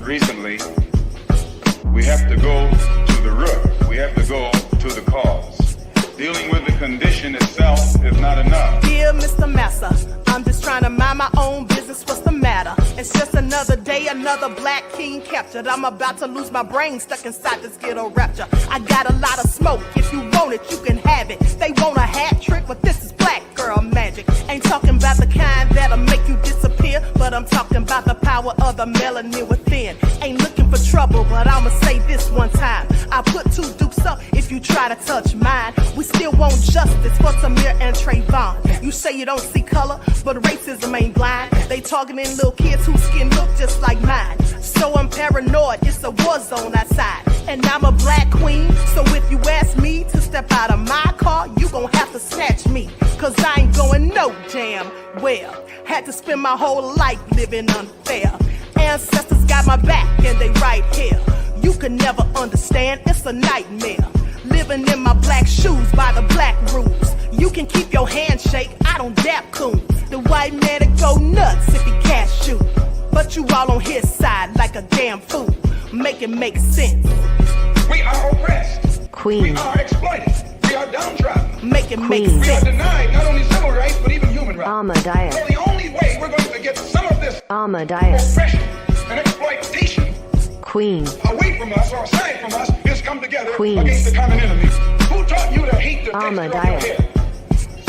recently, we have to go to the root. We have to go to the cause. Dealing with the condition itself is not enough. Dear Mr. Massa, I'm just trying to mind my own business. What's the matter? It's just another day, another black king captured. I'm about to lose my brain, stuck inside this ghetto rapture. I got a lot of smoke. If you want it, you can have it. They want a hat trick, but this is black girl magic. Ain't talking about the kind that'll make you disappear, but I'm talking about the power of the melanin within. Ain't looking for trouble, but I'ma say this one time. I put 2 dukes up if you try to touch mine. We still want justice for Tamir and Trayvon. You say you don't see color, but racism ain't blind. They targeting little kids whose skin look just like mine. So I'm paranoid, it's a war zone outside. And I'm a black queen, so if you ask me to step out of my car, you gon' have to snatch me. Cause I ain't going no damn well. Had to spend my whole life living unfair. Ancestors got my back and they right here. You can never understand, it's a nightmare. Living in my black shoes by the black rules. You can keep your handshake, I don't dap coons. The white man to go nuts if he cash you. But you all on his side like a damn fool. Make it make sense. We are oppressed. Queen. We are exploited. We are downtrodden. Make it make We are sense. denied not only civil rights, but even human rights. Ahmadiyyah. So the only way we're going to get some of this Ahmadiyyah. oppression and exploitation Queen. away from us or aside from us is come together Queen. against the common enemy. Who taught you to hate the texture of your Ahmadiyyah. hair?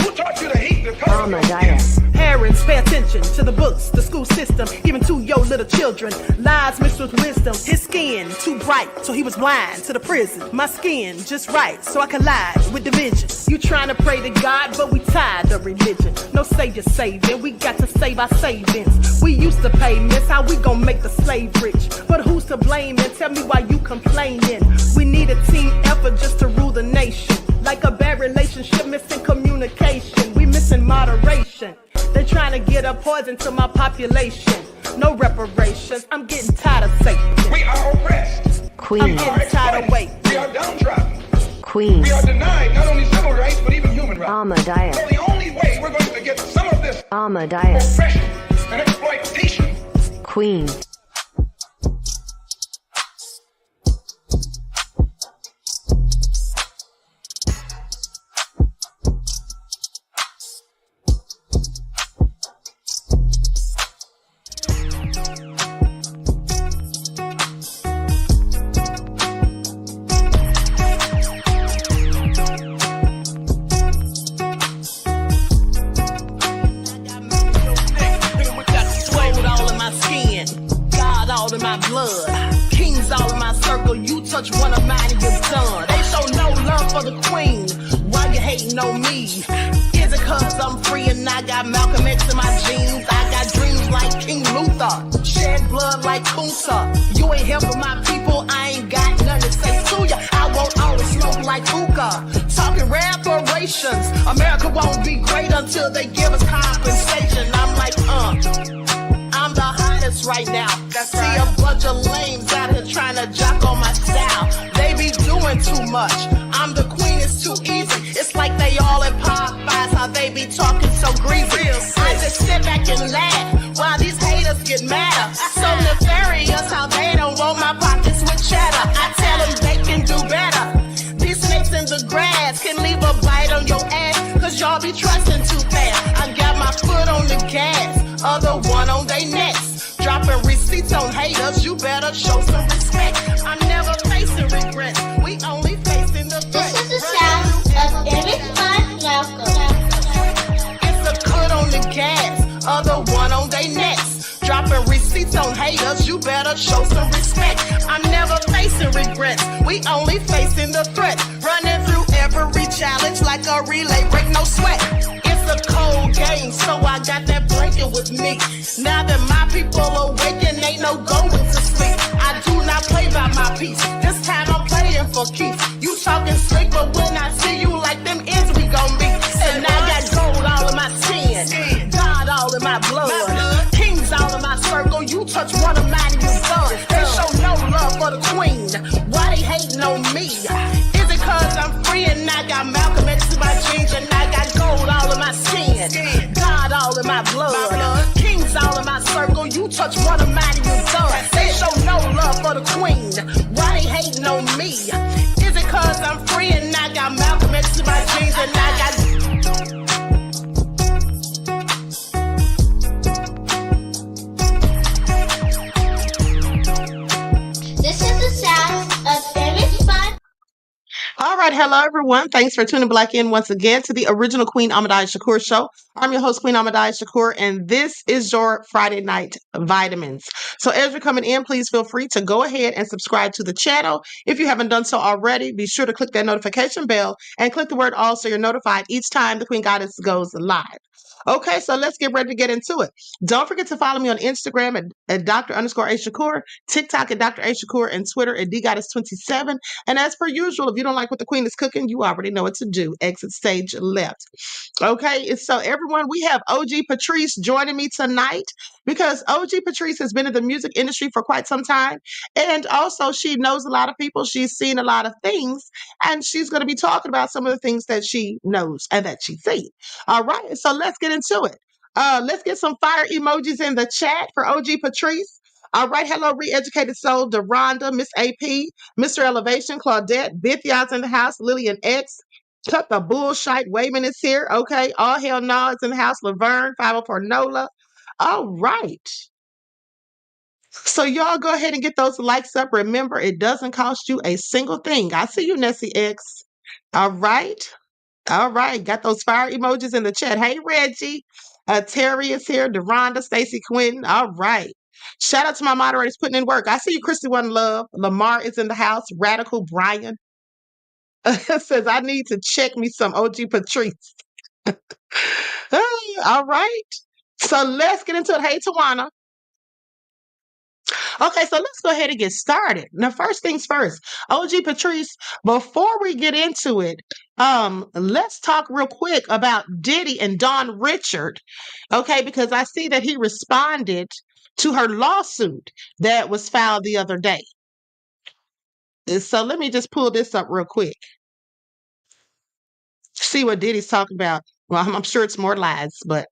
Who taught you to hate the color of your skin? Ahmadiyyah. Parents, pay attention to the books, the school system, even to your little children. Lies mixed with wisdom. His skin too bright, so he was blind to the prison. My skin just right, so I collide with division. You trying to pray to God, but we tired of religion. No savior saving, we got to save our savings. We used to pay miss, how we gon' make the slave rich? But who's to blame, and tell me why you complaining? We need a team effort just to rule the nation. Like a bad relationship, missing communication. We missing moderation. They're trying to get a poison to my population. No reparations, I'm getting tired of Satan. We are oppressed. Queen. I'm getting tired of waiting. We are downtrodden. Queen. We are denied not only civil rights, but even human rights. Ahmadiyyah. So the only way we're going to get some of this Ahmadiyyah. oppression and exploitation. Queen. Touch one of mine and you're done. They show no love for the queen. Why you hating on me? Is it cause I'm free and I got Malcolm X in my jeans? I got dreams like King Luther, shed blood like Kunsa. You ain't helping my people, I ain't got nothing to say to ya. I won't always smoke like hookah. Talking reparations. America won't be great until they give us compensation. I'm like, I'm the hottest right now. See a bunch of lames out here trying to jock on my style. They be doing too much. I'm the queen, it's too easy. It's like they all in Popeyes, how they be talking so greasy. I just sit back and laugh while these haters get madder. So nefarious how they don't want my pockets with cheddar. I tell them they can do better. These snakes in the grass can leave a bite on your ass, cause y'all be trusting too fast. I got my foot on the gas, other one on they necks. Dropping receipts on haters, you better show some respect. I'm never facing regrets, we only facing the threat. This is the sound of Eric Malcolm. It's a cut on the gas, other one on they necks. Dropping receipts on haters, you better show some respect. I'm never facing regrets, we only facing the threat. Running through every challenge like a relay, break no sweat. It's a cold game, so I got that blanket with me. Now that my people awaken, ain't no going to sleep. I do not play by my piece, this time I'm playing for keeps. You talking slick, but when I see you like them ends, we gon' meet. And I got gold all in my skin, God all in my blood, kings all in my circle. You touch one of mine and you're done. They show no love for the queen, why they hating on me? Is it cause I'm free and I got Malcolm X in my jeans, and I got gold all in my skin, God all in my blood, kings all in my circle. You touch one of mine and you're done. They show no love hating on me? Is it cause I'm free and I got Malcolm X to my jeans and I got... This is the sound of image fun. All right, hello everyone. Thanks for tuning back in once again to the original Queen Ahmadiyyah Shakur show. I'm your host, Queen Ahmadiyyah Shakur, and this is your Friday Night Vitamins. So as you're coming in, please feel free to go ahead and subscribe to the channel. If you haven't done so already, be sure to click that notification bell and click the word all so you're notified each time the Queen Goddess goes live. Okay, so let's get ready to get into it. Don't forget to follow me on Instagram at Dr_A_Shakur, TikTok at Dr. A Shakur, and Twitter at DGoddess27. And as per usual, if you don't like what the Queen is cooking, you already know what to do. Exit stage left. Okay, so everyone, we have OG Patrice joining me tonight because OG Patrice has been in the music industry for quite some time. And also, she knows a lot of people. She's seen a lot of things. And she's going to be talking about some of the things that she knows and that she's seen. All right, so let's get into it. Let's get some fire emojis in the chat for OG Patrice. All right, hello, Re-Educated Soul, Deronda, Miss AP, Mr. Elevation, Claudette, Bithia's in the house, Lillian X, Cut the Bullshite, Wayman is here. Okay, All Hell No is in the house, Laverne, 504 Nola. All right. So y'all go ahead and get those likes up. Remember, it doesn't cost you a single thing. I see you, Nessie X. All right. All right, got those fire emojis in the chat. Hey, Reggie. Terry is here. Deronda, Stacy Quinn. All right. Shout out to my moderators putting in work. I see you, Christy One Love. Lamar is in the house. Radical Brian says, I need to check me some OG Patrice. All right. So let's get into it. Hey, Tawana. Okay, so let's go ahead and get started. Now, first things first, OG Patrice, before we get into it, let's talk real quick about Diddy and Don Richard. Okay, because I see that he responded to her lawsuit that was filed the other day. So let me just pull this up real quick. See what Diddy's talking about. Well, I'm sure it's more lies, but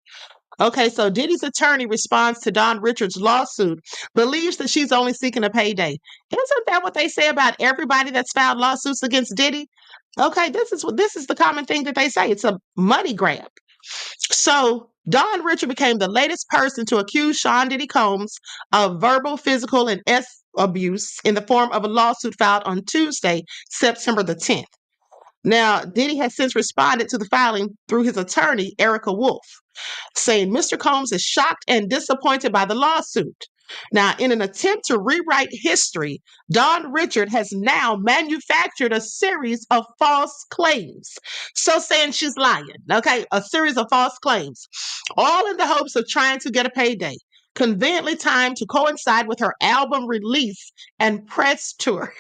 okay, so Diddy's attorney responds to Don Richards' lawsuit, believes that she's only seeking a payday. Isn't that what they say about everybody that's filed lawsuits against Diddy? Okay, this is the common thing that they say. It's a money grab. So Don Richard became the latest person to accuse Sean Diddy Combs of verbal, physical, and abuse in the form of a lawsuit filed on Tuesday, September the 10th. Now, Diddy has since responded to the filing through his attorney, Erica Wolf, saying Mr. Combs is shocked and disappointed by the lawsuit. Now, in an attempt to rewrite history, Don Richard has now manufactured a series of false claims. So saying she's lying, okay? A series of false claims, all in the hopes of trying to get a payday, conveniently timed to coincide with her album release and press tour.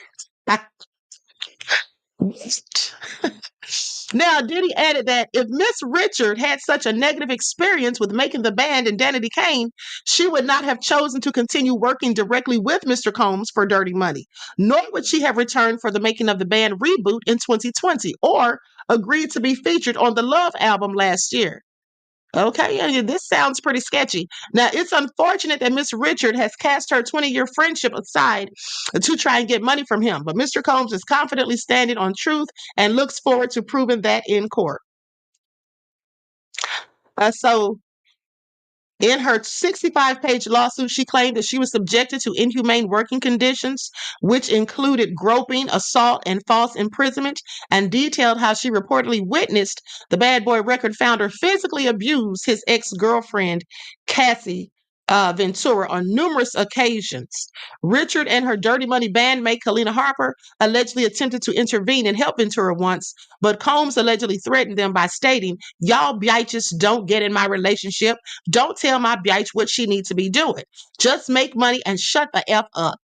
Now, Diddy added that if Miss Richard had such a negative experience with making the band and Danity Kane, she would not have chosen to continue working directly with Mr. Combs for Dirty Money, nor would she have returned for the making of the band Reboot in 2020 or agreed to be featured on the Love album last year. Okay, and this sounds pretty sketchy. Now, it's unfortunate that Miss Richard has cast her 20-year friendship aside to try and get money from him, but Mr. Combs is confidently standing on truth and looks forward to proving that in court. So in her 65-page lawsuit, she claimed that she was subjected to inhumane working conditions, which included groping, assault, and false imprisonment, and detailed how she reportedly witnessed the Bad Boy record founder physically abuse his ex-girlfriend, Cassie Ventura, on numerous occasions. Richard and her Dirty Money bandmate, Kalina Harper, allegedly attempted to intervene and help Ventura once, but Combs allegedly threatened them by stating, y'all bitches don't get in my relationship. Don't tell my bitch what she needs to be doing. Just make money and shut the F up.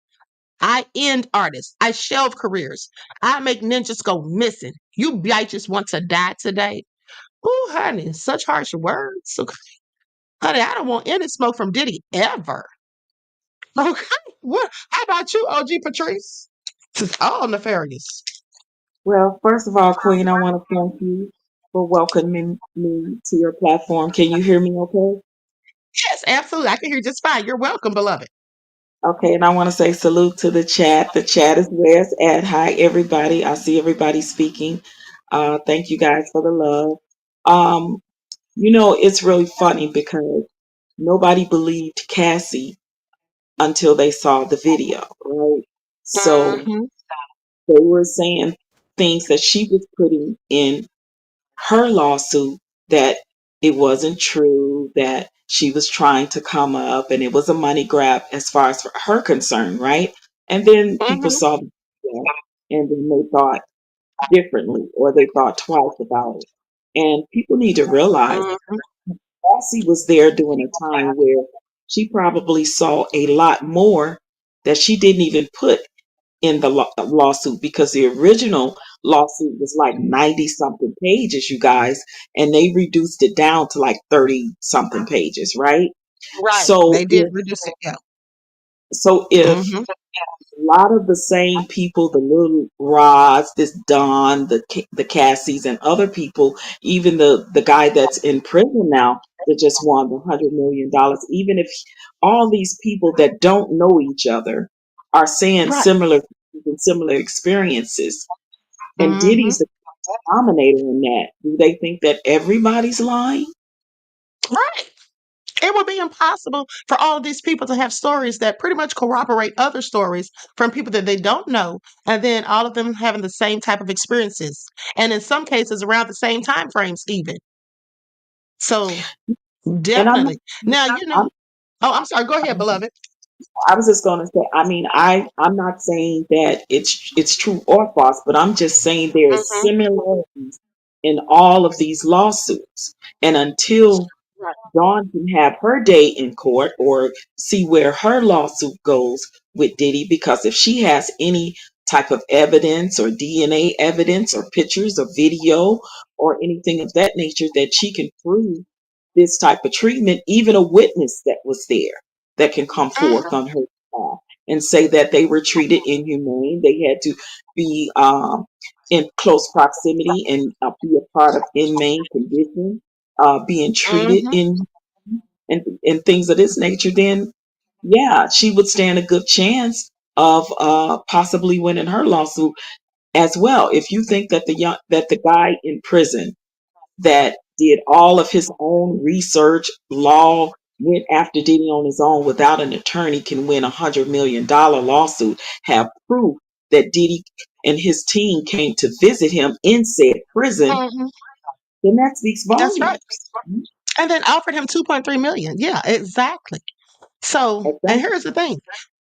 I end artists. I shelve careers. I make ninjas go missing. You bitches want to die today. Ooh, honey, such harsh words. Okay. Honey, I don't want any smoke from Diddy ever. Okay. What? How about you, OG Patrice? This is all nefarious. Well, first of all, Queen, I want to thank you for welcoming me to your platform. Can you hear me okay? Yes, absolutely. I can hear just fine. You're welcome, beloved. Okay, and I want to say salute to the chat. The chat is where it's at. Hi, everybody. I see everybody speaking. Thank you guys for the love. Um, it's really funny because nobody believed Cassie until they saw the video, right? So Mm-hmm. they were saying things that she was putting in her lawsuit that it wasn't true, that she was trying to come up and it was a money grab as far as for her concern, right? And then people Mm-hmm. saw the video and then they thought differently or they thought twice about it. And people need to realize Mm-hmm. Cassie was there during a time where she probably saw a lot more that she didn't even put in the lawsuit because the original lawsuit was like 90 something pages, you guys, and they reduced it down to like 30 something pages, right? Right. So They did if reduce it. Yeah. so if Mm-hmm. a lot of the same people, the little Rods, this Don, the Cassies, and other people, even the guy that's in prison now that just won the $100 million, even if all these people that don't know each other are saying Right. similar things and similar experiences, and Mm-hmm. Diddy's the denominator in that, do they think that everybody's lying? Right. It would be impossible for all of these people to have stories that pretty much corroborate other stories from people that they don't know, and then all of them having the same type of experiences, and in some cases around the same time frames, even. So And I'm not, definitely. Now I'm Oh, I'm sorry. Go ahead, beloved. I was just going to say, I mean, I'm not saying that it's true or false, but I'm just saying there is Mm-hmm. similarities in all of these lawsuits. And until Right. Dawn can have her day in court or see where her lawsuit goes with Diddy, because if she has any type of evidence or DNA evidence or pictures or video or anything of that nature that she can prove this type of treatment, even a witness that was there that can come forth Mm-hmm. on her behalf and say that they were treated inhumane, they had to be in close proximity and be a part of inmate condition, being treated Mm-hmm. in and things of this nature, then yeah, she would stand a good chance of possibly winning her lawsuit as well. If you think that the guy in prison that did all of his own research, law, went after Diddy on his own without an attorney can win $100 million lawsuit, have proof that Diddy and his team came to visit him in said prison, Mm-hmm. then that speaks That's right. volumes. And then offered him 2.3 million. Yeah, exactly. So, and Exactly. here's the thing.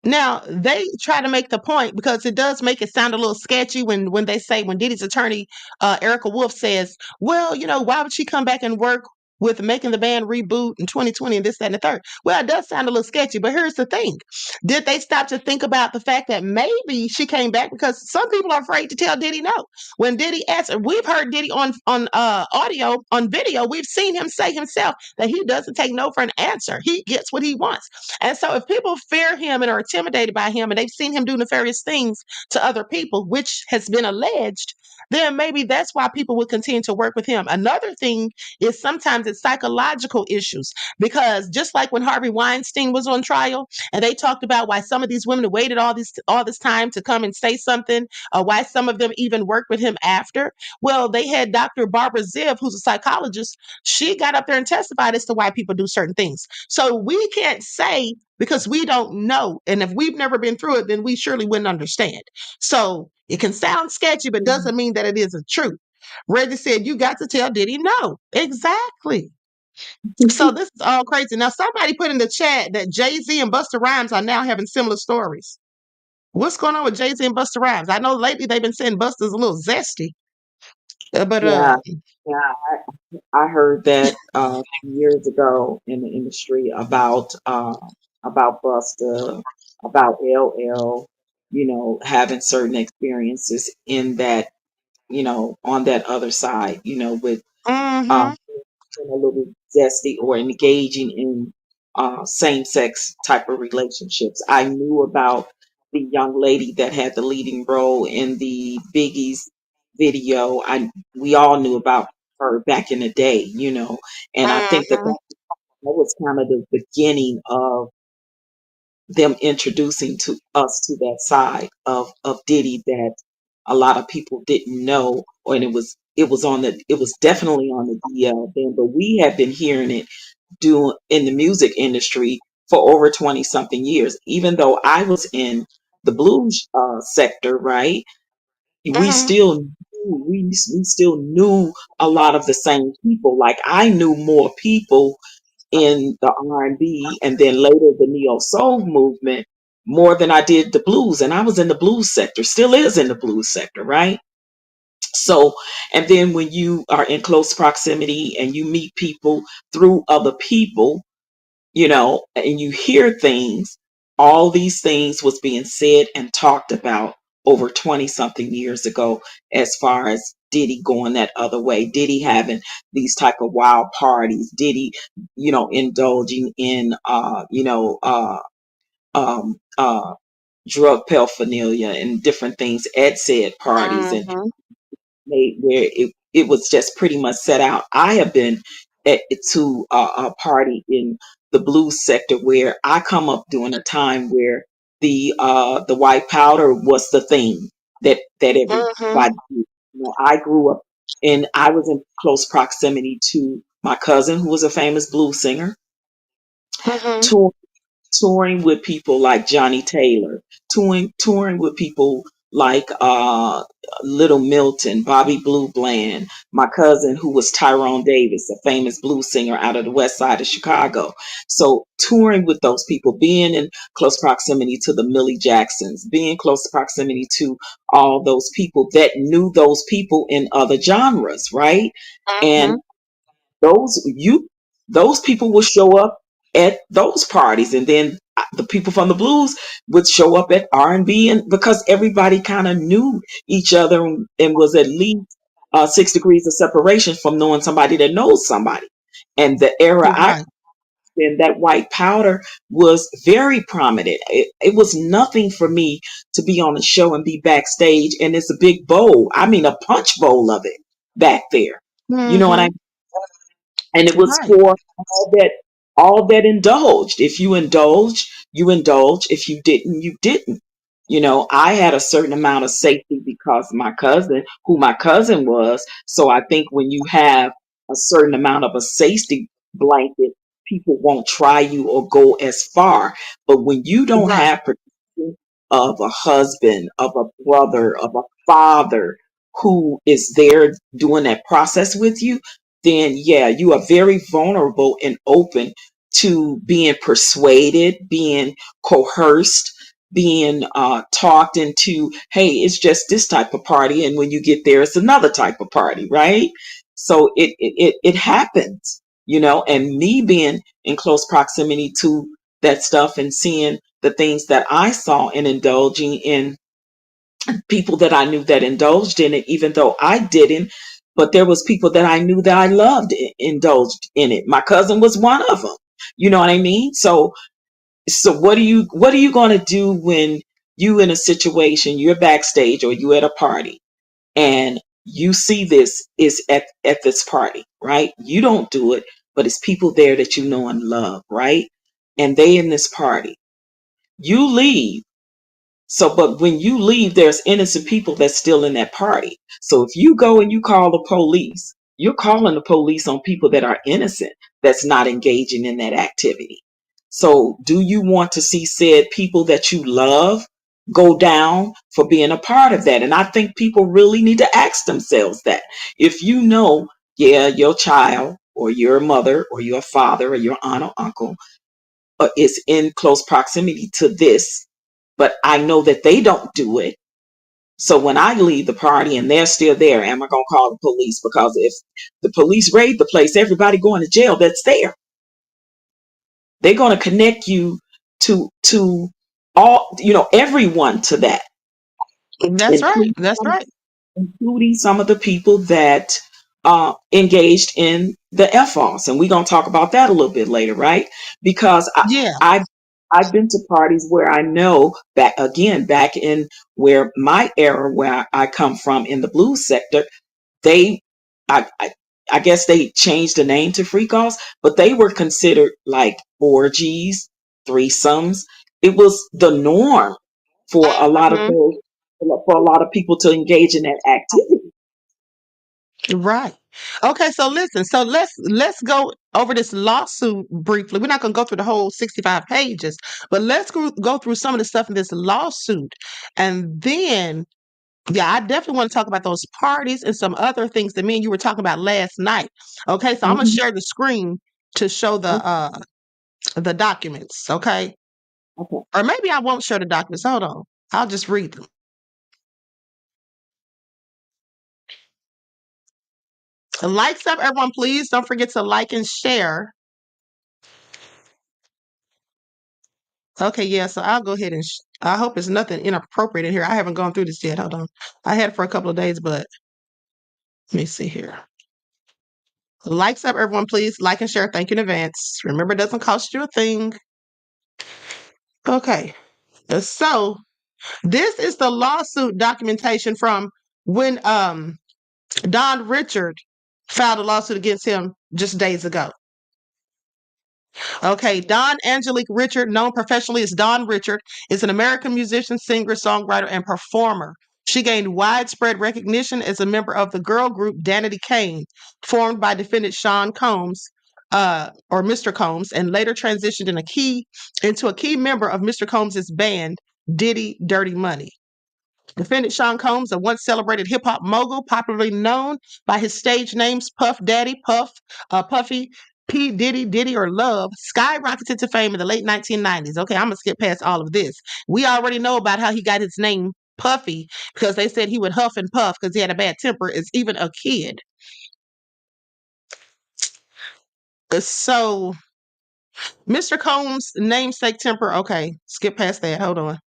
Now they try to make the point because it does make it sound a little sketchy when they say when Diddy's attorney Erica Wolf says, "Well, why would she come back and work with making the band reboot in 2020 and this, that, and the third?" Well, it does sound a little sketchy, but here's the thing: did they stop to think about the fact that maybe she came back because some people are afraid to tell Diddy no? When Diddy asked, we've heard Diddy on audio on video, we've seen him say himself that he doesn't take no for an answer. He gets what he wants. And so if people fear him and are intimidated by him and they've seen him do nefarious things to other people, which has been alleged, then maybe that's why people would continue to work with him. Another thing is sometimes it's psychological issues because just like when Harvey Weinstein was on trial and they talked about why some of these women waited all this time to come and say something, why some of them even worked with him after. Well, they had Dr. Barbara Ziv, who's a psychologist. She got up there and testified as to why people do certain things. So we can't say because we don't know. And if we've never been through it, then we surely wouldn't understand. So it can sound sketchy, but doesn't mean that it isn't true. Reggie said, you got to tell Diddy no. Exactly. So this is all crazy. Now, somebody put in the chat that Jay-Z and Busta Rhymes are now having similar stories. What's going on with Jay-Z and Busta Rhymes? I know lately they've been saying Busta's a little zesty. But Yeah, I heard that years ago in the industry about Busta, about LL, having certain experiences in that, on that other side, with mm-hmm, being a little zesty or engaging in same sex type of relationships. I knew about the young lady that had the leading role in the Biggie's video. We all knew about her back in the day, and I think that mm-hmm, that was kind of the beginning of them introducing to us to that side of Diddy that a lot of people didn't know, and it was definitely on the DL then, but we have been hearing it do in the music industry for over 20 something years. Even though I was in the blues sector, right? We Mhm. still we still knew a lot of the same people. Like I knew more people in the R&B and then later the neo soul movement more than I did the blues, and I was in the blues sector, still is in the blues sector, right? So, and then when you are in close proximity and you meet people through other people, and you hear things, all these things was being said and talked about over 20 something years ago, as far as Diddy going that other way, Diddy having these type of wild parties, Diddy, indulging in, um, uh, drug paraphernalia and different things at said parties, and Mhm. where it was just pretty much set out. I have been to a party in the blues sector where I come up during a time where the white powder was the thing that Mhm. everybody knew. I grew up and I was in close proximity to my cousin who was a famous blues singer, Mhm. touring with people like Johnny Taylor, touring with people like Little Milton, Bobby Blue Bland, my cousin who was Tyrone Davis, a famous blues singer out of the west side of Chicago. So touring with those people, being in close proximity to the Millie Jacksons, being close proximity to all those people that knew those people in other genres, right? And Mhm. those you those people will show up at those parties, and then the people from the blues would show up at R&B, and because everybody kind of knew each other and was at least 6 degrees of separation from knowing somebody that knows somebody. And the era I Right. in that white powder was very prominent. It was nothing for me to be on a show and be backstage, and it's a big bowl, I mean a punch bowl of it back there, you know what I Mhm. and it was Right. for all that indulged. If you indulged, you indulged. If you didn't, you didn't. I had a certain amount of safety because who my cousin was. So I think when you have a certain amount of a safety blanket, people won't try you or go as far. But when you don't Right. have protection of a husband, of a brother, of a father who is there doing that process with you, then yeah, you are very vulnerable and open to being persuaded, being coerced, being talked into, hey, it's just this type of party. And when you get there, it's another type of party, right? So it happens, and me being in close proximity to that stuff and seeing the things that I saw and indulging in people that I knew that indulged in it, even though I didn't. But there was people that I knew that I loved indulged in it. My cousin was one of them. You know what I mean? So what are you going to do when you in a situation, you're backstage or you at a party and you see this is at this party, right? You don't do it, but it's people there that you know and love, right? And they in this party. You leave, so, but when you leave, there's innocent people that's still in that party. So if you go and you call the police, you're calling the police on people that are innocent, that's not engaging in that activity. So do you want to see said people that you love go down for being a part of that? And I think people really need to ask themselves that. If you know, yeah, your child or your mother or your father or your aunt or uncle is in close proximity to this, but I know that they don't do it. So when I leave the party and they're still there, am I going to call the police? Because if the police raid the place, everybody going to jail that's there. They're going to connect you to all, everyone to that, That's right. including That's right. some of the people that engaged in the FOS. And we're going to talk about that a little bit later, right? Because Yeah. I've been to parties where I know back in where my era, where I come from in the blues sector, they, I, I, I guess they changed the name to freak offs, but they were considered like orgies, threesomes. it was the norm for a lot of Mhm. those, for a lot of people to engage in that activity. Right. Okay, so listen. So let's go over this lawsuit briefly. We're not going to go through the whole 65 pages, but let's go through some of the stuff in this lawsuit. And then, yeah, I definitely want to talk about those parties and some other things that me and you were talking about last night. Okay, so I'm going to Mhm. share the screen to show the documents, okay? Okay. Or maybe I won't share the documents. Hold on. I'll just read them. Likes up, everyone, please. Don't forget to like and share. Okay, yeah, so I'll go ahead and I hope it's nothing inappropriate in here. I haven't gone through this yet. Hold on. I had it for a couple of days, but let me see here. Likes up, everyone, please. Like and share. Thank you in advance. Remember, it doesn't cost you a thing. Okay, so this is the lawsuit documentation from when Don Richard filed a lawsuit against him just days ago. Okay, Don Angelique Richard, known professionally as Don Richard, is an American musician, singer, songwriter, and performer. She gained widespread recognition as a member of the girl group Danity Kane, formed by defendant Sean Combs, or Mr. Combs, and later transitioned into a key member of Mr. Combs' band, Diddy Dirty Money. Defendant Sean Combs, a once celebrated hip hop mogul, popularly known by his stage names Puff Daddy, Puffy, P. Diddy, Diddy, or Love, skyrocketed to fame in the late 1990s. Okay, I'm going to skip past all of this. We already know about how he got his name Puffy because they said he would huff and puff because he had a bad temper as even a kid. So, Mr. Combs' namesake temper, okay, skip past that. Hold on.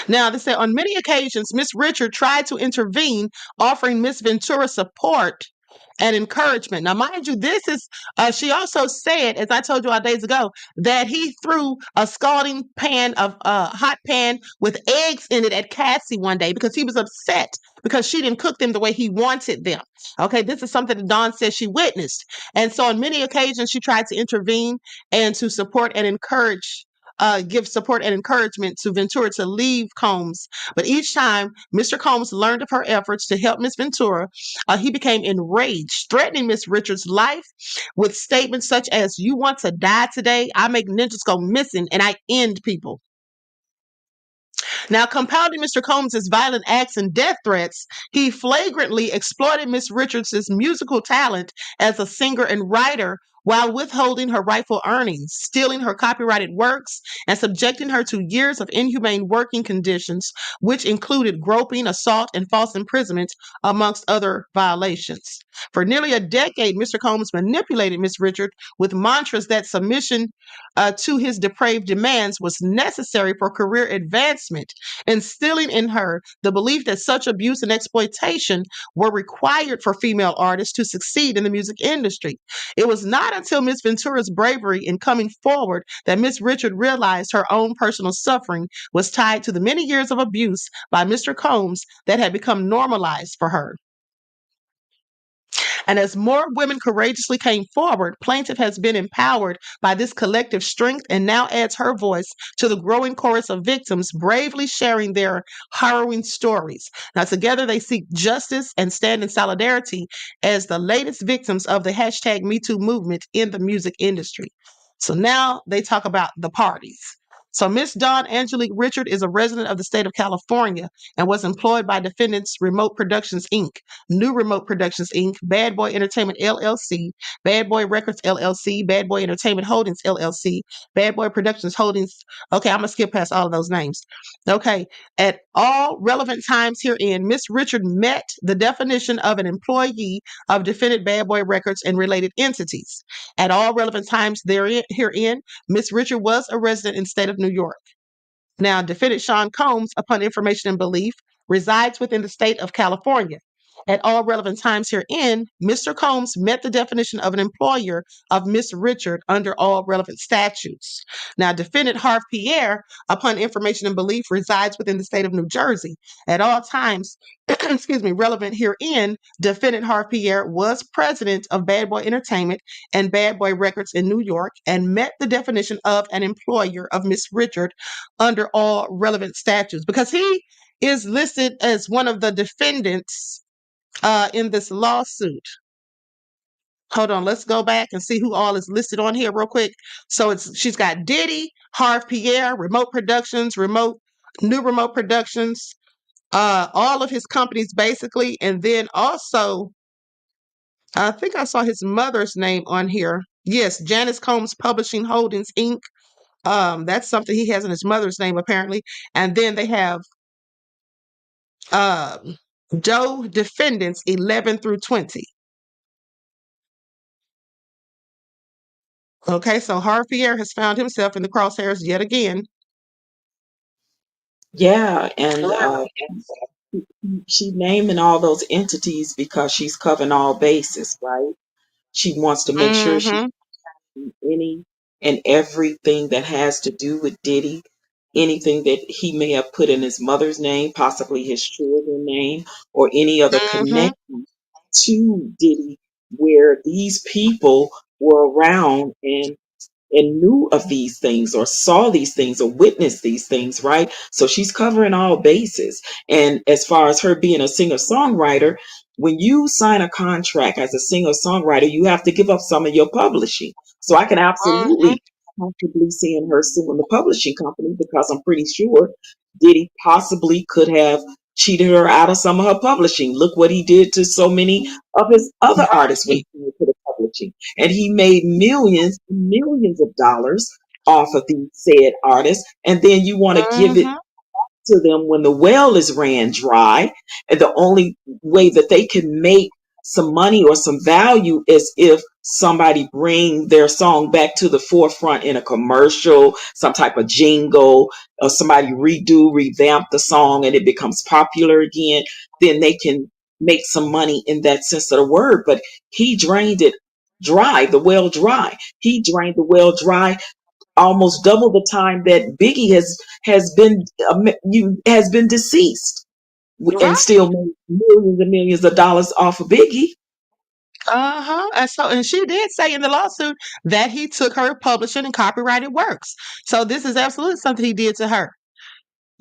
Now, they say on many occasions, Miss Richard tried to intervene, offering Miss Ventura support and encouragement. Now, mind you, this is, she also said, as I told you all days ago, that he threw a scalding pan of hot pan with eggs in it at Cassie one day because he was upset because she didn't cook them the way he wanted them. Okay, this is something that Dawn says she witnessed. And so on many occasions, she tried to intervene and to support and encourage give support and encouragement to Ventura to leave Combs. But each time Mr. Combs learned of her efforts to help Miss Ventura, he became enraged, threatening Miss Richards' life with statements such as, "You want to die today? I make ninjas go missing and I end people." Now, compounding Mr. Combs' violent acts and death threats, he flagrantly exploited Miss Richards' musical talent as a singer and writer while withholding her rightful earnings, stealing her copyrighted works, and subjecting her to years of inhumane working conditions, which included groping, assault, and false imprisonment, amongst other violations. For nearly a decade, Mr. Combs manipulated Miss Richard with mantras that submission to his depraved demands was necessary for career advancement, instilling in her the belief that such abuse and exploitation were required for female artists to succeed in the music industry. It was not until Miss Ventura's bravery in coming forward that Miss Richard realized her own personal suffering was tied to the many years of abuse by Mr. Combs that had become normalized for her. And as more women courageously came forward, plaintiff has been empowered by this collective strength and now adds her voice to the growing chorus of victims bravely sharing their harrowing stories. Now, together they seek justice and stand in solidarity as the latest victims of the hashtag MeToo movement in the music industry. So now they talk about the parties. So Miss Dawn Angelique Richard is a resident of the state of California and was employed by defendants Remote Productions Inc., New Remote Productions Inc., Bad Boy Entertainment LLC, Bad Boy Records LLC, Bad Boy Entertainment Holdings LLC, Bad Boy Productions Holdings. Okay, I'm going to skip past all of those names. Okay, at all relevant times herein, Miss Richard met the definition of an employee of defendant Bad Boy Records and related entities. At all relevant times herein, Miss Richard was a resident in the state of New York. Now, defendant Sean Combs, upon information and belief, resides within the state of California. At all relevant times herein, Mr. Combs met the definition of an employer of Miss Richard under all relevant statutes. Now, defendant Harve Pierre, upon information and belief, resides within the state of New Jersey. At all times, excuse me, relevant herein, defendant Harve Pierre was president of Bad Boy Entertainment and Bad Boy Records in New York and met the definition of an employer of Miss Richard under all relevant statutes because he is listed as one of the defendants in this lawsuit. Hold on, let's go back and see who all is listed on here real quick. So she's got Diddy, Harve Pierre, Remote Productions, New Remote Productions, all of his companies basically, and then also I think I saw his mother's name on here. Yes, Janice Combs Publishing Holdings Inc. That's something he has in his mother's name apparently, and then they have Joe defendants 11 through 20. Okay, so Harve Pierre has found himself in the crosshairs yet again. Yeah, and she naming all those entities because she's covering all bases, right? She wants to make sure she Mm-hmm. any and everything that has to do with Diddy, anything that he may have put in his mother's name, possibly his children's name, or any other Mm-hmm. connection to Diddy, where these people were around and knew of these things or saw these things or witnessed these things, right? So she's covering all bases. And as far as her being a singer songwriter, when you sign a contract as a singer songwriter, you have to give up some of your publishing. So I can Mm-hmm. absolutely comfortably seeing her suing the publishing company because I'm pretty sure Diddy possibly could have cheated her out of some of her publishing. Look what he did to so many of his other artists when Right. he went to the publishing, and he made millions, millions of dollars off of these said artists. And then you want to give it Mm-hmm. to them when the well is ran dry. And the only way that they can make some money or some value is if somebody bring their song back to the forefront in a commercial, some type of jingle, or somebody revamp the song and it becomes popular again. Then they can make some money in that sense of the word. But he drained it dry, the well dry. He drained the well dry almost double the time that Biggie has been deceased and Right. still made millions and millions of dollars off of Biggie. Uh-huh. And she did say in the lawsuit that he took her publishing and copyrighted works. So this is absolutely something he did to her.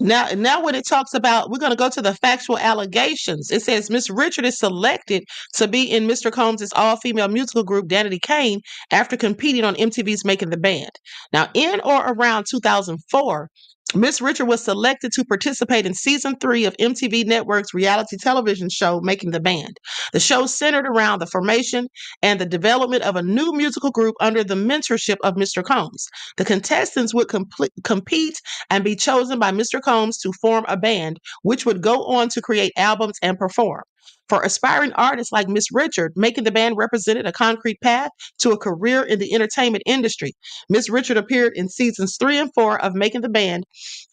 Now, when it talks about, we're going to go to the factual allegations. It says Miss Richard is selected to be in Mr. Combs' all-female musical group Danity Kane after competing on MTV's Making the Band. Now, in or around 2004, Miss Richard was selected to participate in season 3 of MTV Network's reality television show Making the Band. The show centered around the formation and the development of a new musical group under the mentorship of Mr. Combs. The contestants would compete and be chosen by Mr. Combs to form a band, which would go on to create albums and perform. For aspiring artists like Miss Richard, Making the Band represented a concrete path to a career in the entertainment industry. Miss Richard appeared in seasons 3 and 4 of Making the Band,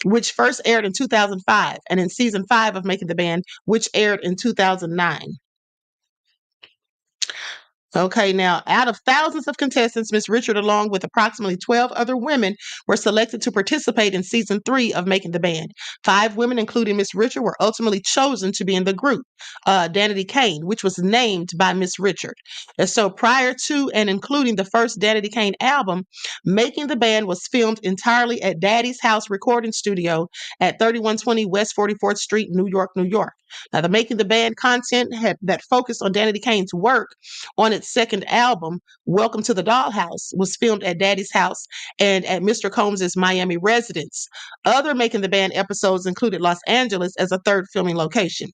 which first aired in 2005, and in season 5 of Making the Band, which aired in 2009. Okay, now out of thousands of contestants, Miss Richard, along with approximately 12 other women, were selected to participate in season 3 of Making the Band. 5 women, including Miss Richard, were ultimately chosen to be in the group, Danity Kane, which was named by Miss Richard. And so prior to and including the first Danity Kane album, Making the Band was filmed entirely at Daddy's House Recording Studio at 3120 West 44th Street, New York, New York. Now, the Making the Band content that focused on Danity Kane's work on its second album, Welcome to the Dollhouse, was filmed at Daddy's house and at Mr. Combs' Miami residence. Other Making the Band episodes included Los Angeles as a third filming location.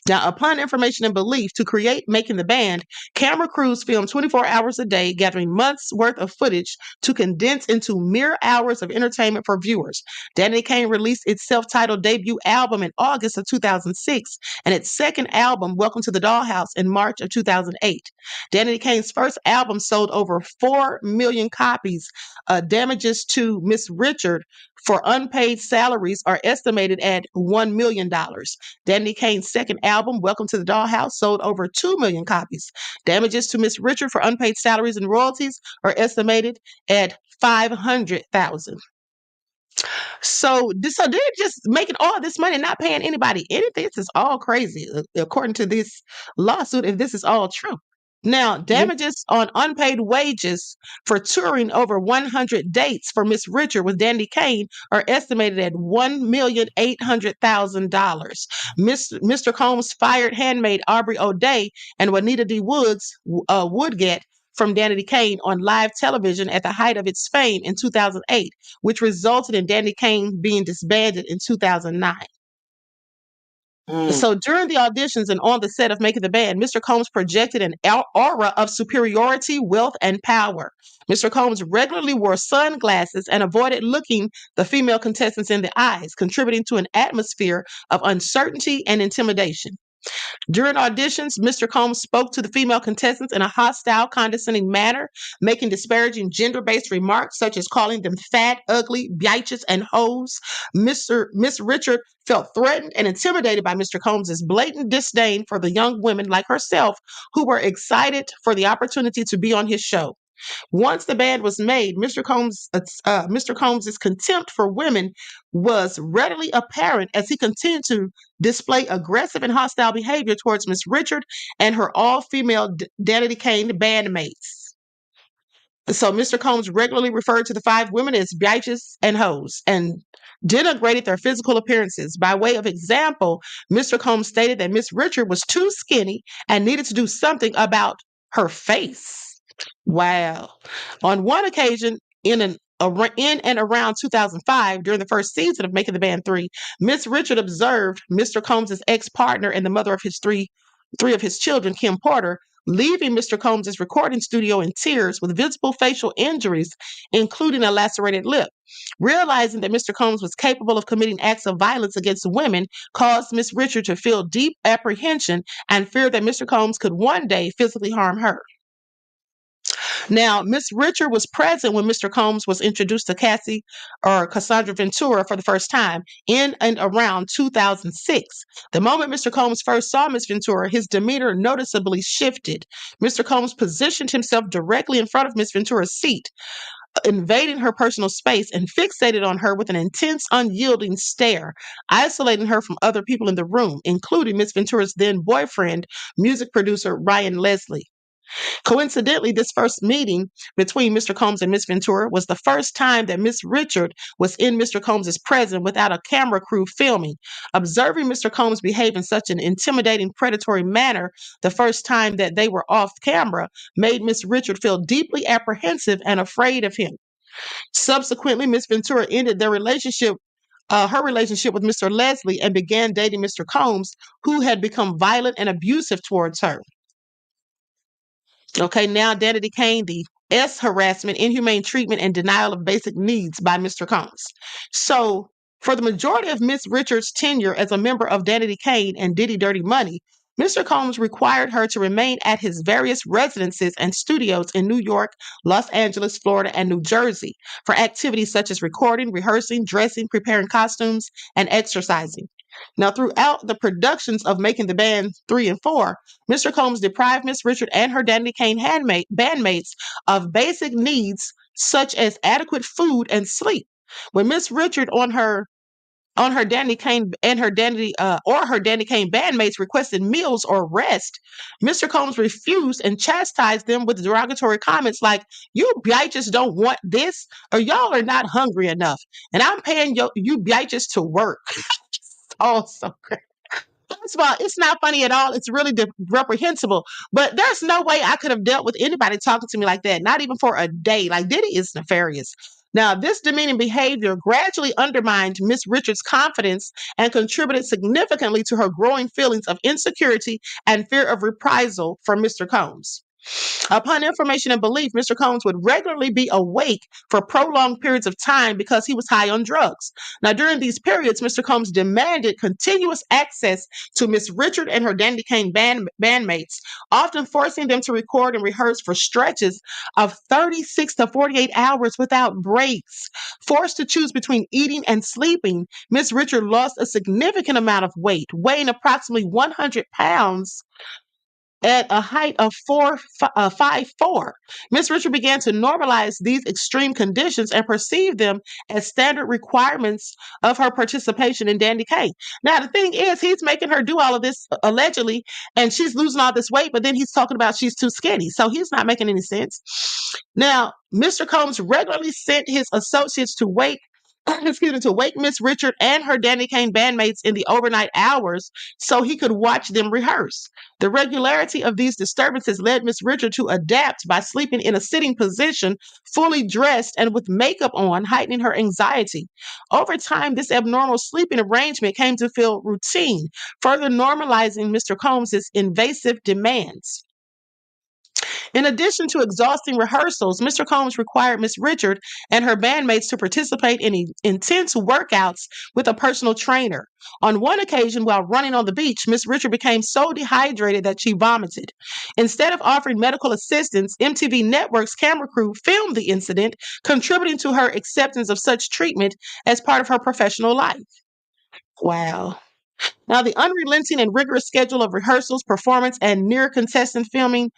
Now, upon information and belief to create Making the Band, camera crews filmed 24 hours a day, gathering months' worth of footage to condense into mere hours of entertainment for viewers. Danity Kane released its self-titled debut album in August of 2006 and its second album, Welcome to the Dollhouse, in March of 2008. Danity Kane's first album sold over 4 million copies. Damages to Miss Richard for unpaid salaries are estimated at $1 million. Danny Kane's second album, Welcome to the Dollhouse, sold over 2 million copies. Damages to Miss Richard for unpaid salaries and royalties are estimated at $500,000. So they're just making all this money and not paying anybody anything. This is all crazy, according to this lawsuit, if this is all true. Now, Yeah. damages on unpaid wages for touring over 100 dates for Miss Richard with Dandy Kane are estimated at $1,800,000. Mr. Combs fired handmaid Aubrey O'Day and Juanita D. Woodgett from Dandy Kane on live television at the height of its fame in 2008, which resulted in Dandy Kane being disbanded in 2009. So during the auditions and on the set of Making the Band, Mr. Combs projected an aura of superiority, wealth, and power. Mr. Combs regularly wore sunglasses and avoided looking the female contestants in the eyes, contributing to an atmosphere of uncertainty and intimidation. During auditions, Mr. Combs spoke to the female contestants in a hostile, condescending manner, making disparaging gender-based remarks such as calling them fat, ugly, bitches, and hoes. Miss Richard felt threatened and intimidated by Mr. Combs' blatant disdain for the young women like herself who were excited for the opportunity to be on his show. Once the band was made, Mr. Combs' contempt for women was readily apparent as he continued to display aggressive and hostile behavior towards Miss Richard and her all-female Danity Kane bandmates. So Mr. Combs regularly referred to the 5 women as bitches and hoes and denigrated their physical appearances. By way of example, Mr. Combs stated that Miss Richard was too skinny and needed to do something about her face. Wow. On one occasion, in and around 2005, during the first season of Making the Band 3, Miss Richard observed Mr. Combs' ex-partner and the mother of his three of his children, Kim Porter, leaving Mr. Combs' recording studio in tears with visible facial injuries, including a lacerated lip. Realizing that Mr. Combs was capable of committing acts of violence against women caused Miss Richard to feel deep apprehension and fear that Mr. Combs could one day physically harm her. Now, Miss Richard was present when Mr. Combs was introduced to Cassandra Ventura for the first time in and around 2006. The moment Mr. Combs first saw Miss Ventura, his demeanor noticeably shifted. Mr. Combs positioned himself directly in front of Miss Ventura's seat, invading her personal space and fixated on her with an intense, unyielding stare, isolating her from other people in the room, including Miss Ventura's then boyfriend, music producer Ryan Leslie. Coincidentally, this first meeting between Mr. Combs and Miss Ventura was the first time that Miss Richard was in Mr. Combs' presence without a camera crew filming. Observing Mr. Combs behave in such an intimidating, predatory manner the first time that they were off camera made Miss Richard feel deeply apprehensive and afraid of him. Subsequently, Miss Ventura ended her relationship with Mr. Leslie and began dating Mr. Combs, who had become violent and abusive towards her. Okay, now Danity Kane, the S harassment, inhumane treatment, and denial of basic needs by Mr. Combs. So, for the majority of Miss Richards' tenure as a member of Danity Kane and Diddy Dirty Money, Mr. Combs required her to remain at his various residences and studios in New York, Los Angeles, Florida, and New Jersey for activities such as recording, rehearsing, dressing, preparing costumes, and exercising. Now, throughout the productions of Making the Band 3 and 4, Mr. Combs deprived Miss Richard and her Danity Kane bandmates of basic needs such as adequate food and sleep. When Miss Richard on her Danity Kane and her Danity Kane bandmates requested meals or rest, Mr. Combs refused and chastised them with derogatory comments like, "You bitches don't want this, or y'all are not hungry enough, and I'm paying you bitches to work." Oh, so great. First of all, it's not funny at all. It's really reprehensible. But there's no way I could have dealt with anybody talking to me like that, not even for a day. Like, Diddy is nefarious. Now, this demeaning behavior gradually undermined Miss Richards' confidence and contributed significantly to her growing feelings of insecurity and fear of reprisal from Mr. Combs. Upon information and belief, Mr. Combs would regularly be awake for prolonged periods of time because he was high on drugs. Now, during these periods, Mr. Combs demanded continuous access to Miss Richard and her Dandy Kane bandmates, often forcing them to record and rehearse for stretches of 36 to 48 hours without breaks. Forced to choose between eating and sleeping, Miss Richard lost a significant amount of weight, weighing approximately 100 pounds at a height of 5'4". Miss Richard began to normalize these extreme conditions and perceive them as standard requirements of her participation in Dandy Kane. Now, the thing is, he's making her do all of this allegedly, and she's losing all this weight, but then he's talking about she's too skinny. So he's not making any sense. Now, Mr. Combs regularly sent his associates to wake Miss Richard and her Dandy Kane bandmates in the overnight hours so he could watch them rehearse. The regularity of these disturbances led Miss Richard to adapt by sleeping in a sitting position, fully dressed and with makeup on, heightening her anxiety. Over time, this abnormal sleeping arrangement came to feel routine, further normalizing Mr. Combs' invasive demands. In addition to exhausting rehearsals, Mr. Combs required Miss Richard and her bandmates to participate in intense workouts with a personal trainer. On one occasion, while running on the beach, Miss Richard became so dehydrated that she vomited. Instead of offering medical assistance, MTV Network's camera crew filmed the incident, contributing to her acceptance of such treatment as part of her professional life. Wow. Now, the unrelenting and rigorous schedule of rehearsals, performance, and near contestant filming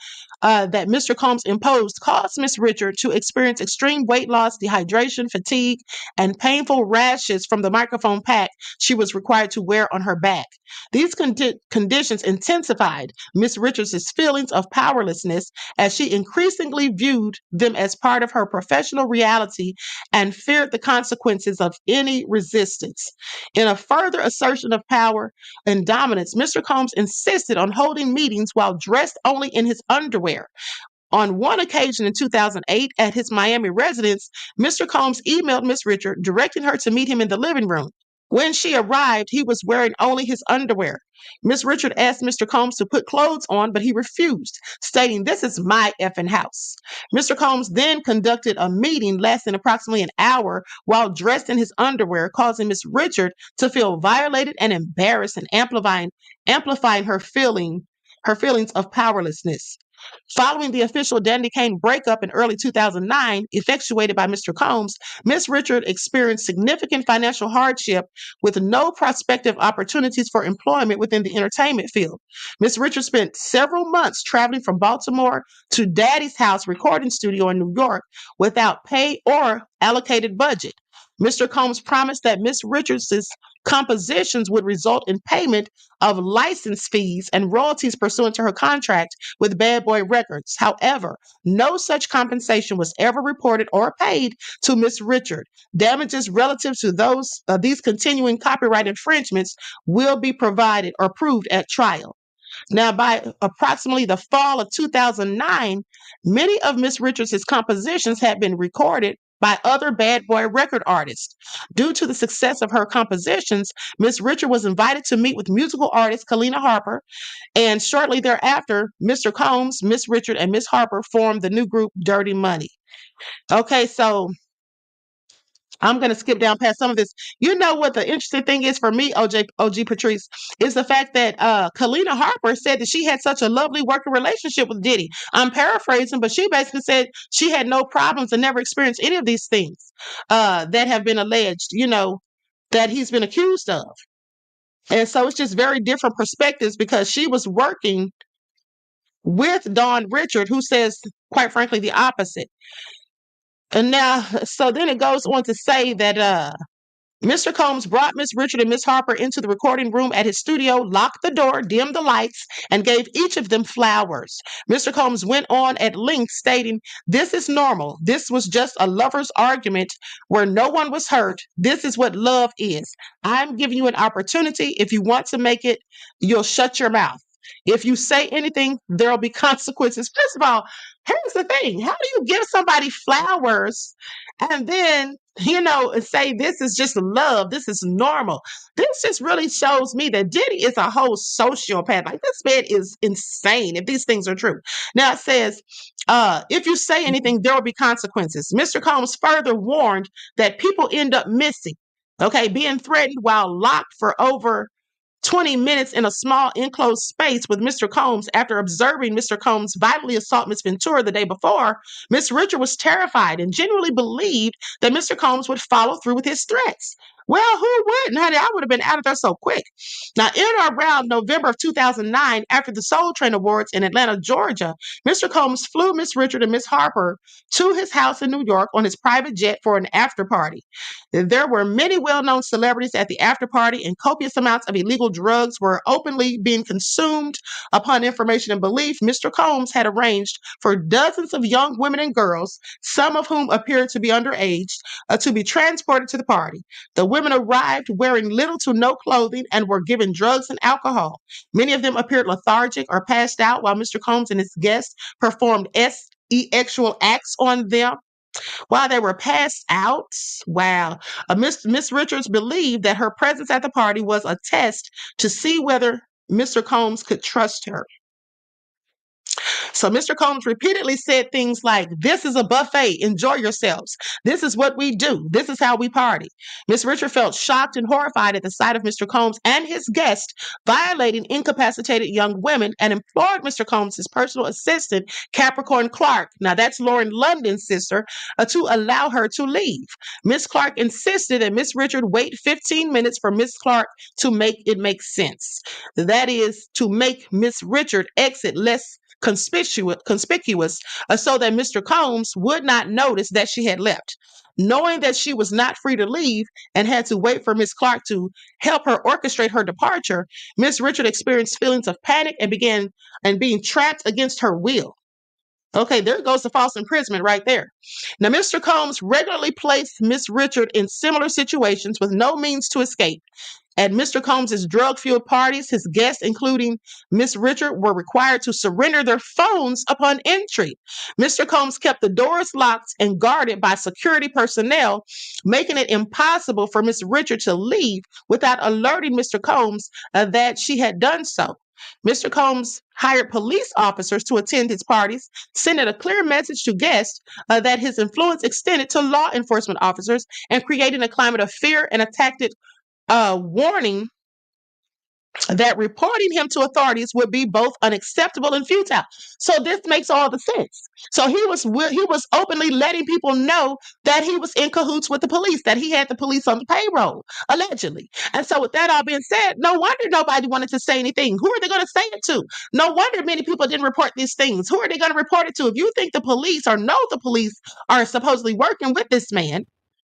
that Mr. Combs imposed caused Miss Richard to experience extreme weight loss, dehydration, fatigue, and painful rashes from the microphone pack she was required to wear on her back. These conditions intensified Miss Richards' feelings of powerlessness as she increasingly viewed them as part of her professional reality and feared the consequences of any resistance. In a further assertion of power and dominance, Mr. Combs insisted on holding meetings while dressed only in his underwear. On one occasion in 2008, at his Miami residence, Mr. Combs emailed Miss Richard, directing her to meet him in the living room. When she arrived, he was wearing only his underwear. Miss Richard asked Mr. Combs to put clothes on, but he refused, stating, "This is my effing house." Mr. Combs then conducted a meeting lasting approximately an hour while dressed in his underwear, causing Miss Richard to feel violated and embarrassed and amplifying her feelings of powerlessness. Following the official Dandy Kane breakup in early 2009, effectuated by Mr. Combs, Miss Richard experienced significant financial hardship with no prospective opportunities for employment within the entertainment field. Miss Richard spent several months traveling from Baltimore to Daddy's house recording studio in New York without pay or allocated budget. Mr. Combs promised that Miss Richards' compositions would result in payment of license fees and royalties pursuant to her contract with Bad Boy Records. However, no such compensation was ever reported or paid to Miss Richard. Damages relative to these continuing copyright infringements will be provided or proved at trial. Now, by approximately the fall of 2009, many of Miss Richards' compositions had been recorded by other Bad Boy record artists. Due to the success of her compositions, Miss Richard was invited to meet with musical artist Kalina Harper, and shortly thereafter, Mr. Combs, Miss Richard, and Miss Harper formed the new group Dirty Money. Okay, so I'm going to skip down past some of this. You know what the interesting thing is for me, OG Patrice, is the fact that Kalina Harper said that she had such a lovely working relationship with Diddy. I'm paraphrasing, but she basically said she had no problems and never experienced any of these things that have been alleged, that he's been accused of. And so it's just very different perspectives because she was working with Dawn Richard, who says, quite frankly, the opposite. And now, so then it goes on to say that Mr. Combs brought Miss Richard and Miss Harper into the recording room at his studio, locked the door, dimmed the lights, and gave each of them flowers. Mr. Combs went on at length, stating, "This is normal. This was just a lover's argument where no one was hurt. This is what love is. I'm giving you an opportunity. If you want to make it, you'll shut your mouth. If you say anything, there'll be consequences." First of all, here's the thing. How do you give somebody flowers and then and say this is just love, this is normal. This just really shows me that Diddy is a whole sociopath. Like, this man is insane if these things are true. Now it says, if you say anything, there will be consequences. Mr. Combs further warned that people end up missing, okay, being threatened while locked for over 20 minutes in a small enclosed space with Mr. Combs. After observing Mr. Combs violently assault Miss Ventura the day before, Miss Richard was terrified and genuinely believed that Mr. Combs would follow through with his threats. Well, who wouldn't, honey? I would have been out of there so quick. Now, in or around November of 2009, after the Soul Train Awards in Atlanta, Georgia, Mr. Combs flew Miss Richard and Miss Harper to his house in New York on his private jet for an after party. There were many well-known celebrities at the after party, and copious amounts of illegal drugs were openly being consumed. Upon information and belief, Mr. Combs had arranged for dozens of young women and girls, some of whom appeared to be underage, to be transported to the party. The women arrived wearing little to no clothing and were given drugs and alcohol. Many of them appeared lethargic or passed out while Mr. Combs and his guests performed sexual acts on them. While they were passed out, wow. Miss Richards believed that her presence at the party was a test to see whether Mr. Combs could trust her. So Mr. Combs repeatedly said things like, "This is a buffet. Enjoy yourselves. This is what we do. This is how we party." Miss Richard felt shocked and horrified at the sight of Mr. Combs and his guest violating incapacitated young women, and implored Mr. Combs, his personal assistant, Capricorn Clark, now that's Lauren London's sister, to allow her to leave. Miss Clark insisted that Miss Richard wait 15 minutes for Miss Clark to make it make sense. That is, to make Miss Richard exit less conspicuous, so that Mr. Combs would not notice that she had left. Knowing that she was not free to leave and had to wait for Miss Clark to help her orchestrate her departure, Miss Richard experienced feelings of panic and began being trapped against her will. Okay, there goes the false imprisonment right there. Now, Mr. Combs regularly placed Miss Richard in similar situations with no means to escape. At Mr. Combs' drug-fueled parties, his guests, including Miss Richard, were required to surrender their phones upon entry. Mr. Combs kept the doors locked and guarded by security personnel, making it impossible for Miss Richard to leave without alerting Mr. Combs that she had done so. Mr. Combs hired police officers to attend his parties, sending a clear message to guests that his influence extended to law enforcement officers, and creating a climate of fear and a tactic warning that reporting him to authorities would be both unacceptable and futile. So this makes all the sense. So he was openly letting people know that he was in cahoots with the police, that he had the police on the payroll, allegedly. And so with that all being said, no wonder nobody wanted to say anything. Who are they going to say it to? No wonder many people didn't report these things. Who are they going to report it to? If you think the police or know the police are supposedly working with this man,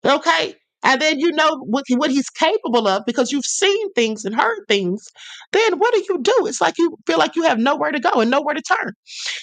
okay, and then you know what he's capable of because you've seen things and heard things, then what do? It's like you feel like you have nowhere to go and nowhere to turn.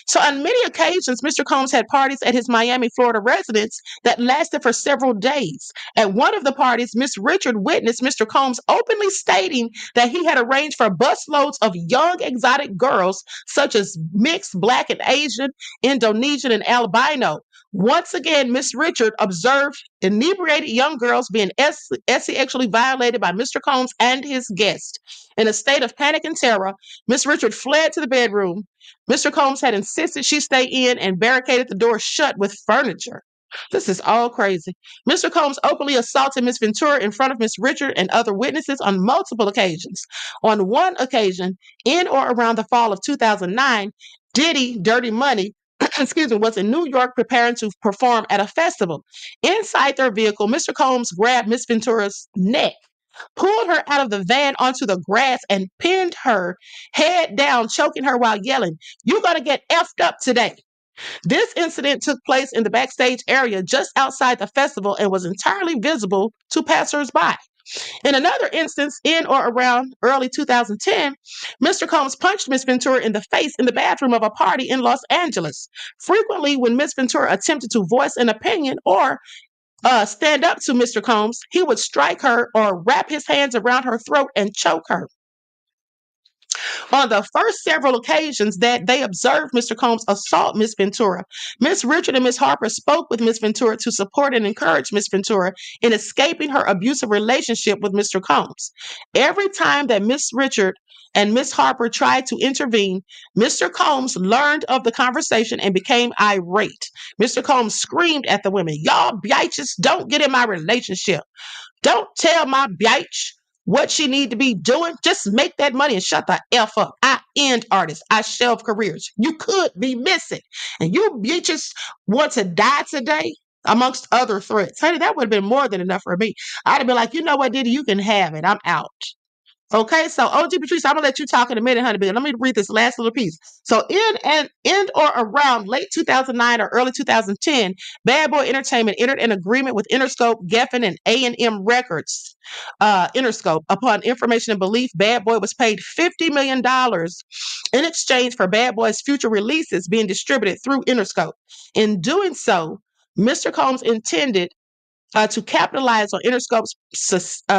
So on many occasions, Mr. Combs had parties at his Miami, Florida residence that lasted for several days. At one of the parties, Miss Richard witnessed Mr. Combs openly stating that he had arranged for busloads of young exotic girls, such as mixed Black and Asian, Indonesian, and albino. Once again, Miss Richard observed inebriated young girls being sexually violated by Mr. Combs and his guest. In a state of panic and terror, Miss Richard fled to the bedroom. Mr. Combs had insisted she stay in and barricaded the door shut with furniture. This is all crazy. Mr. Combs openly assaulted Miss Ventura in front of Miss Richard and other witnesses on multiple occasions. On one occasion, in or around the fall of 2009, Diddy, Dirty Money, was in New York preparing to perform at a festival. Inside their vehicle, Mr. Combs grabbed Miss Ventura's neck, pulled her out of the van onto the grass, and pinned her head down, choking her while yelling, "You're going to get effed up today." This incident took place in the backstage area just outside the festival and was entirely visible to passersby. In another instance, in or around early 2010, Mr. Combs punched Miss Ventura in the face in the bathroom of a party in Los Angeles. Frequently, when Miss Ventura attempted to voice an opinion or stand up to Mr. Combs, he would strike her or wrap his hands around her throat and choke her. On the first several occasions that they observed Mr. Combs assault Miss Ventura, Miss Richard and Miss Harper spoke with Miss Ventura to support and encourage Miss Ventura in escaping her abusive relationship with Mr. Combs. Every time that Miss Richard and Miss Harper tried to intervene, Mr. Combs learned of the conversation and became irate. Mr. Combs screamed at the women, "Y'all bitches don't get in my relationship. Don't tell my bitch what she need to be doing. Just make that money and shut the F up. I end artists. I shelve careers. You could be missing. And you bitches want to die today?" Amongst other threats. Honey, that would have been more than enough for me. I'd have been like, you know what, Diddy, you can have it. I'm out. Okay, so OG Patrice, I'm gonna let you talk in a minute, honey, but let me read this last little piece. So in or around late 2009 or early 2010, Bad Boy Entertainment entered an agreement with Interscope, Geffen, and A&M Records. Interscope, upon information and belief, Bad Boy was paid $50 million in exchange for Bad Boy's future releases being distributed through Interscope. In doing so, Mr. Combs intended to capitalize on Interscope's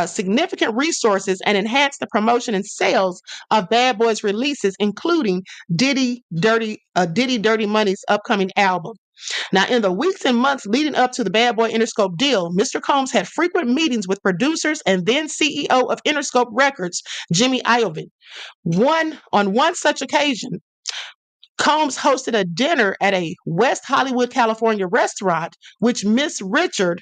significant resources and enhance the promotion and sales of Bad Boy's releases, including Diddy Dirty Money's upcoming album. Now, in the weeks and months leading up to the Bad Boy Interscope deal, Mr. Combs had frequent meetings with producers and then CEO of Interscope Records, Jimmy Iovine. On one such occasion, Combs hosted a dinner at a West Hollywood, California restaurant, which Miss Richard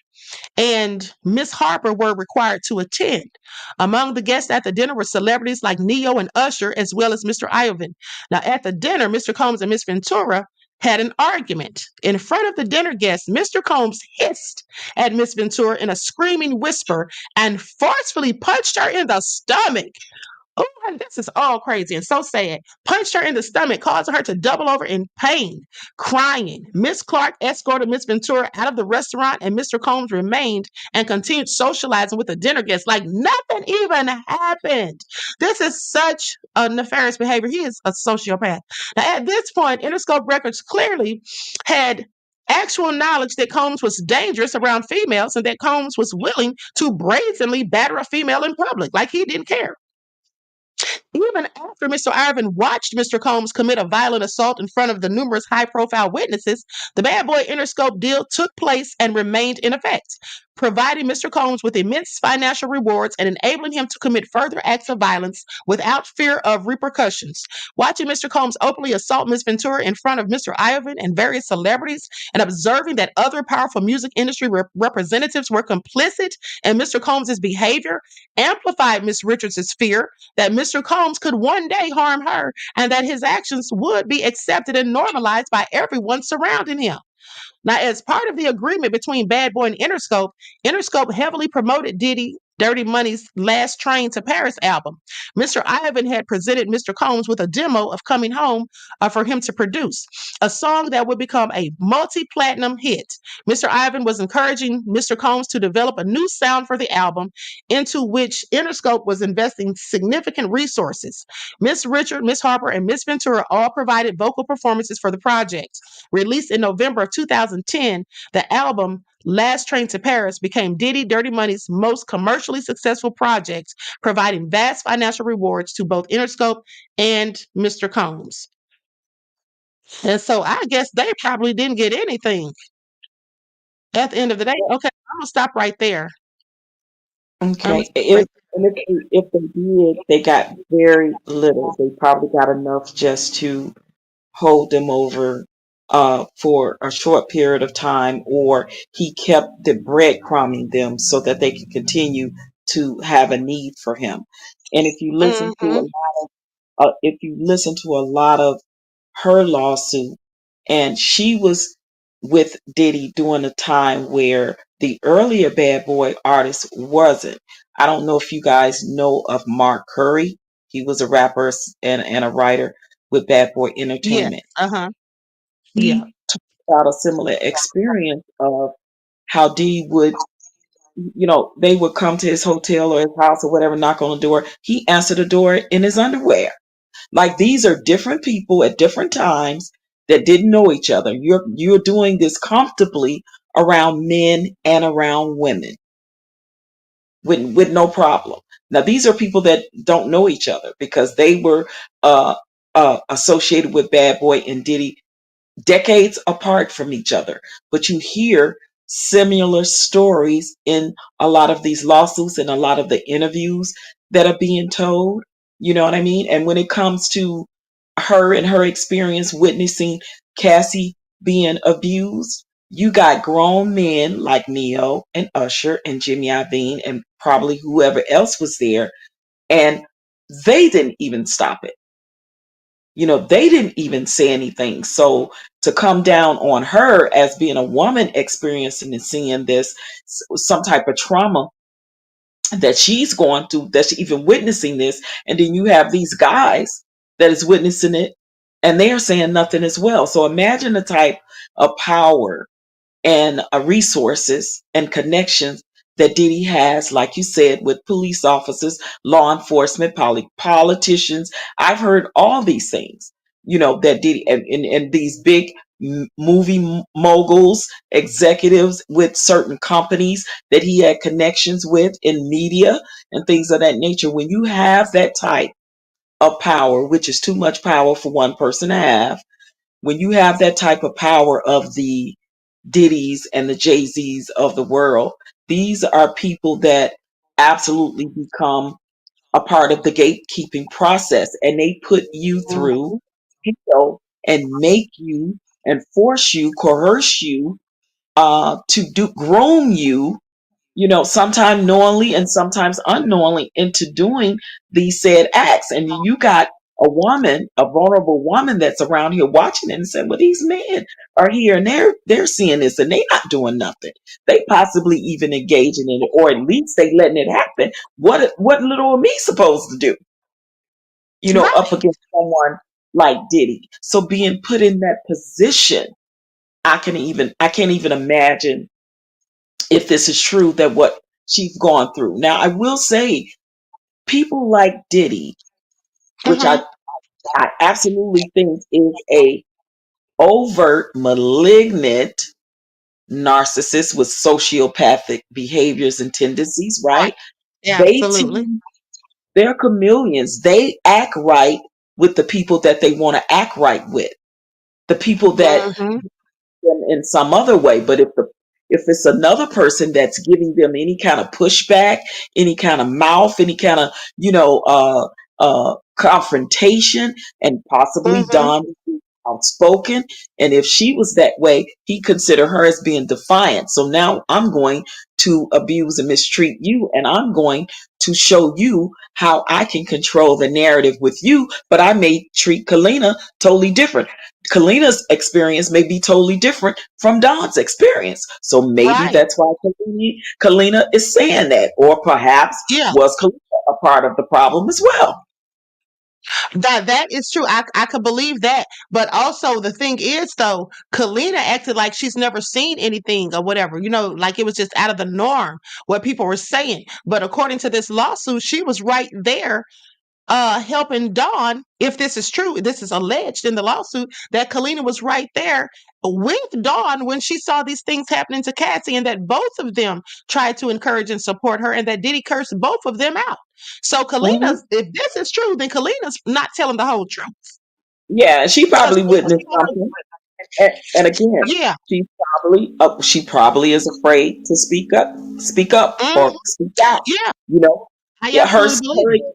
and Miss Harper were required to attend. Among the guests at the dinner were celebrities like Neo and Usher, as well as Mr. Iovine. Now, at the dinner, Mr. Combs and Miss Ventura had an argument. In front of the dinner guests, Mr. Combs hissed at Miss Ventura in a screaming whisper and forcefully punched her in the stomach. Oh, this is all crazy and so sad. Punched her in the stomach, causing her to double over in pain, crying. Miss Clark escorted Miss Ventura out of the restaurant, and Mr. Combs remained and continued socializing with the dinner guests like nothing even happened. This is such a nefarious behavior. He is a sociopath. Now, at this point, Interscope Records clearly had actual knowledge that Combs was dangerous around females and that Combs was willing to brazenly batter a female in public, like he didn't care. Even after Mr. Iovine watched Mr. Combs commit a violent assault in front of the numerous high-profile witnesses, the Bad Boy Interscope deal took place and remained in effect, providing Mr. Combs with immense financial rewards and enabling him to commit further acts of violence without fear of repercussions. Watching Mr. Combs openly assault Miss Ventura in front of Mr. Iovine and various celebrities, and observing that other powerful music industry representatives were complicit in Mr. Combs' behavior, amplified Miss Richards' fear that Mr. Combs could one day harm her and that his actions would be accepted and normalized by everyone surrounding him. Now, as part of the agreement between Bad Boy and Interscope, Interscope heavily promoted Diddy Dirty Money's Last Train to Paris album. Mr. Iovine had presented Mr. Combs with a demo of Coming Home for him to produce, a song that would become a multi-platinum hit. Mr. Iovine was encouraging Mr. Combs to develop a new sound for the album, into which Interscope was investing significant resources. Miss Richard, Miss Harper, and Miss Ventura all provided vocal performances for the project. Released in November of 2010, the album Last Train to Paris became Diddy Dirty Money's most commercially successful project, providing vast financial rewards to both Interscope and Mr. Combs. And so I guess they probably didn't get anything at the end of the day. Okay, I'm gonna stop right there. Okay. If they did, they got very little. They probably got enough just to hold them over for a short period of time, or he kept the breadcrumbing them so that they could continue to have a need for him. And Mm-hmm. if you listen to a lot of her lawsuit, and she was with Diddy during a time where the earlier Bad Boy artist wasn't. I don't know if you guys know of Mark Curry. He was a rapper and a writer with Bad Boy Yes. Entertainment. Uh-huh. Yeah. He talked about a similar experience of how Diddy would, they would come to his hotel or his house or whatever, knock on the door. He answered the door in his underwear. Like, these are different people at different times that didn't know each other. You're doing this comfortably around men and around women with no problem. Now, these are people that don't know each other because they were associated with Bad Boy and Diddy decades apart from each other. But you hear similar stories in a lot of these lawsuits and a lot of the interviews that are being told. You know what I mean? And when it comes to her and her experience witnessing Cassie being abused, you got grown men like Neo and Usher and Jimmy Iovine and probably whoever else was there, and they didn't even stop it. They didn't even say anything. So to come down on her as being a woman experiencing and seeing this, some type of trauma that she's going through, that she's even witnessing this, and then you have these guys that is witnessing it, and they are saying nothing as well. So imagine the type of power and resources and connections that Diddy has, like you said, with police officers, law enforcement, politicians. I've heard all these things, that Diddy and these big movie moguls, executives with certain companies that he had connections with in media and things of that nature. When you have that type of power, which is too much power for one person to have, when you have that type of power of the Diddy's and the Jay-Z's of the world, these are people that absolutely become a part of the gatekeeping process, and they put you through, and make you and force you, coerce you, to groom you, sometimes knowingly and sometimes unknowingly into doing these said acts. And you got a woman, a vulnerable woman that's around here watching it and saying, well, these men are here and they're seeing this and they're not doing nothing. They possibly even engaging in it, or at least they letting it happen. What little are me supposed to do? Up Right. against someone like Diddy. So being put in that position, I can't even imagine if this is true that what she's gone through. Now, I will say, people like Diddy, which Hmm. I absolutely think is a overt, malignant narcissist with sociopathic behaviors and tendencies, Right. right? They Absolutely. too, they're chameleons. They act right with the people that they want to act right with. The people that Hmm. them in some other way. But if it's another person that's giving them any kind of pushback, any kind of mouth, any kind of confrontation, and possibly Hmm. Don outspoken, and if she was that way, he consider her as being defiant. So now I'm going to abuse and mistreat you, and I'm going to show you how I can control the narrative with you. But I may treat Kalina totally different. Kalina's experience may be totally different from Don's experience. So maybe Right. that's why Kalina is saying that. Or perhaps Yeah. was Kalina a part of the problem as well? That is true. I could believe that. But also the thing is though, Kalina acted like she's never seen anything or whatever, like it was just out of the norm what people were saying. But according to this lawsuit, she was right there helping Dawn. If this is true, this is alleged in the lawsuit that Kalina was right there with Dawn when she saw these things happening to Cassie, and that both of them tried to encourage and support her, and that Diddy cursed both of them out. So Hmm. Kalina's, if this is true, then Kalina's not telling the whole truth. Yeah, she Because probably witnessed something. And again, yeah, she probably is afraid to speak up mhm, or speak out. yeah, You know, I yeah, absolutely believe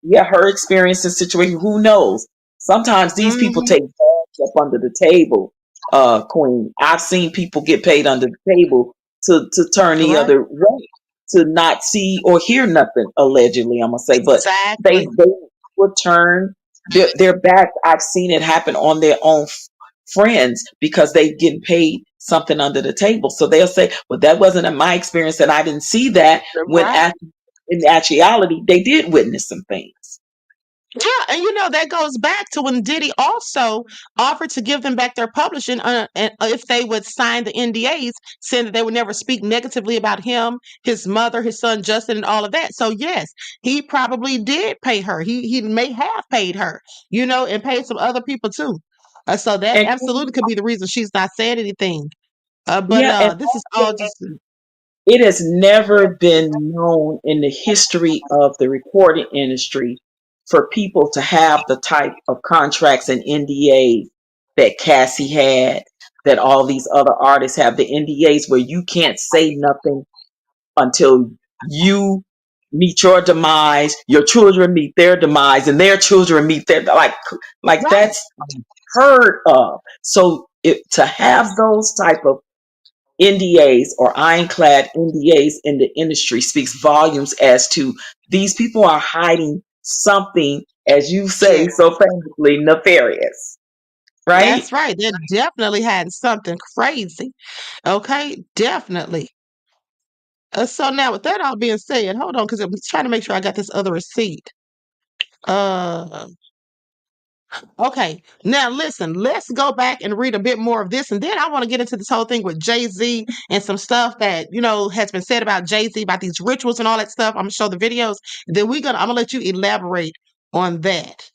it. her experience and situation. Who knows? Sometimes these people Hmm. take bags up under the table. Queen, I've seen people get paid under the table to turn the Right, other way, to not see or hear nothing. Allegedly, I'm gonna say, but exactly. they would turn their back. I've seen it happen on their own friends because they getting paid something under the table. So they'll say, "Well, that wasn't in my experience, and I didn't see that." When Right. in actuality, they did witness some things. Yeah, and that goes back to when Diddy also offered to give them back their publishing, and if they would sign the NDAs, saying that they would never speak negatively about him, his mother, his son Justin, and all of that. So yes, he probably did pay her. He may have paid her, and paid some other people too. So that And absolutely could be the reason she's not saying anything. But yeah, and this is all just. It has never been known in the history of the recording industry for people to have the type of contracts and NDAs that Cassie had, that all these other artists have, the NDAs where you can't say nothing until you meet your demise, your children meet their demise, and their children meet their, like Right. that's heard of. So to have those type of NDAs or ironclad NDAs in the industry speaks volumes as to these people are hiding something, as you say Yeah. so famously, nefarious, right? That's right. They definitely had something crazy. Okay, definitely. So now, with that all being said, hold on, because I'm trying to make sure I got this other receipt. Uh, okay. Now, listen. Let's go back and read a bit more of this, and then I want to get into this whole thing with Jay-Z and some stuff that has been said about Jay-Z about these rituals and all that stuff. I'm gonna show the videos. Then I'm gonna let you elaborate on that.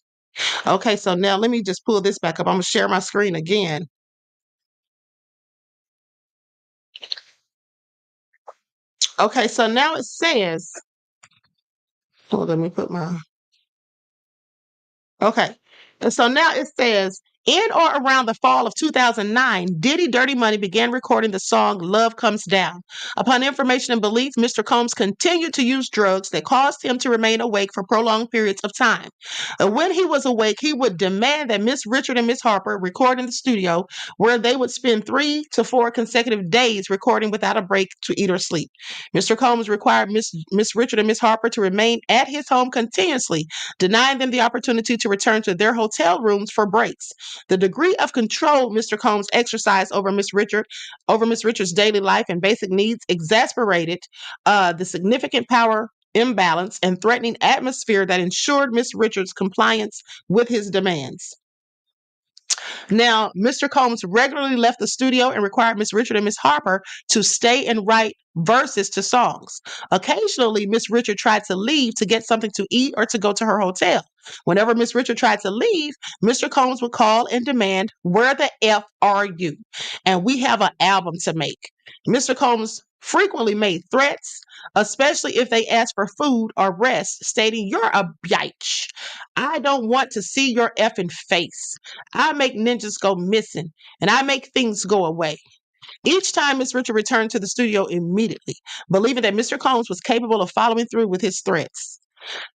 Okay. So now let me just pull this back up. I'm gonna share my screen again. Okay. So now it says. Hold on, let me put my. Okay. And so now it says, in or around the fall of 2009, Diddy Dirty Money began recording the song Love Comes Down. Upon information and belief, Mr. Combs continued to use drugs that caused him to remain awake for prolonged periods of time. When he was awake, he would demand that Miss Richard and Miss Harper record in the studio, where they would spend 3 to 4 consecutive days recording without a break to eat or sleep. Mr. Combs required Miss Richard and Miss Harper to remain at his home continuously, denying them the opportunity to return to their hotel rooms for breaks. The degree of control Mr. Combs exercised over Miss Richard's daily life and basic needs exasperated the significant power imbalance and threatening atmosphere that ensured Miss Richards' compliance with his demands. Now, Mr. Combs regularly left the studio and required Miss Richard and Miss Harper to stay and write verses to songs. Occasionally, Miss Richard tried to leave to get something to eat or to go to her hotel. Whenever Miss Richard tried to leave, Mr. Combs would call and demand, "Where the F are you? And we have an album to make." Mr. Combs frequently made threats, especially if they asked for food or rest, stating, "You're a bitch. I don't want to see your effing face. I make ninjas go missing, and I make things go away." Each time Miss Richard returned to the studio immediately, believing that Mr. Combs was capable of following through with his threats.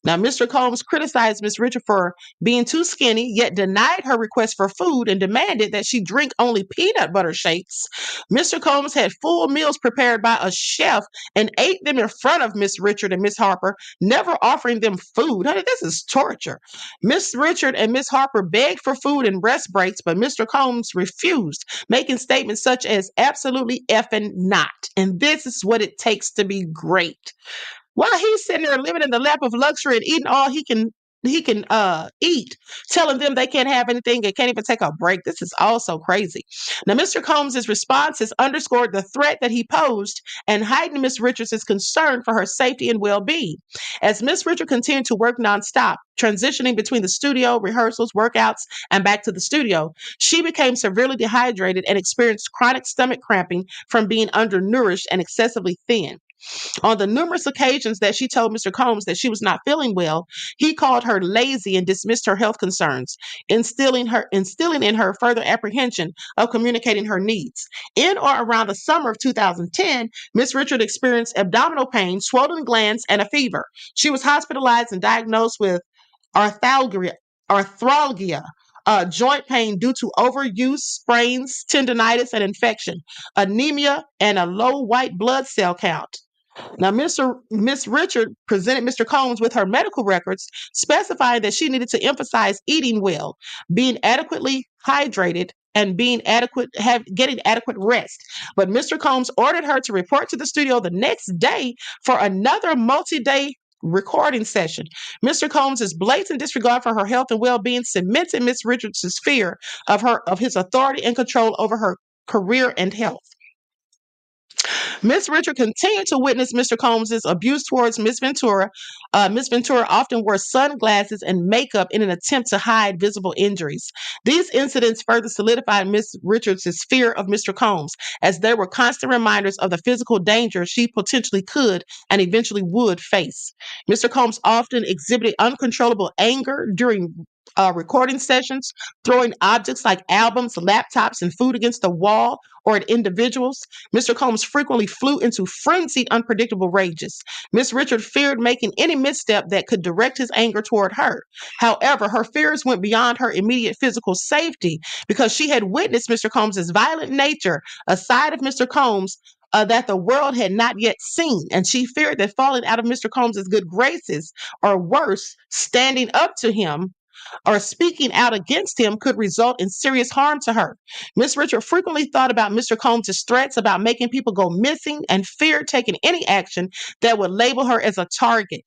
Now, Mr. Combs criticized Miss Richard for being too skinny, yet denied her request for food and demanded that she drink only peanut butter shakes. Mr. Combs had full meals prepared by a chef and ate them in front of Miss Richard and Miss Harper, never offering them food. Honey, this is torture. Miss Richard and Miss Harper begged for food and rest breaks, but Mr. Combs refused, making statements such as "absolutely effing not." And this is what it takes to be great. While he's sitting there living in the lap of luxury and eating all he can eat, telling them they can't have anything and can't even take a break. This is also crazy. Now, Mr. Combs' responses underscored the threat that he posed and heightened Miss Richards' concern for her safety and well-being. As Miss Richard continued to work nonstop, transitioning between the studio, rehearsals, workouts, and back to the studio, she became severely dehydrated and experienced chronic stomach cramping from being undernourished and excessively thin. On the numerous occasions that she told Mr. Combs that she was not feeling well, he called her lazy and dismissed her health concerns, instilling in her further apprehension of communicating her needs. In or around the summer of 2010, Miss Richard experienced abdominal pain, swollen glands, and a fever. She was hospitalized and diagnosed with arthralgia, joint pain due to overuse, sprains, tendonitis, and infection, anemia, and a low white blood cell count. Now, Miss Richard presented Mr. Combs with her medical records, specifying that she needed to emphasize eating well, being adequately hydrated, and getting adequate rest. But Mr. Combs ordered her to report to the studio the next day for another multi-day recording session. Mr. Combs' blatant disregard for her health and well-being cemented Miss Richards' fear of his authority and control over her career and health. Miss Richard continued to witness Mr. Combs's abuse towards Miss Ventura. Miss Ventura often wore sunglasses and makeup in an attempt to hide visible injuries. These incidents further solidified Miss Richards' fear of Mr. Combs, as they were constant reminders of the physical danger she potentially could and eventually would face. Mr. Combs often exhibited uncontrollable anger during recording sessions, throwing objects like albums, laptops, and food against the wall or at individuals. Mr. Combs frequently flew into frenzied, unpredictable rages. Miss Richard feared making any misstep that could direct his anger toward her. However, her fears went beyond her immediate physical safety because she had witnessed Mr. Combs' violent nature, a side of Mr. Combs that the world had not yet seen, and she feared that falling out of Mr. Combs' good graces, or worse, standing up to him, or speaking out against him could result in serious harm to her. Miss Richard frequently thought about Mr. Combs' threats about making people go missing and feared taking any action that would label her as a target.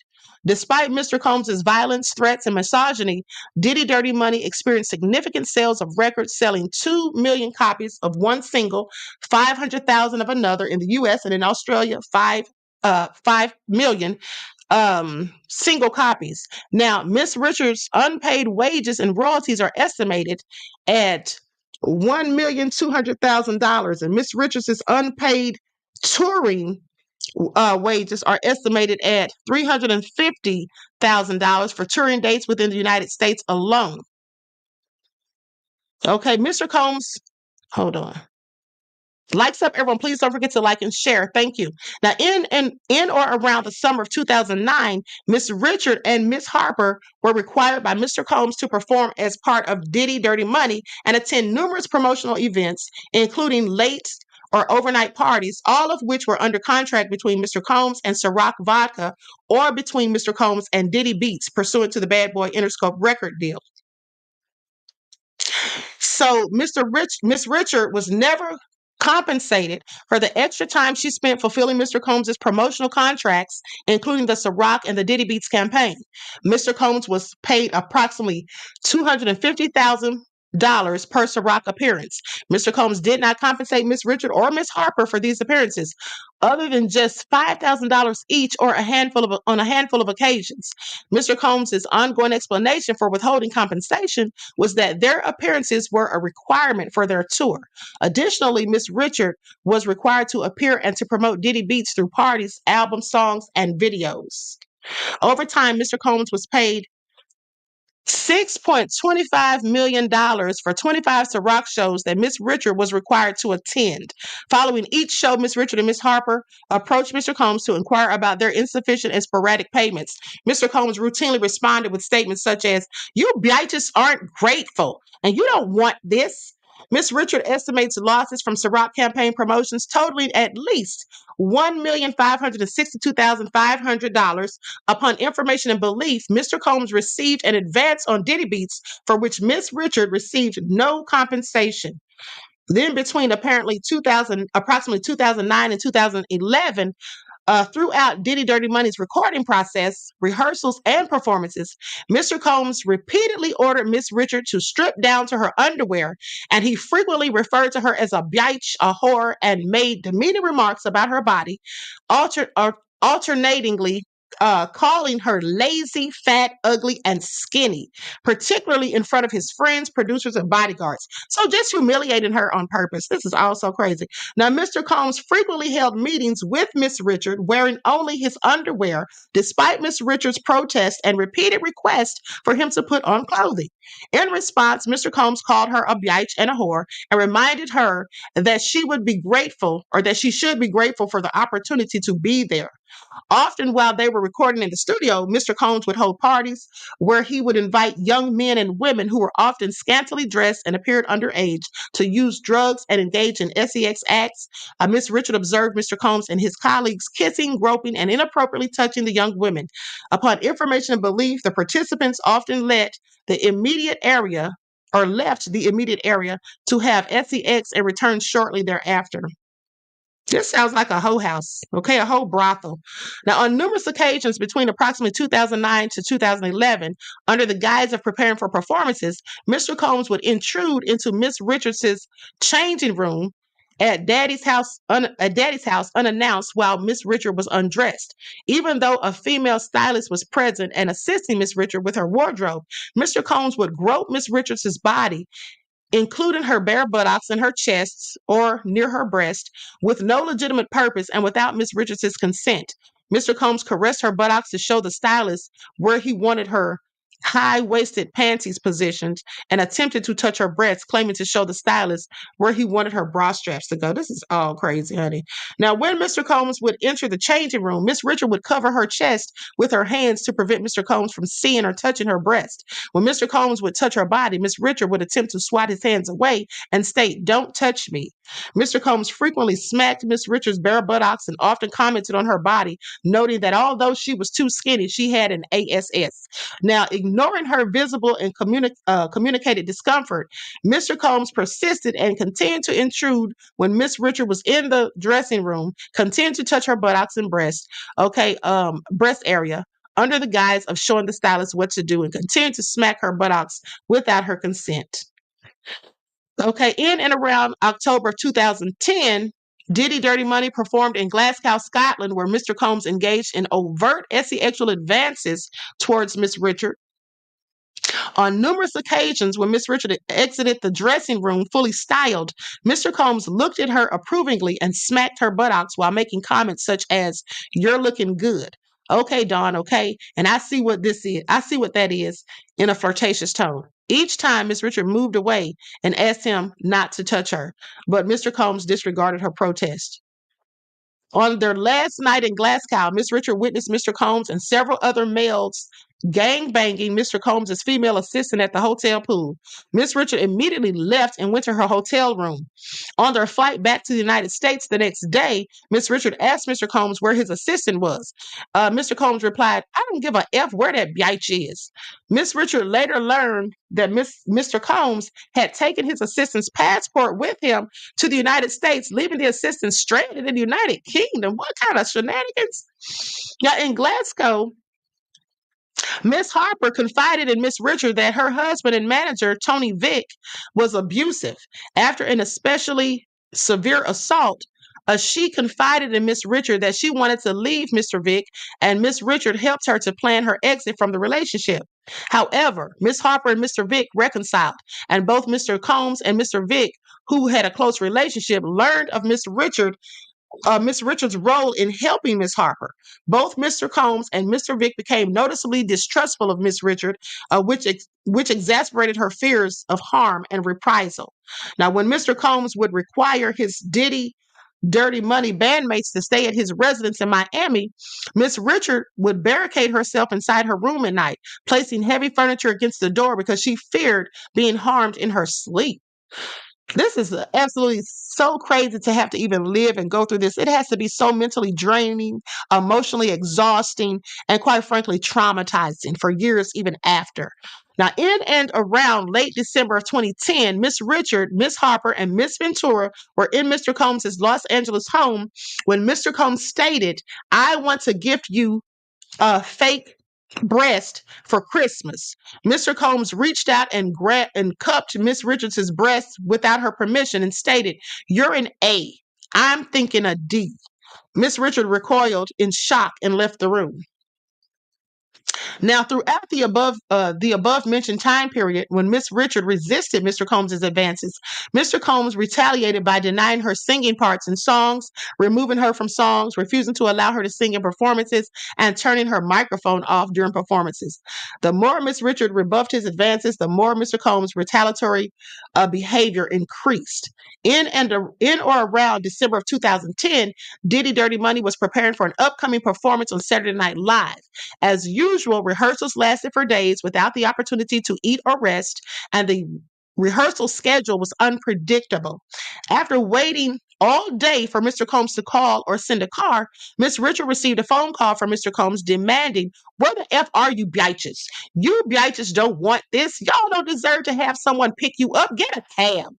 Despite Mr. Combs' violence, threats, and misogyny, Diddy Dirty Money experienced significant sales of records, selling 2 million copies of one single, 500,000 of another in the U.S., and in Australia, 5 million single copies. Now, Miss Richards' unpaid wages and royalties are estimated at $1,200,000, and Miss Richards' unpaid touring wages are estimated at $350,000 for touring dates within the United States alone. Okay, Mr. Combs, hold on. Likes up, everyone. Please don't forget to like and share. Thank you. Now, in or around the summer of 2009, Miss Richard and Miss Harper were required by Mr. Combs to perform as part of Diddy Dirty Money and attend numerous promotional events, including late or overnight parties, all of which were under contract between Mr. Combs and Ciroc Vodka, or between Mr. Combs and Diddy Beats, pursuant to the Bad Boy Interscope record deal. So Miss Richard was never compensated for the extra time she spent fulfilling Mr. Combs' promotional contracts, including the Ciroc and the Diddy Beats campaign. Mr. Combs was paid approximately $250,000 per Ciroc appearance. Mr. Combs did not compensate Miss Richard or Miss Harper for these appearances, other than just $5,000 each or on a handful of occasions. Mr. Combs' ongoing explanation for withholding compensation was that their appearances were a requirement for their tour. Additionally, Miss Richard was required to appear and to promote Diddy Beats through parties, albums, songs, and videos. Over time, Mr. Combs was paid $6.25 million for 25 Ciroc shows that Miss Richard was required to attend. Following each show, Miss Richard and Miss Harper approached Mr. Combs to inquire about their insufficient and sporadic payments. Mr. Combs routinely responded with statements such as, "You bitches aren't grateful, and you don't want this." Miss Richard estimates losses from Ciroc campaign promotions totaling at least $1,562,500. Upon information and belief, Mr. Combs received an advance on Diddy Beats for which Miss Richard received no compensation. Then between apparently approximately 2009 and 2011, throughout Diddy Dirty Money's recording process, rehearsals, and performances, Mr. Combs repeatedly ordered Miss Richard to strip down to her underwear, and he frequently referred to her as a bitch, a whore, and made demeaning remarks about her body, alternatingly calling her lazy, fat, ugly, and skinny, particularly in front of his friends, producers, and bodyguards. So just humiliating her on purpose. This is all so crazy. Now, Mr. Combs frequently held meetings with Miss Richard wearing only his underwear, despite Miss Richard's protest and repeated requests for him to put on clothing. In response, Mr. Combs called her a bitch and a whore and reminded her that she would be grateful, or that she should be grateful, for the opportunity to be there. Often while they were recording in the studio, Mr. Combs would hold parties where he would invite young men and women who were often scantily dressed and appeared underage to use drugs and engage in sex acts. Miss Richard observed Mr. Combs and his colleagues kissing, groping, and inappropriately touching the young women. Upon information and belief, the participants often left the immediate area to have sex and returned shortly thereafter. This sounds like a hoe house, okay, a hoe brothel. Now, on numerous occasions between approximately 2009 to 2011, under the guise of preparing for performances, Mr. Combs would intrude into Miss Richards' changing room at Daddy's house unannounced while Miss Richard was undressed. Even though a female stylist was present and assisting Miss Richard with her wardrobe, Mr. Combs would grope Miss Richards' body, including her bare buttocks and her chests or near her breast, with no legitimate purpose and without Miss Richards' consent. Mr. Combs caressed her buttocks to show the stylist where he wanted her high-waisted panties positioned and attempted to touch her breasts, claiming to show the stylist where he wanted her bra straps to go. This is all crazy, honey. Now, when Mr. Combs would enter the changing room, Miss Richard would cover her chest with her hands to prevent Mr. Combs from seeing or touching her breast. When Mr. Combs would touch her body, Miss Richard would attempt to swat his hands away and state, "Don't touch me." Mr. Combs frequently smacked Miss Richards' bare buttocks and often commented on her body, noting that although she was too skinny, she had an ASS. Now, ignoring her visible and communicated discomfort, Mr. Combs persisted and continued to intrude when Miss Richard was in the dressing room, continued to touch her buttocks and breast area, under the guise of showing the stylist what to do, and continued to smack her buttocks without her consent. Okay, in and around October 2010, Diddy Dirty Money performed in Glasgow, Scotland, where Mr. Combs engaged in overt sexual advances towards Miss Richard. On numerous occasions, when Miss Richard exited the dressing room fully styled, Mr. Combs looked at her approvingly and smacked her buttocks while making comments such as, "You're looking good." "Okay, Dawn, okay. And I see what this is. I see what that is," in a flirtatious tone. Each time, Miss Richard moved away and asked him not to touch her, but Mr. Combs disregarded her protest. On their last night in Glasgow, Miss Richard witnessed Mr. Combs and several other males gang banging Mr. Combs' female assistant at the hotel pool. Miss Richard immediately left and went to her hotel room. On their flight back to the United States the next day, Miss Richard asked Mr. Combs where his assistant was. Mr. Combs replied, "I don't give a F where that bitch is." Miss Richard later learned that Mr. Combs had taken his assistant's passport with him to the United States, leaving the assistant stranded in the United Kingdom. What kind of shenanigans? Now, in Glasgow, Miss Harper confided in Miss Richard that her husband and manager, Tony Vick, was abusive. After an especially severe assault, she confided in Miss Richard that she wanted to leave Mr. Vick, and Miss Richard helped her to plan her exit from the relationship. However, Miss Harper and Mr. Vick reconciled, and both Mr. Combs and Mr. Vick, who had a close relationship, learned of Miss Richard's role in helping Miss Harper. Both Mr. Combs and Mr. Vick became noticeably distrustful of Miss Richard, which exasperated her fears of harm and reprisal. Now, when Mr. Combs would require his Diddy Dirty Money bandmates to stay at his residence in Miami, Miss Richard would barricade herself inside her room at night, placing heavy furniture against the door because she feared being harmed in her sleep. This is absolutely so crazy to have to even live and go through this. It has to be so mentally draining, emotionally exhausting, and quite frankly, traumatizing for years even after. Now, in and around late December of 2010, Miss Richard, Miss Harper, and Miss Ventura were in Mr. Combs' Los Angeles home when Mr. Combs stated, "I want to gift you a fake breast for Christmas." Mr. Combs reached out and cupped Miss Richards' breast without her permission and stated, "You're an A. I'm thinking a D." Miss Richard recoiled in shock and left the room. Now, throughout the above mentioned time period, when Miss Richard resisted Mr. Combs' advances, Mr. Combs retaliated by denying her singing parts in songs, removing her from songs, refusing to allow her to sing in performances, and turning her microphone off during performances. The more Miss Richard rebuffed his advances, the more Mr. Combs' retaliatory behavior increased. In or around December of 2010, Diddy Dirty Money was preparing for an upcoming performance on Saturday Night Live. As usual, rehearsals lasted for days without the opportunity to eat or rest, and the rehearsal schedule was unpredictable. After waiting all day for Mr. Combs to call or send a car, Miss Richard received a phone call from Mr. Combs demanding, "Where the F are you bitches? You bitches don't want this. Y'all don't deserve to have someone pick you up. Get a cab."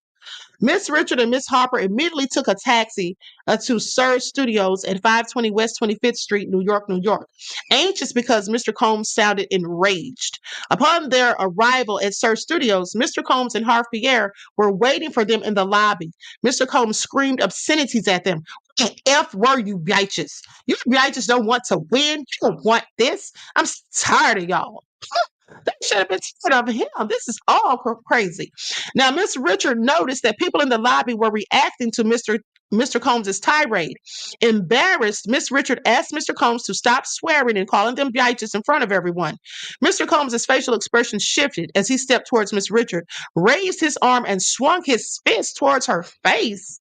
Miss Richard and Miss Harper immediately took a taxi to Sir's Studios at 520 West 25th Street, New York, New York, anxious because Mr. Combs sounded enraged. Upon their arrival at Sir's Studios, Mr. Combs and Harve Pierre were waiting for them in the lobby. Mr. Combs screamed obscenities at them. What the F were you bitches? You bitches don't want to win. You don't want this. I'm tired of y'all. They should have been tired of him. This is all crazy. Now, Miss Richard noticed that people in the lobby were reacting to Mr. Combs' tirade. Embarrassed, Miss Richard asked Mr. Combs to stop swearing and calling them bitches in front of everyone. Mr. Combs' facial expression shifted as he stepped towards Miss Richard, raised his arm, and swung his fist towards her face.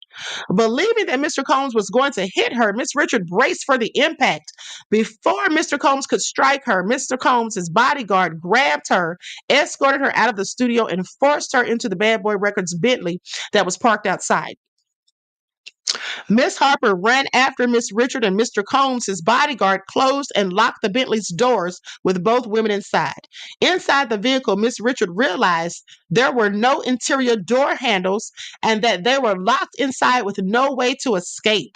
Believing that Mr. Combs was going to hit her, Miss Richard braced for the impact. Before Mr. Combs could strike her, Mr. Combs' bodyguard grabbed her, escorted her out of the studio, and forced her into the Bad Boy Records Bentley that was parked outside. Miss Harper ran after Miss Richard, and Mr. Combs, his bodyguard, closed and locked the Bentley's doors with both women inside. Inside the vehicle, Miss Richard realized there were no interior door handles and that they were locked inside with no way to escape.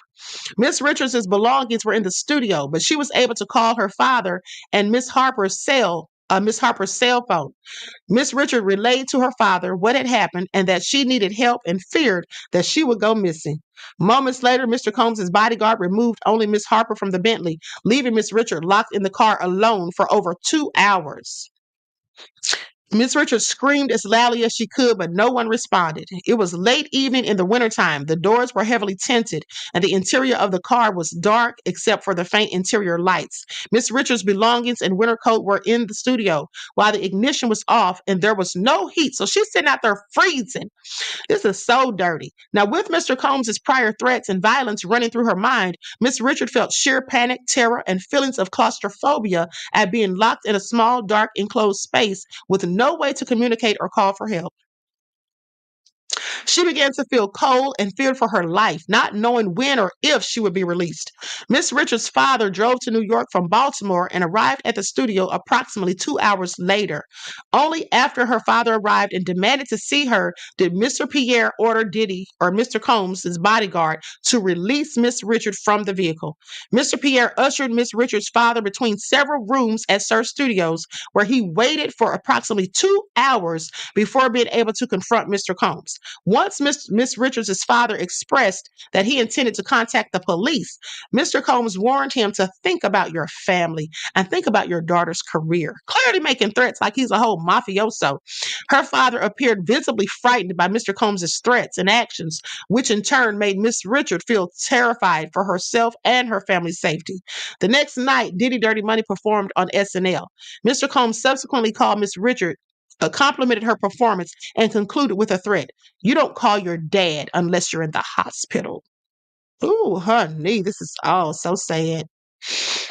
Miss Richards' belongings were in the studio, but she was able to call her father and Miss Harper's cell phone. Miss Richard relayed to her father what had happened and that she needed help and feared that she would go missing. Moments later, Mr. Combs' bodyguard removed only Miss Harper from the Bentley, leaving Miss Richard locked in the car alone for over 2 hours. Miss Richards screamed as loudly as she could, but no one responded. It was late evening in the wintertime. The doors were heavily tinted, and the interior of the car was dark except for the faint interior lights. Miss Richards' belongings and winter coat were in the studio, while the ignition was off, and there was no heat, so she's sitting out there freezing. This is so dirty. Now, with Mr. Combs' prior threats and violence running through her mind, Miss Richard felt sheer panic, terror, and feelings of claustrophobia at being locked in a small, dark, enclosed space with no way to communicate or call for help. She began to feel cold and feared for her life, not knowing when or if she would be released. Miss Richards' father drove to New York from Baltimore and arrived at the studio approximately 2 hours later. Only after her father arrived and demanded to see her did Mr. Pierre order Diddy, or Mr. Combs, his bodyguard, to release Miss Richard from the vehicle. Mr. Pierre ushered Miss Richards' father between several rooms at Sir Studios, where he waited for approximately 2 hours before being able to confront Mr. Combs. Once Miss Richards' father expressed that he intended to contact the police, Mr. Combs warned him to think about your family and think about your daughter's career, clearly making threats like he's a whole mafioso. Her father appeared visibly frightened by Mr. Combs' threats and actions, which in turn made Miss Richard feel terrified for herself and her family's safety. The next night, Diddy Dirty Money performed on SNL. Mr. Combs subsequently called Miss Richard, complimented her performance, and concluded with a threat. You don't call your dad unless you're in the hospital. Ooh, honey, this is all so sad.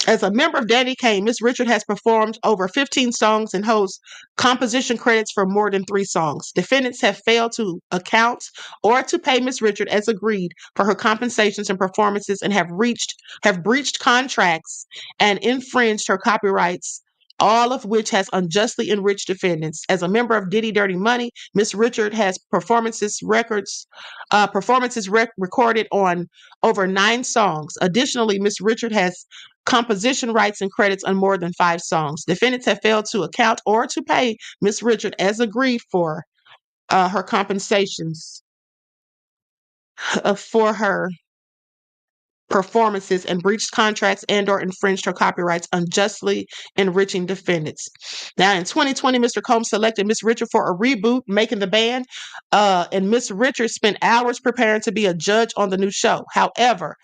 As a member of Danny Kaye, Miss Richard has performed over 15 songs and holds composition credits for more than 3 songs. Defendants have failed to account or to pay Miss Richard as agreed for her compensations and performances and have breached contracts and infringed her copyrights, all of which has unjustly enriched defendants. As a member of Diddy Dirty Money, Miss Richard has recorded on over 9 songs. Additionally, Miss Richard has composition rights and credits on more than 5 songs. Defendants have failed to account or to pay Miss Richard as agreed for her compensations for her performances and breached contracts and or infringed her copyrights, unjustly enriching defendants. Now in 2020, Mr. Combs selected Miss Richard for a reboot, Making the Band, and Miss Richard spent hours preparing to be a judge on the new show. However,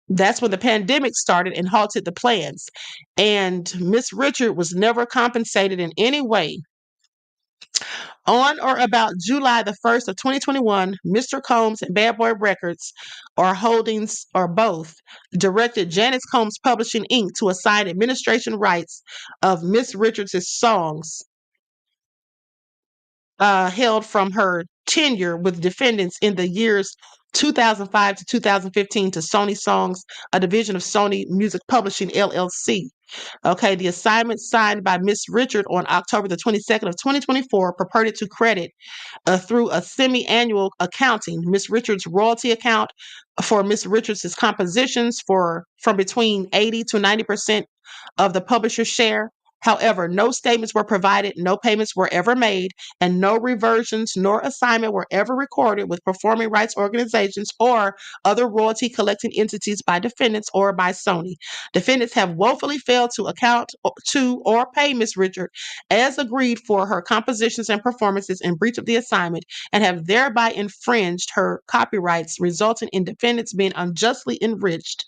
that's when the pandemic started and halted the plans, and Miss Richard was never compensated in any way. On or about July the 1st of 2021, Mr. Combs and Bad Boy Records, or Holdings, or both, directed Janice Combs Publishing Inc. to assign administration rights of Miss Richards' songs held from her tenure with defendants in the years 2005 to 2015 to Sony Songs, a division of Sony Music Publishing LLC. Okay, the assignment signed by Miss Richard on October the 22nd of 2024 purported to credit through a semi-annual accounting Miss Richards' royalty account for Miss Richards' compositions for from between 80 to 90% of the publisher's share. However, no statements were provided, no payments were ever made, and no reversions nor assignment were ever recorded with performing rights organizations or other royalty collecting entities by defendants or by Sony. Defendants have woefully failed to account to or pay Miss Richard as agreed for her compositions and performances in breach of the assignment and have thereby infringed her copyrights, resulting in defendants being unjustly enriched.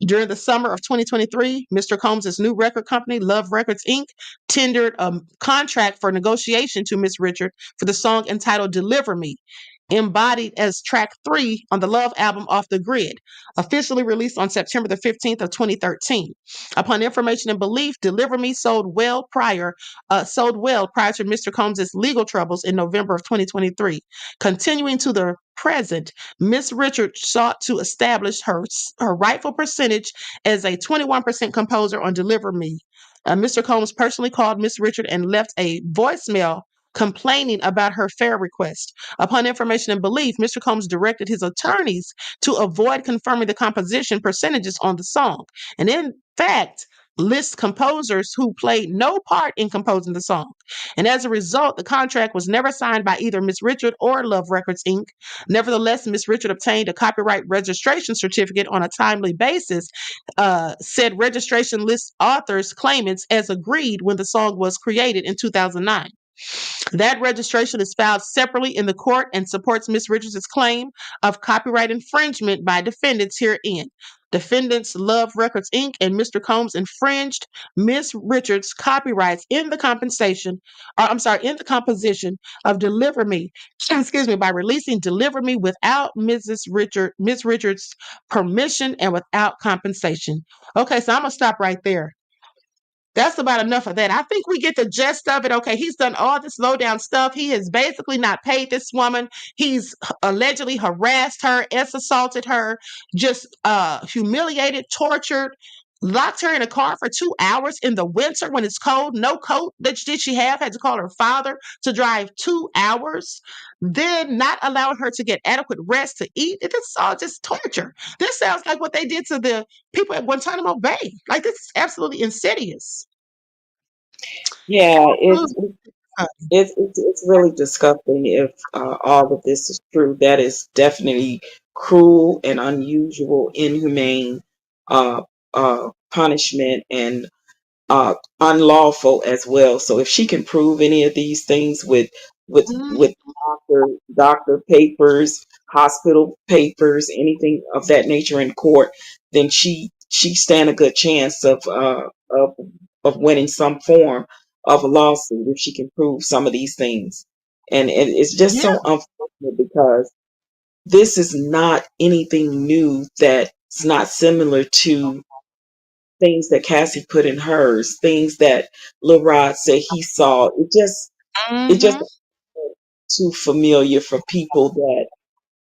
During the summer of 2023, Mr. Combs' new record company, Love Records Inc., tendered a contract for negotiation to Miss Richard for the song entitled Deliver Me, embodied as track 3 on the Love album Off the Grid, officially released on September the 15th of 2013. Upon information and belief, Deliver Me sold well prior to Mr. Combs' legal troubles in November of 2023. Continuing to the present, Miss Richard sought to establish her rightful percentage as a 21% composer on Deliver Me. Mr. Combs personally called Miss Richard and left a voicemail complaining about her fair request. Upon information and belief, Mr. Combs directed his attorneys to avoid confirming the composition percentages on the song, and in fact, list composers who played no part in composing the song. And as a result, the contract was never signed by either Miss Richard or Love Records Inc. Nevertheless, Miss Richard obtained a copyright registration certificate on a timely basis. Said registration lists authors' claimants as agreed when the song was created in 2009. That registration is filed separately in the court and supports Ms. Richards' claim of copyright infringement by defendants herein. Defendants Love Records Inc. and Mr. Combs infringed Ms. Richards' copyrights in the in the composition of Deliver Me, by releasing Deliver Me without Ms. Richards' permission and without compensation. Okay, so I'm gonna stop right there. That's about enough of that. I think we get the gist of it. Okay, he's done all this low down stuff. He has basically not paid this woman. He's allegedly harassed her, assaulted her, just humiliated, tortured, locked her in a car for 2 hours in the winter when it's cold. No coat that did she have. Had to call her father to drive 2 hours. Then not allowing her to get adequate rest to eat. This is all just torture. This sounds like what they did to the people at Guantanamo Bay. Like, this is absolutely insidious. Yeah, Absolutely. it's really disgusting if all of this is true. That is definitely cruel and unusual, inhumane punishment and unlawful as well. So if she can prove any of these things with doctor papers, hospital papers, anything of that nature in court, then she stand a good chance of winning some form of a lawsuit if she can prove some of these things. And it's just Yeah. so unfortunate because this is not anything new that's not similar to things that Cassie put in hers, things that Lil Rod said he saw. It just Mm-hmm. too familiar for people that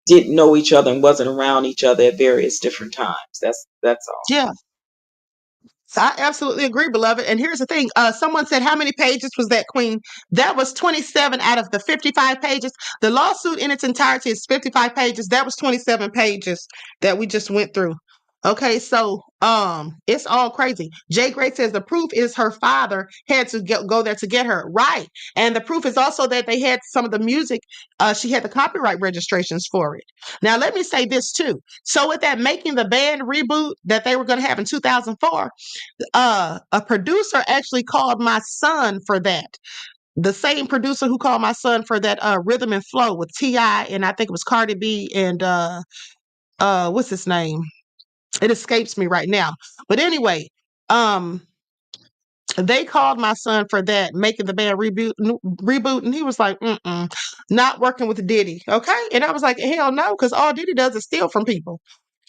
didn't know each other and wasn't around each other at various different times. That's all. Yeah. I absolutely agree, beloved. And here's the thing. Someone said, how many pages was that, Queen? That was 27 out of the 55 pages. The lawsuit in its entirety is 55 pages. That was 27 pages that we just went through. Okay, so it's all crazy. Jay Gray says the proof is her father had to go there to get her. Right. And the proof is also that they had some of the music. She had the copyright registrations for it. Now, let me say this too. So with that Making the Band reboot that they were going to have in 2004, a producer actually called my son for that. The same producer who called my son for that Rhythm and Flow with T.I. and I think it was Cardi B and what's his name? It escapes me right now. But anyway, um they called my son for that Making the Band reboot, and he was like, not working with Diddy. Okay. And I was like, hell no, because all Diddy does is steal from people.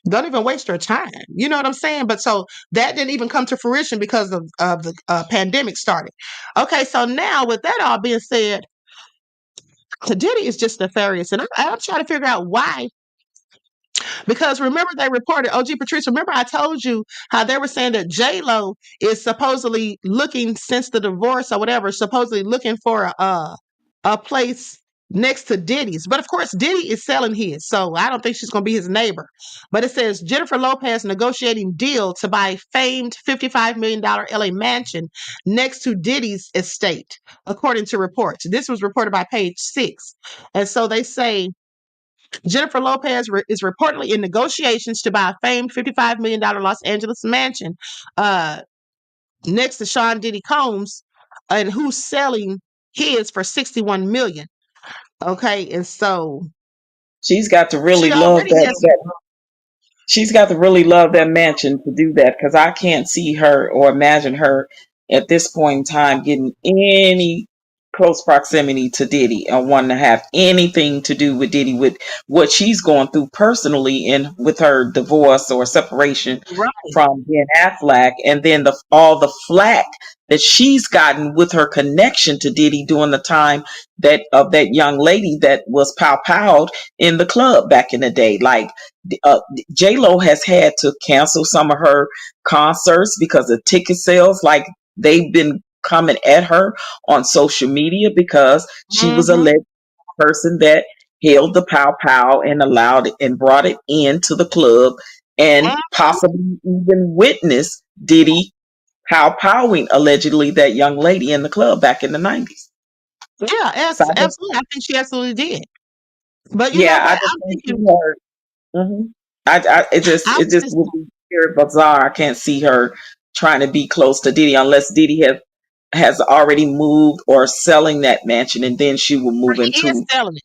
Don't even waste your time. You know what I'm saying? But so that didn't even come to fruition because of the pandemic started. Okay, so now with that all being said, Diddy is just nefarious. And I'm trying to figure out why Because remember they reported, OG Patricia, remember I told you how they were saying that J-Lo is supposedly looking, since the divorce or whatever, supposedly looking for a place next to Diddy's. But of course, Diddy is selling his, so I don't think she's going to be his neighbor. But it says Jennifer Lopez negotiating deal to buy famed $55 million LA mansion next to Diddy's estate, according to reports. This was reported by Page Six. And so they say Jennifer Lopez is reportedly in negotiations to buy a famed $55 million Los Angeles mansion next to Sean Diddy Combs, and who's selling his for $61 million. Okay, and so She's got to she really love already has. that she's got to really love that mansion to do that, because I can't see her or imagine her at this point in time getting any close proximity to Diddy and wanting to have anything to do with Diddy, with what she's going through personally and with her divorce or separation Right. from Ben Affleck, and then all the flack that she's gotten with her connection to Diddy during the time that of that young lady that was pow in the club back in the day. Like, J Lo has had to cancel some of her concerts because of ticket sales. Like, they've been coming at her on social media because she was a Mm-hmm. alleged person that held the pow and allowed it and brought it into the club, and possibly even witnessed Diddy powing allegedly that young lady in the club back in the 90s. Yeah, So I just, absolutely. I think she absolutely did. But you know yeah, I what? just I'm can't see thinking. her. hmm it just I it was just just. would be very bizarre. I can't see her trying to be close to Diddy unless Diddy has already moved or selling that mansion, and then she will move He is into. selling it.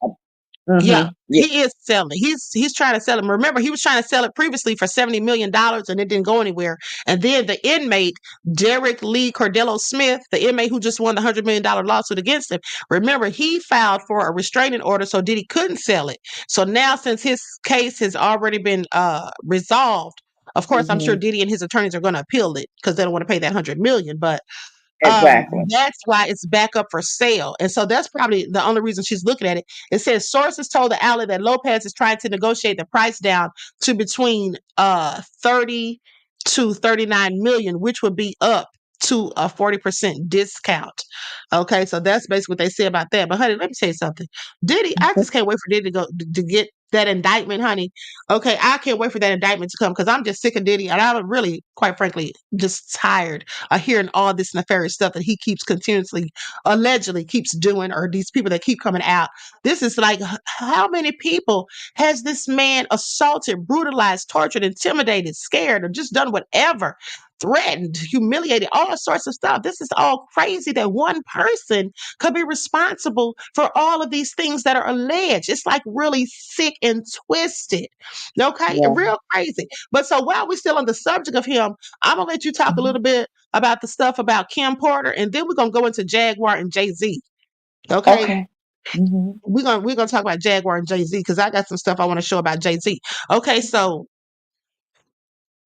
Yeah, Yeah, he is selling it. He's trying to sell it. Remember, he was trying to sell it previously for $70 million and it didn't go anywhere. And then the inmate, Derek Lee Cordello Smith, the inmate who just won the $100 million lawsuit against him, remember, he filed for a restraining order so Diddy couldn't sell it. So now, since his case has already been resolved, of course, I'm sure hmm Diddy and his attorneys are going to appeal it because they don't want to pay that 100 million. But exactly. that's why it's back up for sale. And so that's probably the only reason she's looking at it. It says sources told the outlet that Lopez is trying to negotiate the price down to between 30 to 39 million, which would be up to a 40% discount. Okay, so that's basically what they say about that. But honey, let me tell you something. Diddy, I just can't wait for Diddy to go to get that indictment, honey. Okay, I can't wait for that indictment to come because I'm just sick of Diddy, and I'm really, quite frankly, just tired hearing all this nefarious stuff that he keeps continuously, allegedly keeps doing, or these people that keep coming out. This is like, how many people has this man assaulted, brutalized, tortured, intimidated, scared, or just done whatever? Threatened, humiliated, all sorts of stuff. This is all crazy that one person could be responsible for all of these things that are alleged. It's like really sick and twisted. Okay, Yeah. real crazy. But so while we're still on the subject of him, I'm gonna let you talk a Mhm. little bit about the stuff about Kim Porter, and then we're gonna go into Jaguar and Jay-Z. Okay. Okay. hmm We're gonna talk about Jaguar and Jay-Z because I got some stuff I want to show about Jay-Z. Okay, so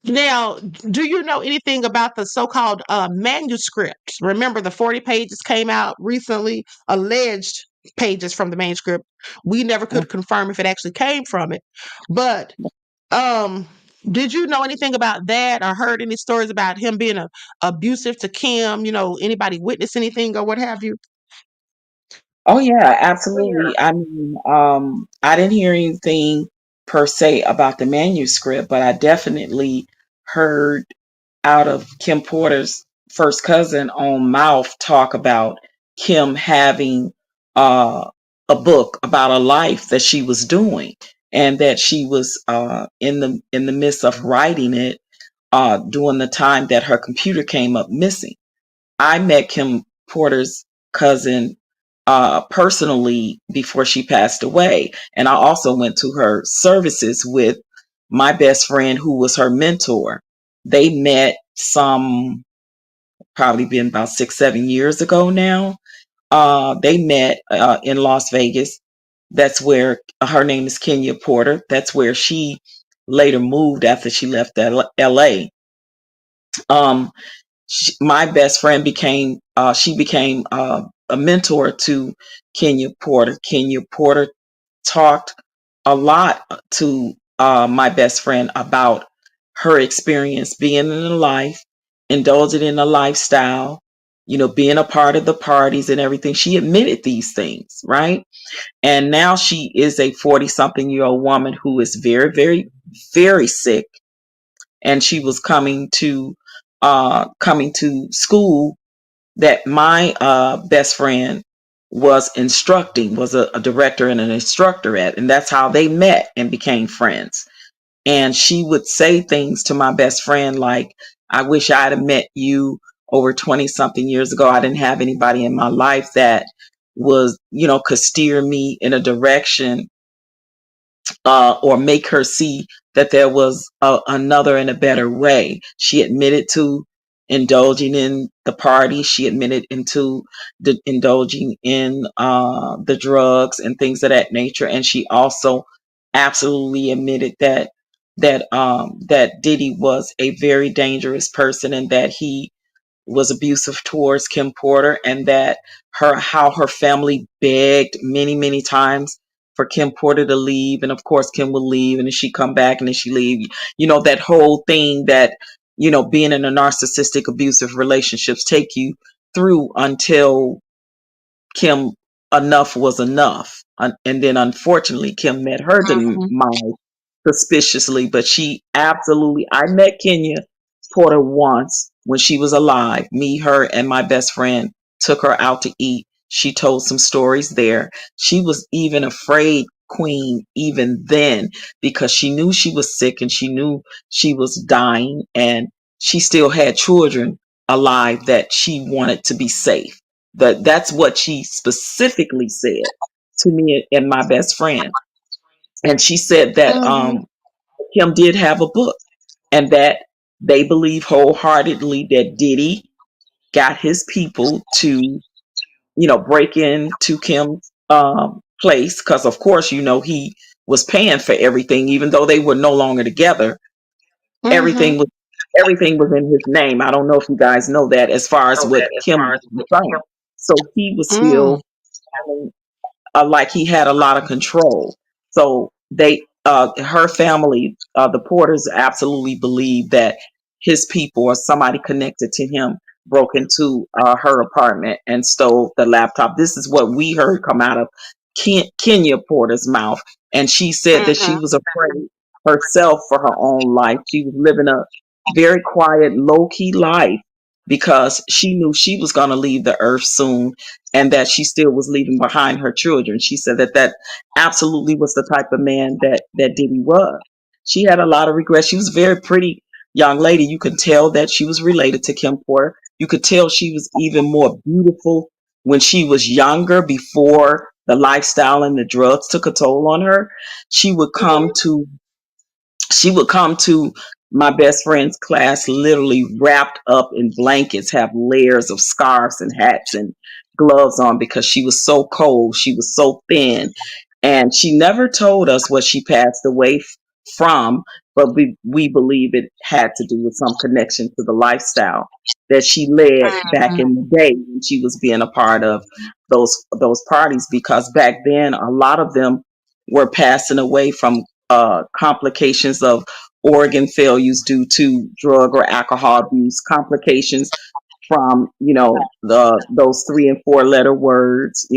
now, do you know anything about the so-called manuscript? Remember, the 40 pages came out recently, alleged pages from the manuscript. We never could confirm if it actually came from it. But um, did you know anything about that or heard any stories about him being abusive to Kim? You know, anybody witness anything or what have you? Oh yeah, absolutely. I mean, I didn't hear anything per se about the manuscript, but I definitely heard out of Kim Porter's first cousin on Mouth talk about Kim having uh, a book about a life that she was doing, and that she was in the midst of writing it during the time that her computer came up missing. I met Kim Porter's cousin personally before she passed away. And I also went to her services with my best friend who was her mentor. They met some, probably been about 6, 7 years ago now. They met in Las Vegas. That's where her name is Kenya Porter. That's where she later moved after she left LA. Um, my best friend became a mentor to Kenya Porter. Kenya Porter talked a lot to my best friend about her experience being in a life, indulging in a lifestyle, being a part of the parties and everything. She admitted these things, right? And now she is a 40-something-year-old woman who is very, very, very sick. And she was coming to school that my best friend was a director and an instructor at, and that's how they met and became friends. And she would say things to my best friend like, I wish I'd have met you over 20 something years ago. I didn't have anybody in my life that was, could steer me in a direction or make her see that there was another and a better way. She admitted to indulging in the party. She admitted into indulging in the drugs and things of that nature. And she also absolutely admitted that Diddy was a very dangerous person and that he was abusive towards Kim Porter, and that how her family begged many, many times for Kim Porter to leave. And of course Kim would leave and then she come back and then she leave. That whole thing that, being in a narcissistic abusive relationships take you through until Kim enough was enough. And then unfortunately Kim met her Mhm. demise suspiciously, but I met Kenya Porter once when she was alive. Me, her, and my best friend took her out to eat. She told some stories there. She was even afraid, Queen, even then, because she knew she was sick and she knew she was dying, and she still had children alive that she wanted to be safe. That's what she specifically said to me and my best friend. And she said that Mhm. Kim did have a book, and that they believe wholeheartedly that Diddy got his people to, break into Kim's place, because of course, he was paying for everything, even though they were no longer together. Mhm. Everything was everything was in his name. I don't know if you guys know that as far as what Kim was concerned. So he was Mm. still like he had a lot of control. So her family, the Porters, absolutely believe that his people or somebody connected to him broke into her apartment and stole the laptop. This is what we heard come out of Kenya Porter's mouth, and she said that she Mhm. was afraid herself for her own life. She was living a very quiet, low key life because she knew she was going to leave the earth soon, and that she still was leaving behind her children. She said that absolutely was the type of man that Diddy was. She had a lot of regrets. She was a very pretty young lady. You could tell that she was related to Kim Porter. You could tell she was even more beautiful when she was younger, before the lifestyle and the drugs took a toll on her. She would come Mhm. to she would come to my best friend's class literally wrapped up in blankets, have layers of scarves and hats and gloves on because she was so cold. She was so thin. And she never told us what she passed away from, but we believe it had to do with some connection to the lifestyle that she led back Mhm. in the day when she was being a part of those parties, because back then a lot of them were passing away from complications of organ failures due to drug or alcohol abuse, complications from those 3 and 4 letter words.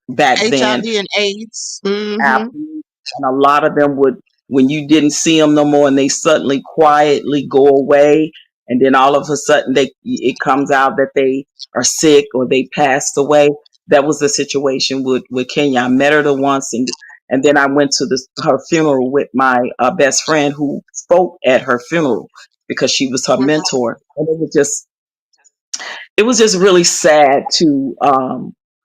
Back then, HIV and AIDS. Mhm. absolutely. And a lot of them would, when you didn't see them no more, and they suddenly quietly go away, and then all of a sudden it comes out that they are sick or they passed away. That was the situation with Kenya. I met her the once, and then I went to her funeral with my best friend who spoke at her funeral because she was her mentor, and it was just really sad to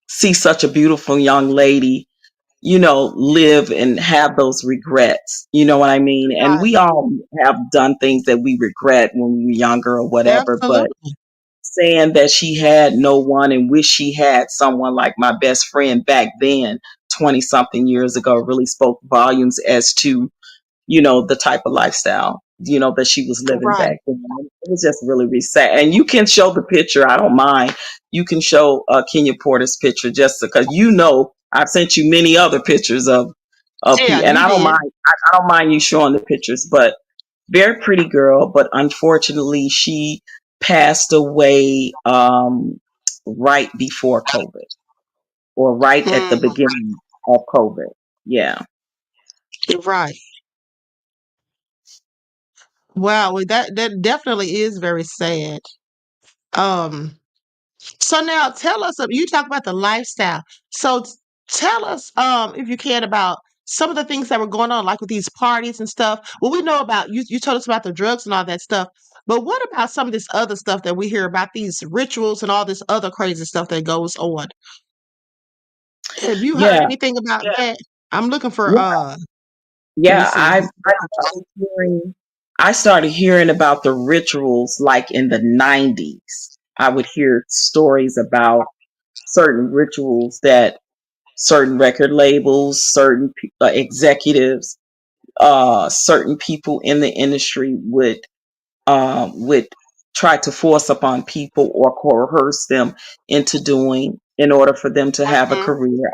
see such a beautiful young lady, live and have those regrets. You know what I mean? And Right. we all have done things that we regret when we were younger or whatever, but Absolutely. saying that she had no one and wish she had someone like my best friend back then, 20 something years ago, really spoke volumes as to, the type of lifestyle, that she was living Right. back then. It was just really, really sad. And you can show the picture. I don't mind. You can show Kenya Porter's picture just because, I've sent you many other pictures of of Yeah, people. And you I don't did. mind. I don't mind you showing the pictures, but very pretty girl. But unfortunately, she passed away right before COVID, or right at the Mm, beginning of COVID. Yeah. you're right. Wow, well, that definitely is very sad. Um, so now tell us, you talk about the lifestyle. So tell us, if you can, about some of the things that were going on, like with these parties and stuff. Well, we know about you. You told us about the drugs and all that stuff. But what about some of this other stuff that we hear about, these rituals and all this other crazy stuff that goes on? Have you heard Yeah. anything about that? I'm looking for Yeah. let me Yeah. see. I started hearing. I started hearing about the rituals like in the 90s. I would hear stories about certain rituals that certain record labels, certain executives, certain people in the industry would try to force upon people or coerce them into doing in order for them to have a Mhm, career.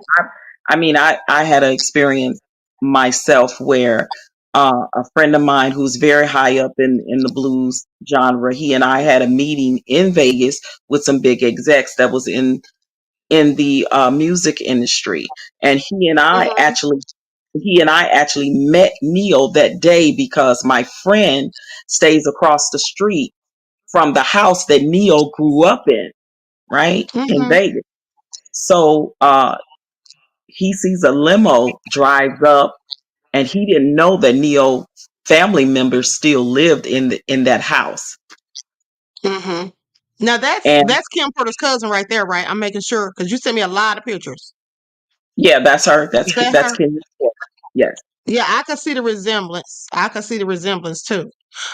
I mean, I had an experience myself where a friend of mine who's very high up in the blues genre, he and I had a meeting in Vegas with some big execs that was in the music industry, and mhm, he and I actually met Neil that day because my friend stays across the street from the house that Neil grew up in, right in mhm, Vegas. So he sees a limo drives up, and he didn't know that Neil family members still lived in that house. mhm. Now And that's Kim Porter's cousin right there, right? I'm making sure because you sent me a lot of pictures. yeah, that's her. Is that That's her? Kenya. Yes. Yeah, I can see the resemblance. I can see the resemblance too.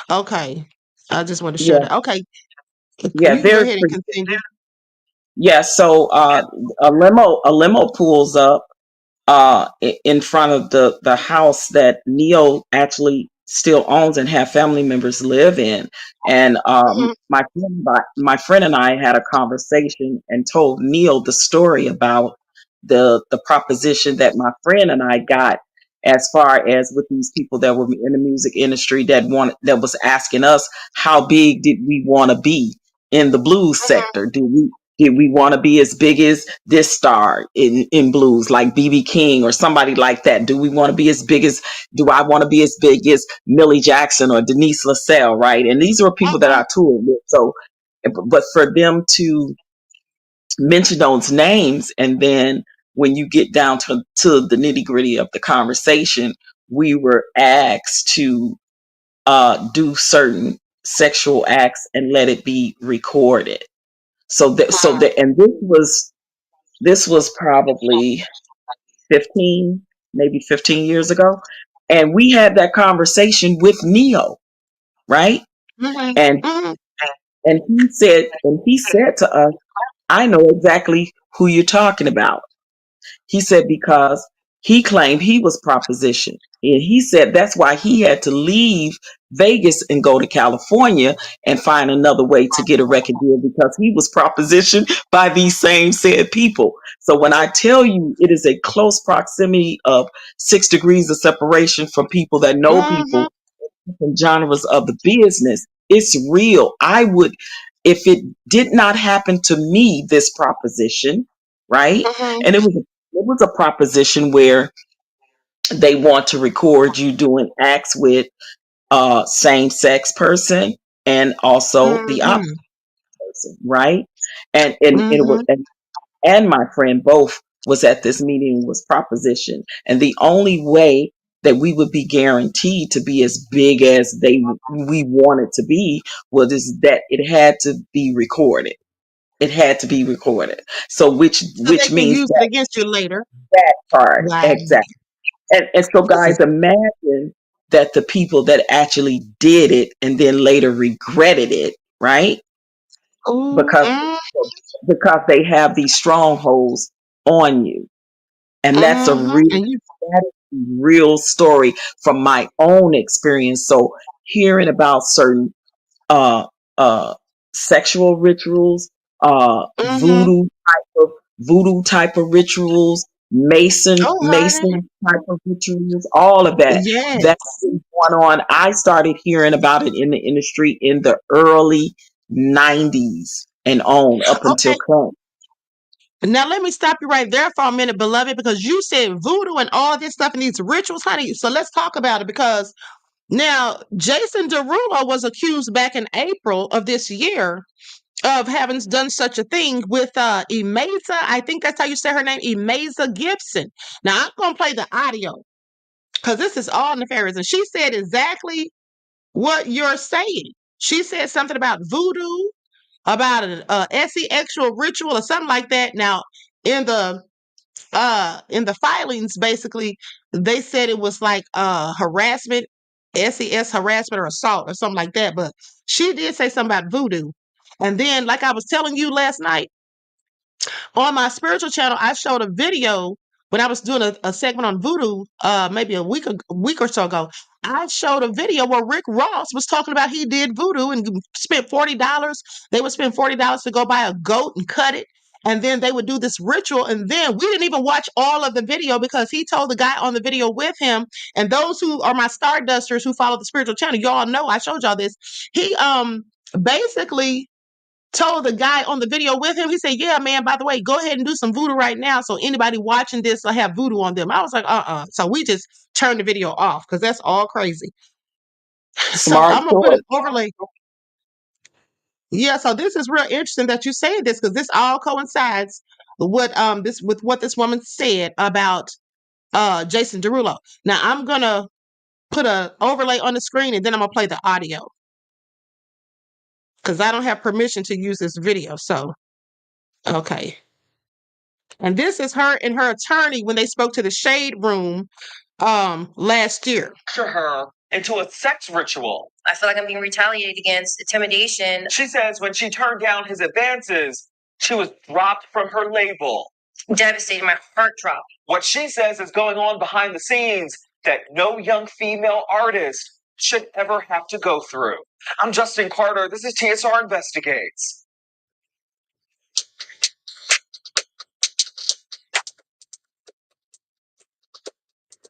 Okay. I just want to share Yeah. that. Okay. Yeah. You can go Very ahead and pretty. continue. Yeah. So a limo pulls up in front of the house that Neo actually still owns and have family members live in. And Mhm, my friend and I had a conversation and told Neil the story about the proposition that my friend and I got, as far as with these people that were in the music industry that was asking us how big did we want to be in the blues mhm, sector. Did we want to be as big as this star in blues, like BB King or somebody like that? Do we want to be as big as, do I want to be as big as Millie Jackson or Denise LaSalle, right? And these were people that mhm, I toured with. So, but for them to mention those names, and then when you get down to the nitty gritty of the conversation, we were asked to do certain sexual acts and let it be recorded. And this was probably 15 years ago. And we had that conversation with Neo, right? mhm, And mhm, he said to us, I know exactly who you're talking about. He said because he claimed he was proposition. And he said that's why he had to leave Vegas and go to California and find another way to get a record deal, because he was propositioned by these same said people. So when I tell you it is a close proximity of 6 degrees of separation from people that know mhm, people and genres of the business, it's real. I would, if it did not happen to me, this proposition, right? mhm, And it was a proposition where they want to record you doing acts with same sex person and also the opposite mhm, person, right? And it was mhm. and my friend both was at this meeting, was proposition, and the only way that we would be guaranteed to be as big as we wanted to be was is that it had to be recorded. It had to be recorded. So which So they which can means use it against you later. that part Wow. exactly. And so This guys, is imagine that the people that actually did it and then later regretted it, right? ooh, Because they have these strongholds on you. And that's a mhm. real And you that is a real story from my own experience. So hearing about certain uh uh sexual rituals, mhm, voodoo type of rituals, Mason, Oh, honey. Mason type of rituals, all of that. Yes. That's been going on. I started hearing about it in the industry in the early 90s and on up until Okay. current. Now let me stop you right there for a minute, beloved, because you said voodoo and all this stuff and these rituals, honey. So let's talk about it because now Jason Derulo was accused back in April of this year of having done such a thing with Emeza. I think that's how you say her name, Emeza Gibson. Now I'm gonna play the audio because this is all nefarious, and she said exactly what you're saying. She said something about voodoo, about an sexual ritual or something like that. Now in the filings, basically they said it was like harassment, SES harassment or assault or something like that. But she did say something about voodoo. And then, like I was telling you last night, on my spiritual channel, I showed a video when I was doing a segment on voodoo, maybe a week or so ago. I showed a video where Rick Ross was talking about he did voodoo and spent $40. They would spend $40 to go buy a goat and cut it. And then they would do this ritual. And then we didn't even watch all of the video because he told the guy on the video with him. And those who are my Stardusters who follow the spiritual channel, y'all know I showed y'all this. He basically told the guy on the video with him, he said, yeah, man, by the way, go ahead and do some voodoo right now. So anybody watching this will have voodoo on them. I was like, So we just turned the video off because that's all crazy. So Smart I'm going to put choice. an overlay. Yeah, so this is real interesting that you say this because this all coincides with what this woman said about Jason Derulo. Now I'm gonna put an overlay on the screen and then I'm gonna play the audio because I don't have permission to use this video. So okay. And this is her and her attorney when they spoke to the Shade Room last year. Her into a sex ritual. I feel like I'm being retaliated against, intimidation. She says when she turned down his advances, she was dropped from her label. Devastated, my heart dropped. What she says is going on behind the scenes that no young female artist should ever have to go through. I'm Justin Carter. This is TSR Investigates.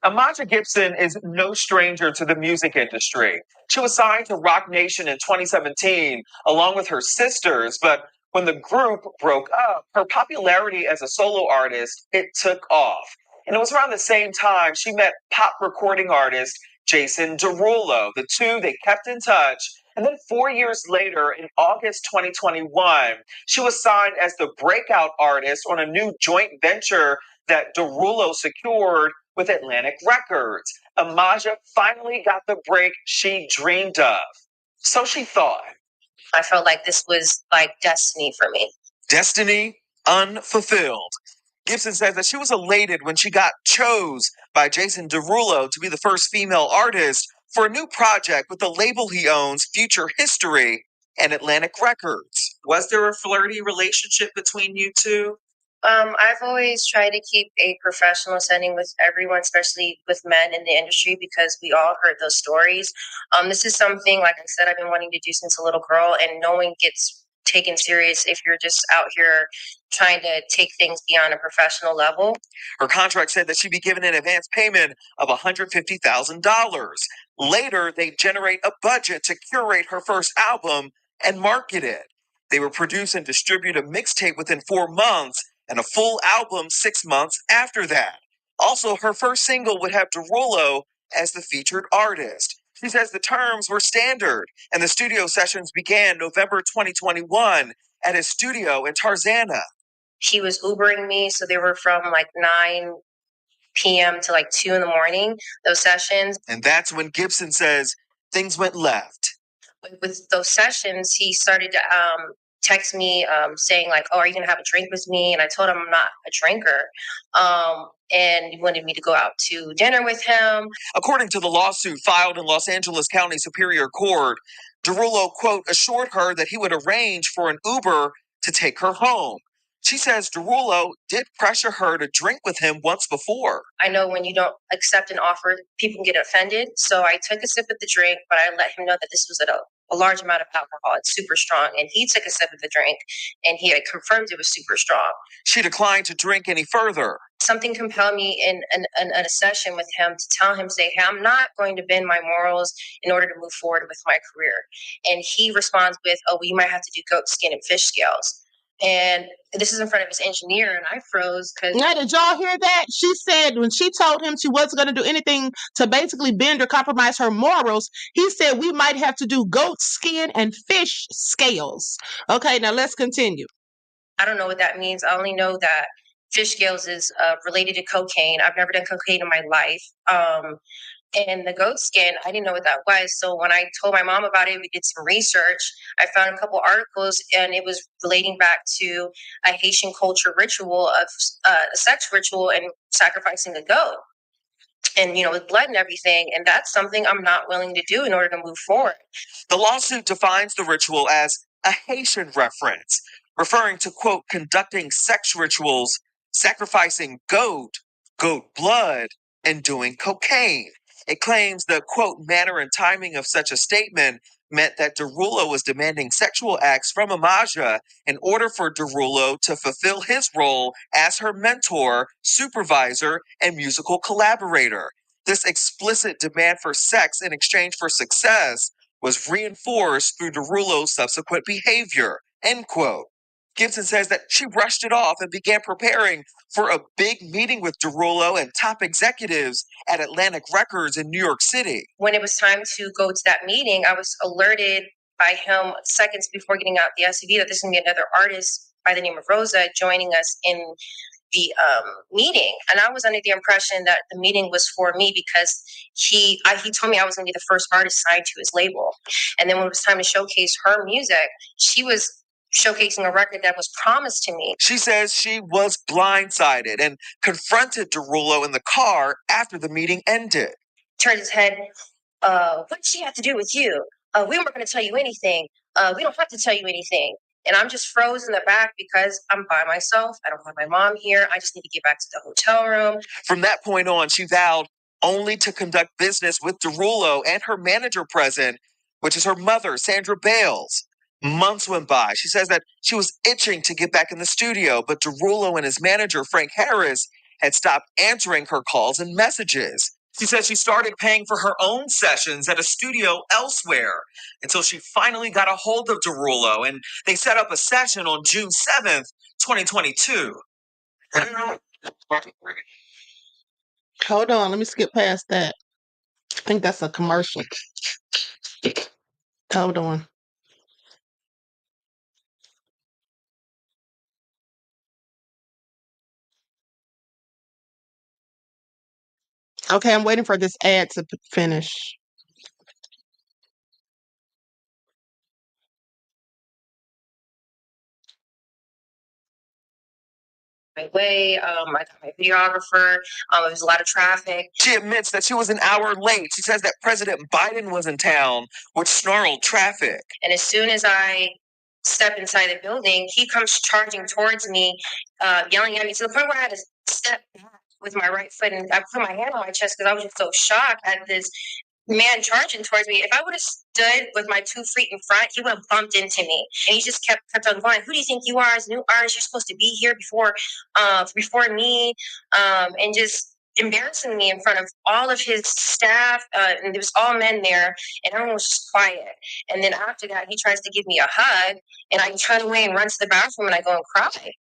Ahmadiyyah Gibson is no stranger to the music industry. She was signed to Rock Nation in 2017, along with her sisters, but when the group broke up, her popularity as a solo artist, it took off. And it was around the same time she met pop recording artist Jason Derulo. The two, they kept in touch. And then 4 years later, in August 2021, she was signed as the breakout artist on a new joint venture that Derulo secured with Atlantic Records. Ahmadiyyah finally got the break she dreamed of. So she thought. I felt like this was like destiny for me. Destiny unfulfilled. Gibson says that she was elated when she got chose by Jason Derulo to be the first female artist for a new project with the label he owns, Future History, and Atlantic Records. Was there a flirty relationship between you two? I've always tried to keep a professional setting with everyone, especially with men in the industry, because we all heard those stories. This is something, like I said, I've been wanting to do since a little girl, and no one gets taken serious if you're just out here trying to take things beyond a professional level. Her contract said that she'd be given an advance payment of $150,000. Later, they generate a budget to curate her first album and market it. They would produce and distribute a mixtape within 4 months and a full album 6 months after that. Also, her first single would have Derulo as the featured artist. She says the terms were standard, and the studio sessions began November 2021 at his studio in Tarzana. He was Ubering me, so they were from like 9 p.m. to like 2 in the morning, those sessions. And that's when Gibson says things went left. With those sessions, he started to text me saying like, oh, are you going to have a drink with me? And I told him I'm not a drinker. And he wanted me to go out to dinner with him. According to the lawsuit filed in Los Angeles County Superior Court, Derulo, quote, assured her that he would arrange for an Uber to take her home. She says Derulo did pressure her to drink with him once before. I know when you don't accept an offer, people can get offended. So I took a sip of the drink, but I let him know that this was a large amount of alcohol. It's super strong. And he took a sip of the drink and he had confirmed it was super strong. She declined to drink any further. Something compelled me in a session with him to tell him, say, hey, I'm not going to bend my morals in order to move forward with my career. And he responds with, oh, well, you might have to do goat skin and fish scales. And this is in front of his engineer, and I froze because. Now, did y'all hear that? She said when she told him she wasn't going to do anything to basically bend or compromise her morals, he said we might have to do goat skin and fish scales. Okay, now let's continue. I don't know what that means. I only know that fish scales is related to cocaine. I've never done cocaine in my life. And the goat skin, I didn't know what that was. So when I told my mom about it, we did some research. I found a couple articles, and it was relating back to a Haitian culture ritual of a sex ritual and sacrificing a goat. And, with blood and everything. And that's something I'm not willing to do in order to move forward. The lawsuit defines the ritual as a Haitian reference, referring to, quote, conducting sex rituals, sacrificing goat blood, and doing cocaine. It claims the, quote, manner and timing of such a statement meant that Derulo was demanding sexual acts from Ahmadiyyah in order for Derulo to fulfill his role as her mentor, supervisor, and musical collaborator. This explicit demand for sex in exchange for success was reinforced through Derulo's subsequent behavior, end quote. Gibson says that she brushed it off and began preparing for a big meeting with Derulo and top executives at Atlantic Records in New York City. When it was time to go to that meeting, I was alerted by him seconds before getting out the SUV that there's going to be another artist by the name of Rosa joining us in the meeting. And I was under the impression that the meeting was for me because he told me I was going to be the first artist signed to his label. And then when it was time to showcase her music, she was showcasing a record that was promised to me. She says she was blindsided and confronted Derulo in the car after the meeting ended. Turned his head, what did she have to do with you? We weren't going to tell you anything. We don't have to tell you anything. And I'm just frozen in the back because I'm by myself. I don't have my mom here. I just need to get back to the hotel room. From that point on, she vowed only to conduct business with Derulo and her manager present, which is her mother, Sandra Bales. Months went by. She says that she was itching to get back in the studio, but Derulo and his manager, Frank Harris, had stopped answering her calls and messages. She says she started paying for her own sessions at a studio elsewhere until she finally got a hold of Derulo, and they set up a session on June 7th, 2022. Hold on, let me skip past that. I think that's a commercial. Hold on. Okay, I'm waiting for this ad to finish. My way, I got my videographer. There was a lot of traffic. She admits that she was an hour late. She says that President Biden was in town, which snarled traffic. And as soon as I step inside the building, he comes charging towards me, yelling at me to the point where I had to step back with my right foot, and I put my hand on my chest because I was just so shocked at this man charging towards me. If I would have stood with my 2 feet in front, he would have bumped into me. And he just kept on going, who do you think you are as a new artist? You're supposed to be here before me, and just embarrassing me in front of all of his staff, and there was all men there, and everyone was just quiet. And then after that, he tries to give me a hug, and I turn away and run to the bathroom, and I go and cry.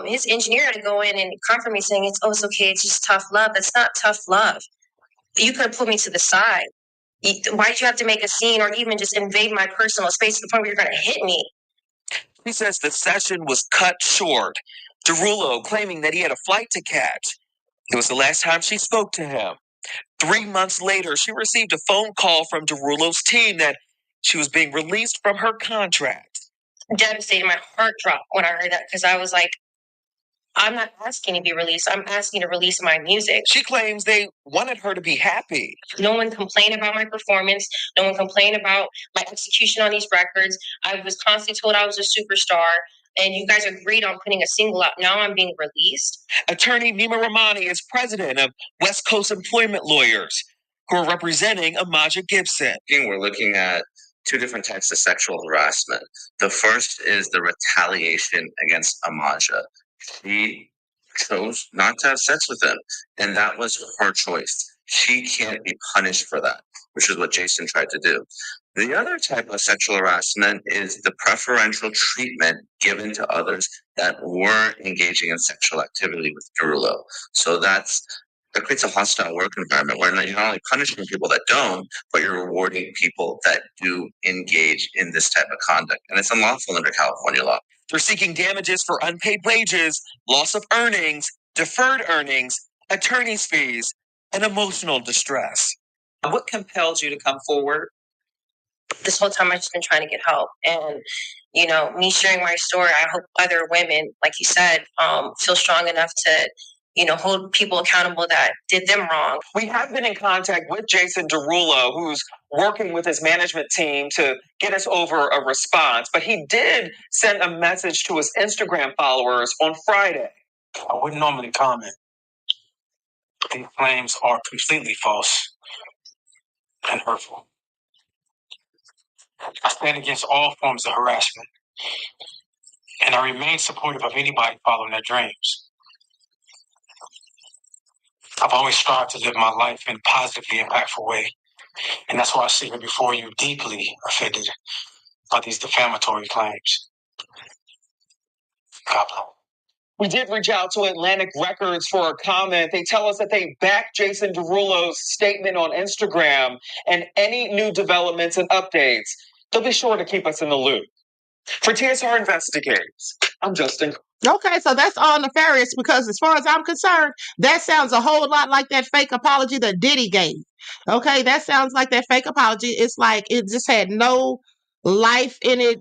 His engineer had to go in and comfort me, saying, it's okay, it's just tough love. That's not tough love. You could have put me to the side. Why did you have to make a scene or even just invade my personal space to the point where you're going to hit me? He says the session was cut short, Derulo claiming that he had a flight to catch. It was the last time she spoke to him. 3 months later, she received a phone call from Derulo's team that she was being released from her contract. Devastated. My heart dropped when I heard that because I was like, I'm not asking to be released. I'm asking to release my music. She claims they wanted her to be happy. No one complained about my performance. No one complained about my execution on these records. I was constantly told I was a superstar. And you guys agreed on putting a single out. Now I'm being released. Attorney Nima Rahmani is president of West Coast Employment Lawyers, who are representing Ahmadiyyah Gibson. We're looking at two different types of sexual harassment. The first is the retaliation against Ahmadiyyah. She chose not to have sex with him, and that was her choice. She can't be punished for that, which is what Jason tried to do. The other type of sexual harassment is the preferential treatment given to others that weren't engaging in sexual activity with Derulo. So that creates a hostile work environment where you're not only punishing people that don't, but you're rewarding people that do engage in this type of conduct. And it's unlawful under California law. They're seeking damages for unpaid wages, loss of earnings, deferred earnings, attorney's fees, and emotional distress. What compels you to come forward? This whole time I've just been trying to get help. And, you know, me sharing my story, I hope other women, like you said, feel strong enough to, you know, hold people accountable that did them wrong. We have been in contact with Jason Derulo, who's working with his management team to get us over a response, but he did send a message to his Instagram followers on Friday. I wouldn't normally comment. These claims are completely false and hurtful. I stand against all forms of harassment, and I remain supportive of anybody following their dreams. I've always strived to live my life in a positively impactful way, and that's why I sit here before you deeply offended by these defamatory claims. God bless. We did reach out to Atlantic Records for a comment. They tell us that they back Jason Derulo's statement on Instagram, and any new developments and updates, they'll be sure to keep us in the loop. For TSR Investigates, I'm Justin. Okay, so that's all nefarious because as far as I'm concerned, that sounds a whole lot like that fake apology that Diddy gave. Okay, that sounds like that fake apology. It's like it just had no life in it,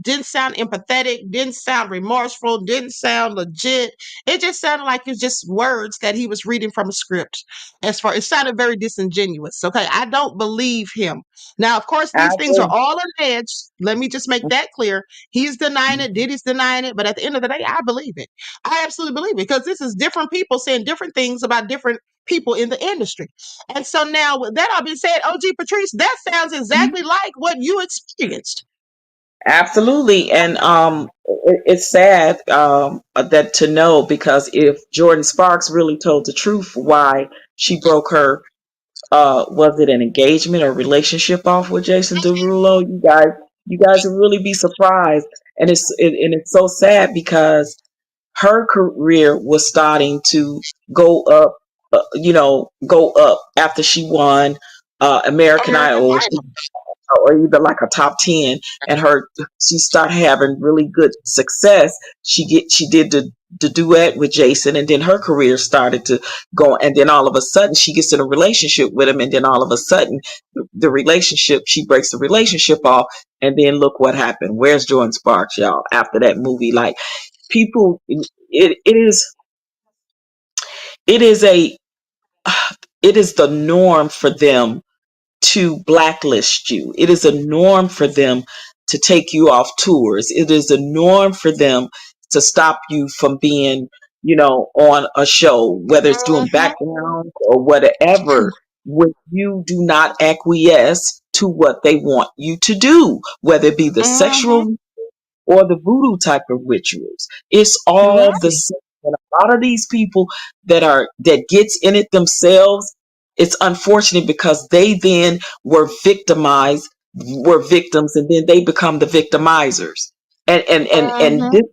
didn't sound empathetic, didn't sound remorseful, didn't sound legit. It just sounded like it's just words that he was reading from a script. It sounded very disingenuous. Okay, I don't believe him. Now, of course, I these things are agree. all alleged. Let me just make that clear. He's denying it, Diddy's denying it, but at the end of the day, I believe it. I absolutely believe it because this is different people saying different things about different people in the industry. And so now, with that all being said, OG Patrice, that sounds exactly like what you experienced. Absolutely, and it's sad that to know, because if Jordan Sparks really told the truth, why she broke her, was it an engagement or relationship off with Jason Derulo? You guys would really be surprised, and it's so sad because her career was starting to go up, go up after she won American Idol, or either like a top 10, and she started having really good success. She did the duet with Jason, and then her career started to go, and then all of a sudden she gets in a relationship with him, and then all of a sudden she breaks the relationship off, and then look what happened. Where's Jordan Sparks, y'all, after that movie? Like, people, it is the norm for them to blacklist you. It is a norm for them to take you off tours. It is a norm for them to stop you from being, on a show, whether it's doing background or whatever, when you do not acquiesce to what they want you to do, whether it be the sexual or the voodoo type of rituals. It's all the same. And a lot of these people that gets in it themselves, it's unfortunate because they then were victims, and then they become the victimizers. And this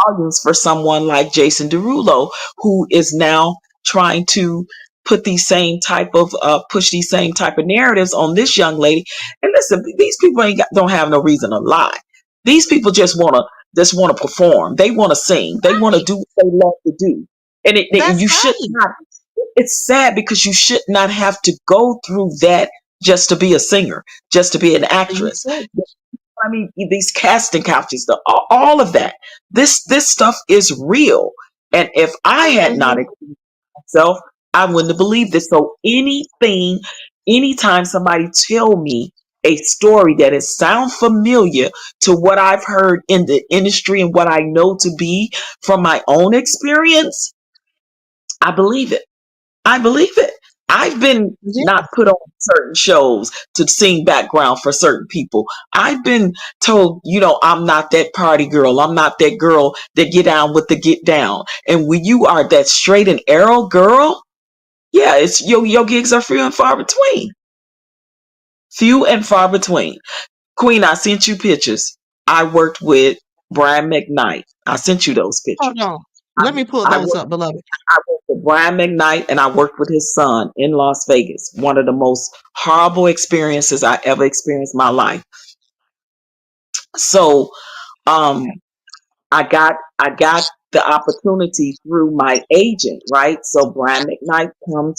volumes for someone like Jason Derulo, who is now trying to put these same type of push these same type of narratives on this young lady. And listen, these people don't have no reason to lie. These people just want to perform. They want to sing. They want to do what they love to do. And you should not. It's sad because you should not have to go through that just to be a singer, just to be an actress. I mean, these casting couches, all of that. This stuff is real. And if I had not experienced myself, I wouldn't have believed this. So anytime somebody tell me a story that is sound familiar to what I've heard in the industry and what I know to be from my own experience, I believe it. I believe it. I've been Yeah. not put on certain shows to sing background for certain people. I've been told, I'm not that party girl. I'm not that girl that get down with the get down. And when you are that straight and arrow girl, yeah, it's your gigs are few and far between. Few and far between. Queen, I sent you pictures. I worked with Brian McKnight. I sent you those Hold pictures. on. Let me pull I those worked up, beloved. I worked with Brian McKnight and I worked with his son in Las Vegas. One of the most horrible experiences I ever experienced in my life. So um I got the opportunity through my agent, right? So Brian McKnight come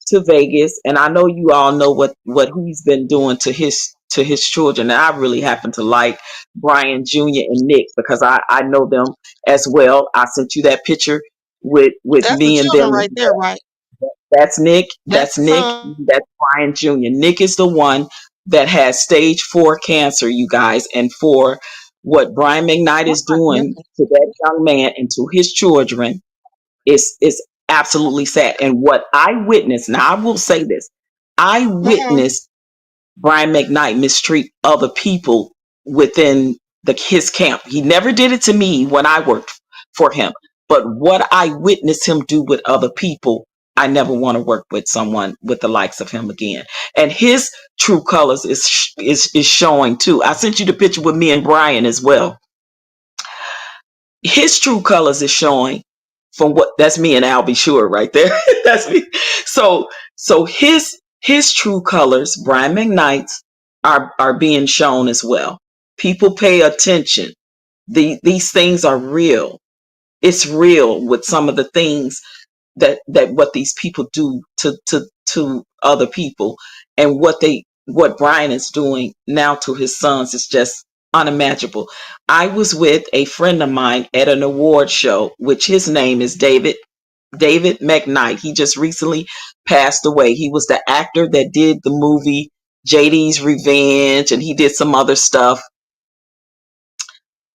to Vegas, and I know you all know what he's been doing to his children. And I really happen to like Brian Jr. and Nick because I know them as well. I sent you that picture with That's the me and children them. right there, right? That's Nick. That's That's the Nick. son. That's Brian Jr. Nick is the one that has stage 4 cancer, you guys. And for what Brian McKnight Oh is my doing goodness. to that young man and to his children is absolutely sad. And what I witnessed, now I will say this, I Mhm. witnessed Brian McKnight mistreat other people within his camp. He never did it to me when I worked for him, but what I witnessed him do with other people, I never want to work with someone with the likes of him again. And his true colors is showing too. I sent you the picture with me and Brian as well. His true colors is showing from what that's me and I'll be sure right there. That's me. So his true colors, Brian McKnight's, are being shown as well. People pay attention. These things are real. It's real with some of the things that what these people do to other people, and what Brian is doing now to his sons is just unimaginable. I was with a friend of mine at an award show, which his name is David McKnight. He just recently passed away. He was the actor that did the movie JD's Revenge, and he did some other stuff.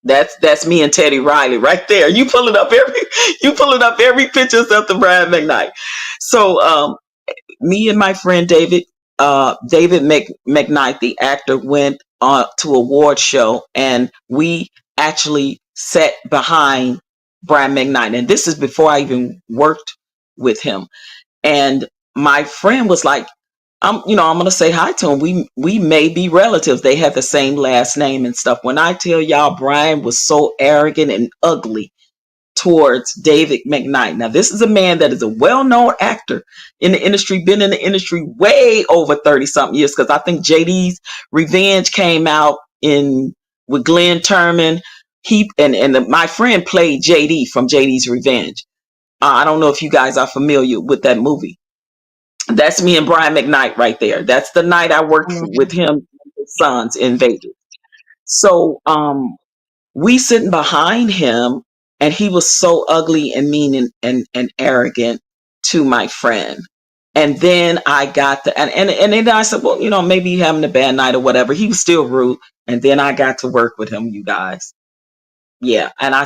That's me and Teddy Riley right there. You pulling up every pictures of the Brian McKnight. So me and my friend David McKnight, the actor, went to a award show, and we actually sat behind Brian McKnight. And this is before I even worked with him. And my friend was like, I'm gonna say hi to him. We may be relatives. They have the same last name and stuff. When I tell y'all, Brian was so arrogant and ugly towards David McKnight. Now, this is a man that is a well-known actor in the industry, been in the industry way over 30 something years. Because I think JD's Revenge came out in with Glenn Turman. My friend played JD from JD's Revenge. I don't know if you guys are familiar with that movie. That's me and Brian McKnight right there. That's the night I worked with him and his sons in Vegas. So we sitting behind him, and he was so ugly and mean and arrogant to my friend. And then I got and then I said, well, maybe he having a bad night or whatever. He was still rude. And then I got to work with him, you guys. Yeah. And I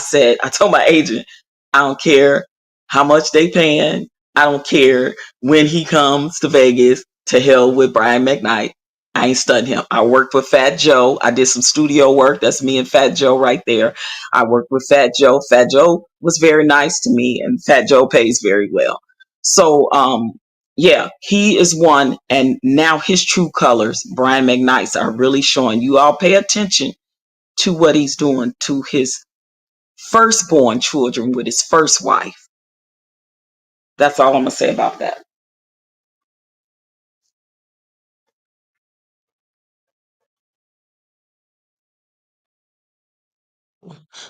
told my agent, I don't care how much they paying. I don't care when he comes to Vegas. To hell with Brian McKnight. I ain't studying him. I worked with Fat Joe. I did some studio work. That's me and Fat Joe right there. I worked with Fat Joe. Fat Joe was very nice to me, and Fat Joe pays very well. So, yeah, he is one. And now his true colors, Brian McKnight's, are really showing. You all pay attention to what he's doing to his firstborn children with his first wife. That's all I'm going to say about that.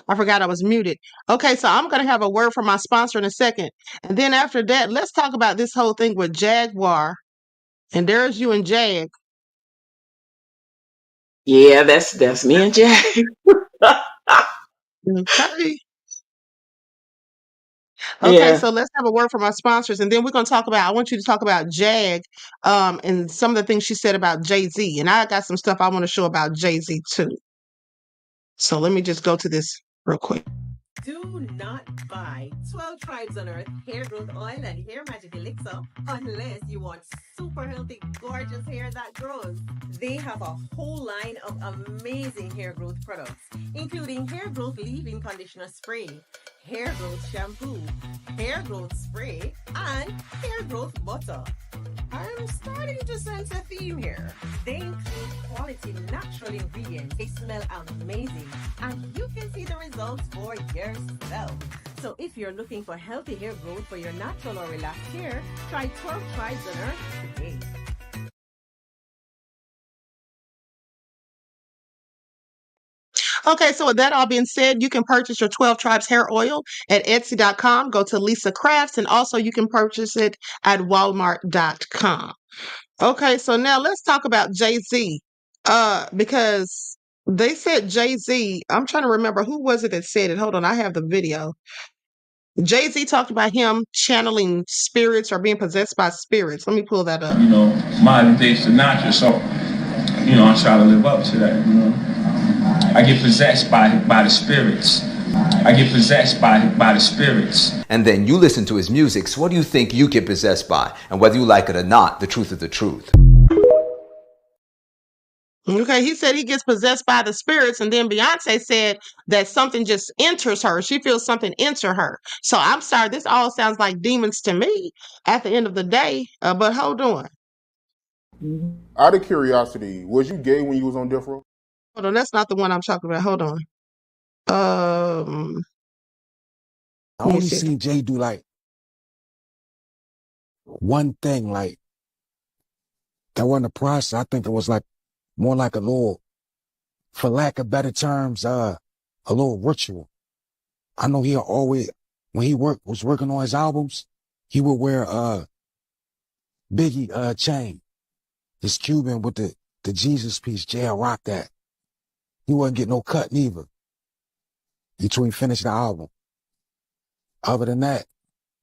I forgot I was muted. Okay, so I'm going to have a word from my sponsor in a second. And then after that, let's talk about this whole thing with Jaguar. And there's you and Jag. Yeah, that's me and Jack. Okay. Okay, Yeah. so let's have a word from our sponsors, and then we're going to talk about. I want you to talk about Jag, and some of the things she said about Jay-Z, and I got some stuff I want to show about Jay-Z too. So let me just go to this real quick. Do not buy 12 Tribes on Earth hair growth oil and hair magic elixir unless you want super healthy, gorgeous hair that grows. They have a whole line of amazing hair growth products, including hair growth leave-in conditioner spray, hair growth shampoo, hair growth spray, and hair growth butter. I'm starting to sense a theme here. They include quality natural ingredients. They smell amazing, and you can see the results for yourself. So if you're looking for healthy hair growth for your natural or relaxed hair, try 12 Tribes on Earth today. Okay, so with that all being said, you can purchase your 12 Tribes hair oil at Etsy.com. Go to Lisa Crafts, and also you can purchase it at Walmart.com. Okay, so now let's talk about Jay-Z. Because they said Jay-Z, I'm trying to remember who was it that said it. Hold on, I have the video. Jay-Z talked about him channeling spirits or being possessed by spirits. Let me pull that up. Modern day Sinatra, so I try to live up to that. I get possessed by the spirits. I get possessed by the spirits. And then you listen to his music, so what do you think you get possessed by? And whether you like it or not, the truth is the truth. Okay, he said he gets possessed by the spirits, and then Beyonce said that something just enters her. She feels something enter her. So I'm sorry, this all sounds like demons to me at the end of the day, but hold on. Out of curiosity, was you gay when you was on death row? Hold on, that's not the one I'm talking about. Hold on. I Let me only see. seen Jay do like one thing, like that wasn't a process. I think it was like more like a little, for lack of better terms, a little ritual. I know he always, when he was working on his albums, he would wear Biggie chain, his Cuban with the Jesus piece. Jaguar rock that. He wasn't getting no cut neither until he finished the album. Other than that,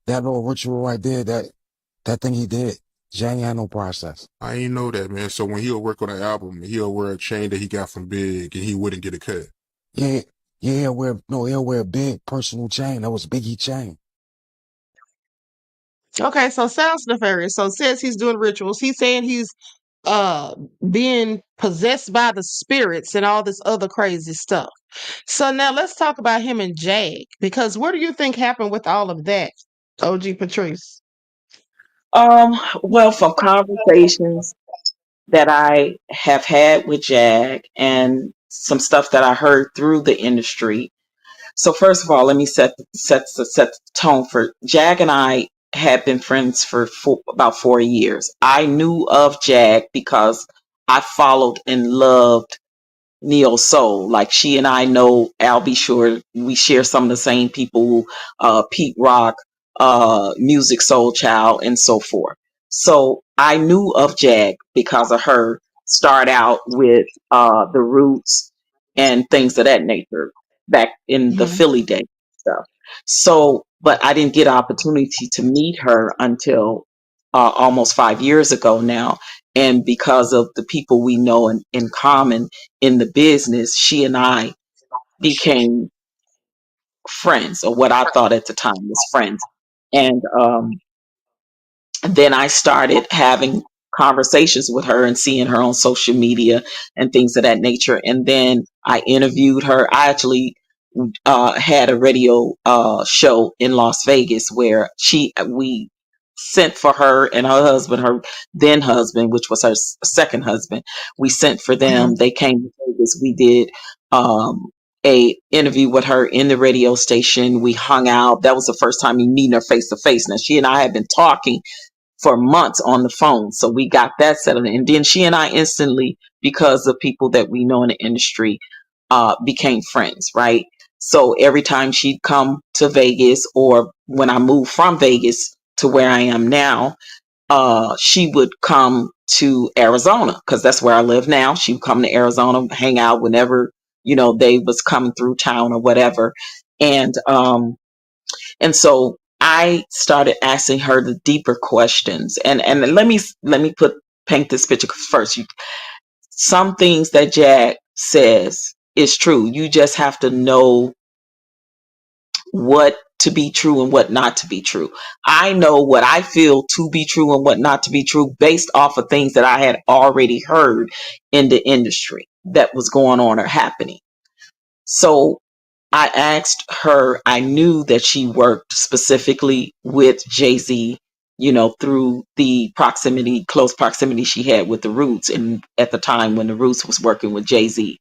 that little ritual right there, that thing he did, Jay ain't had no process. I ain't know that, man. So when he'll work on an album, he'll wear a chain that he got from Big, and he wouldn't get a cut. Yeah, he'll wear a big personal chain. That was Biggie chain. Okay, so sounds nefarious. So says he's doing rituals. He's saying he's being possessed by the spirits and all this other crazy stuff. So now let's talk about him and Jag, because what do you think happened with all of that, OG Patrice? Well, from conversations that I have had with Jag and some stuff that I heard through the industry. So first of all, let me set the tone for Jag and I had been friends for about 4 years. I knew of Jag because I followed and loved neo soul. Like she and I know, I'll be sure we share some of the same people, Pete Rock, Music Soul Child, and so forth. So I knew of Jag because of her. Start out with the Roots and things of that nature back in the Philly day stuff. So, but I didn't get an opportunity to meet her until almost 5 years ago now. And because of the people we know in common in the business, she and I became friends, or what I thought at the time was friends. And then I started having conversations with her and seeing her on social media and things of that nature. And then I interviewed her. I actually had a radio show in Las Vegas where we sent for her and her husband, her then husband, which was her second husband. We sent for them. They came to Vegas. We did a interview with her in the radio station. We hung out. That was the first time me meeting her face to face. Now she and I had been talking for months on the phone, so we got that settled. And then she and I instantly, because of people that we know in the industry, became friends, right? So every time she'd come to Vegas, or when I moved from Vegas to where I am now, she would come to Arizona because that's where I live now. She would come to Arizona, hang out whenever, they was coming through town or whatever. And so I started asking her the deeper questions. And let me paint this picture first. Some things that Jag says is true. You just have to know what to be true and what not to be true. I know what I feel to be true and what not to be true based off of things that I had already heard in the industry that was going on or happening. So I asked her, I knew that she worked specifically with Jay-Z, through the close proximity she had with the Roots, and at the time when the Roots was working with Jay-Z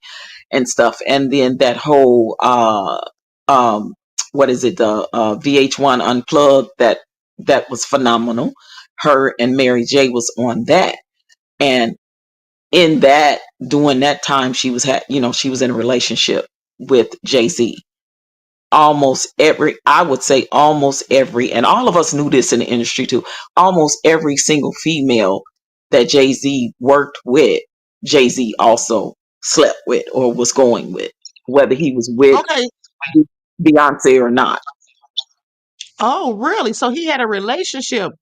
and stuff. And then that whole um what is it, the VH1 Unplugged, that was phenomenal. Her and Mary J was on that. And in that, during that time, she was in a relationship with Jay-Z. I would say almost every, and all of us knew this in the industry too, almost every single female that Jay-Z worked with, Jay-Z also slept with or was going with, whether he was with Okay. Beyonce or not. Oh, really? So he had a relationship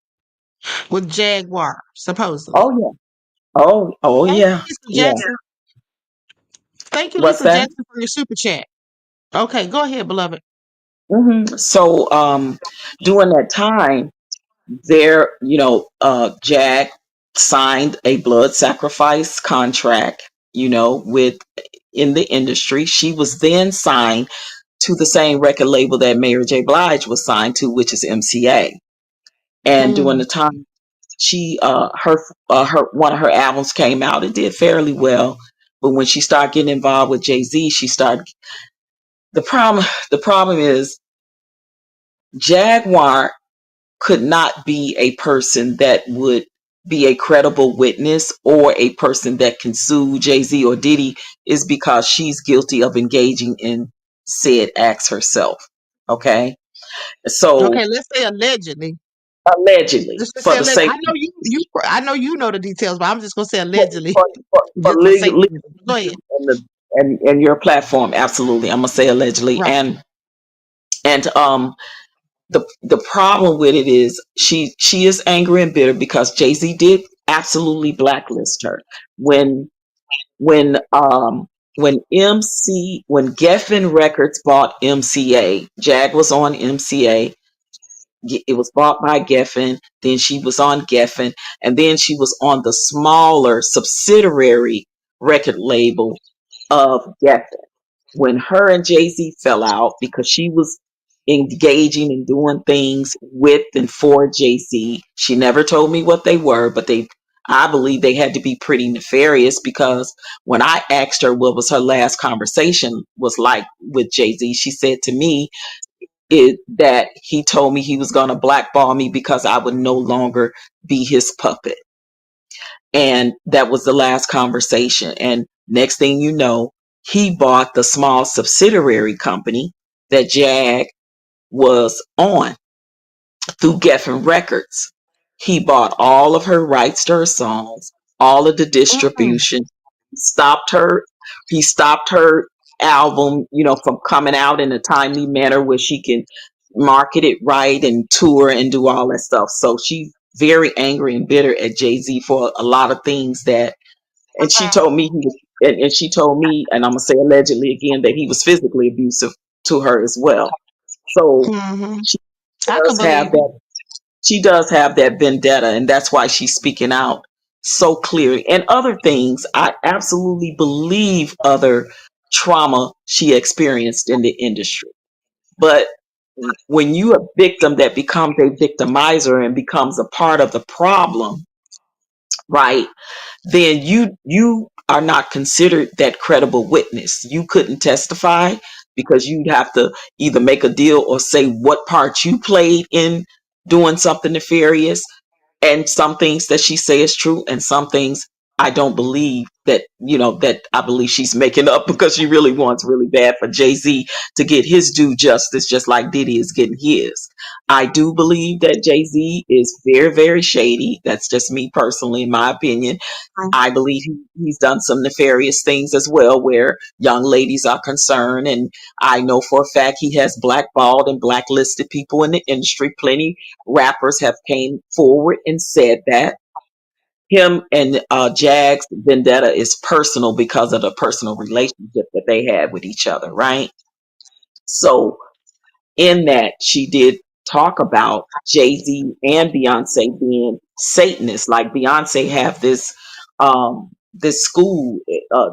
with Jaguar, supposedly. Oh yeah. Oh Thank you, yeah. Lisa Yeah. Jackson. Thank you, What's Lisa that? Jackson, for your super chat. Okay, go ahead, beloved. So during that time, Jag signed a blood sacrifice contract, with in the industry. She was then signed to the same record label that Mary J. Blige was signed to, which is MCA. And during Mm. the time her one of her albums came out, it did fairly well. But when she started getting involved with Jay-Z, the problem is Jaguar could not be a person that would be a credible witness or a person that can sue Jay-Z or Diddy, is because she's guilty of engaging in said acts herself. Okay. So Okay, let's say allegedly. allegedly, Just to for say the allegedly. sake I know you know the details, but I'm just gonna say for, allegedly, for, for just for legal, safety. Go ahead. and your platform, absolutely. I'm gonna say allegedly. Right. And the problem with it is she is angry and bitter because Jay-Z did absolutely blacklist her when when um when Geffen Records bought MCA. Jag was on MCA. It was bought by Geffen, then she was on Geffen, and then she was on the smaller subsidiary record label of Geffen. When her and Jay-Z fell out because she was engaging and doing things with and for Jay-Z, she never told me what they were, but I believe they had to be pretty nefarious, because when I asked her what was her last conversation was like with Jay-Z, she said to me that he told me he was going to blackball me because I would no longer be his puppet. And that was the last conversation. And next thing you know, he bought the small subsidiary company that Jag was on through Geffen Records. He bought all of her rights to her songs, all of the Mm. distribution, stopped her, he stopped her album, from coming out in a timely manner where she can market it right and tour and do all that stuff. So she's very angry and bitter at Jay-Z for a lot of things and she told me and she told me, and I'm gonna say allegedly again, that he was physically abusive to her as well. So Hmm. she I could does have believe it. that she does have that vendetta, and that's why she's speaking out so clearly. And other things, I absolutely believe other trauma she experienced in the industry. But when you a victim that becomes a victimizer and becomes a part of the problem, right? Then you are not considered that credible witness. You couldn't testify because you'd have to either make a deal or say what part you played in doing something nefarious. And some things that she say is true, and some things I don't believe that I believe she's making up because she really wants really bad for Jay-Z to get his due justice, just like Diddy is getting his. I do believe that Jay-Z is very, very shady. That's just me personally, in my opinion. I believe he's done some nefarious things as well, where young ladies are concerned. And I know for a fact he has blackballed and blacklisted people in the industry. Plenty rappers have came forward and said that. Him and Jag's vendetta is personal because of the personal relationship that they had with each other, right? So in that she did talk about Jay-Z and Beyonce being Satanists. Like Beyonce have this school,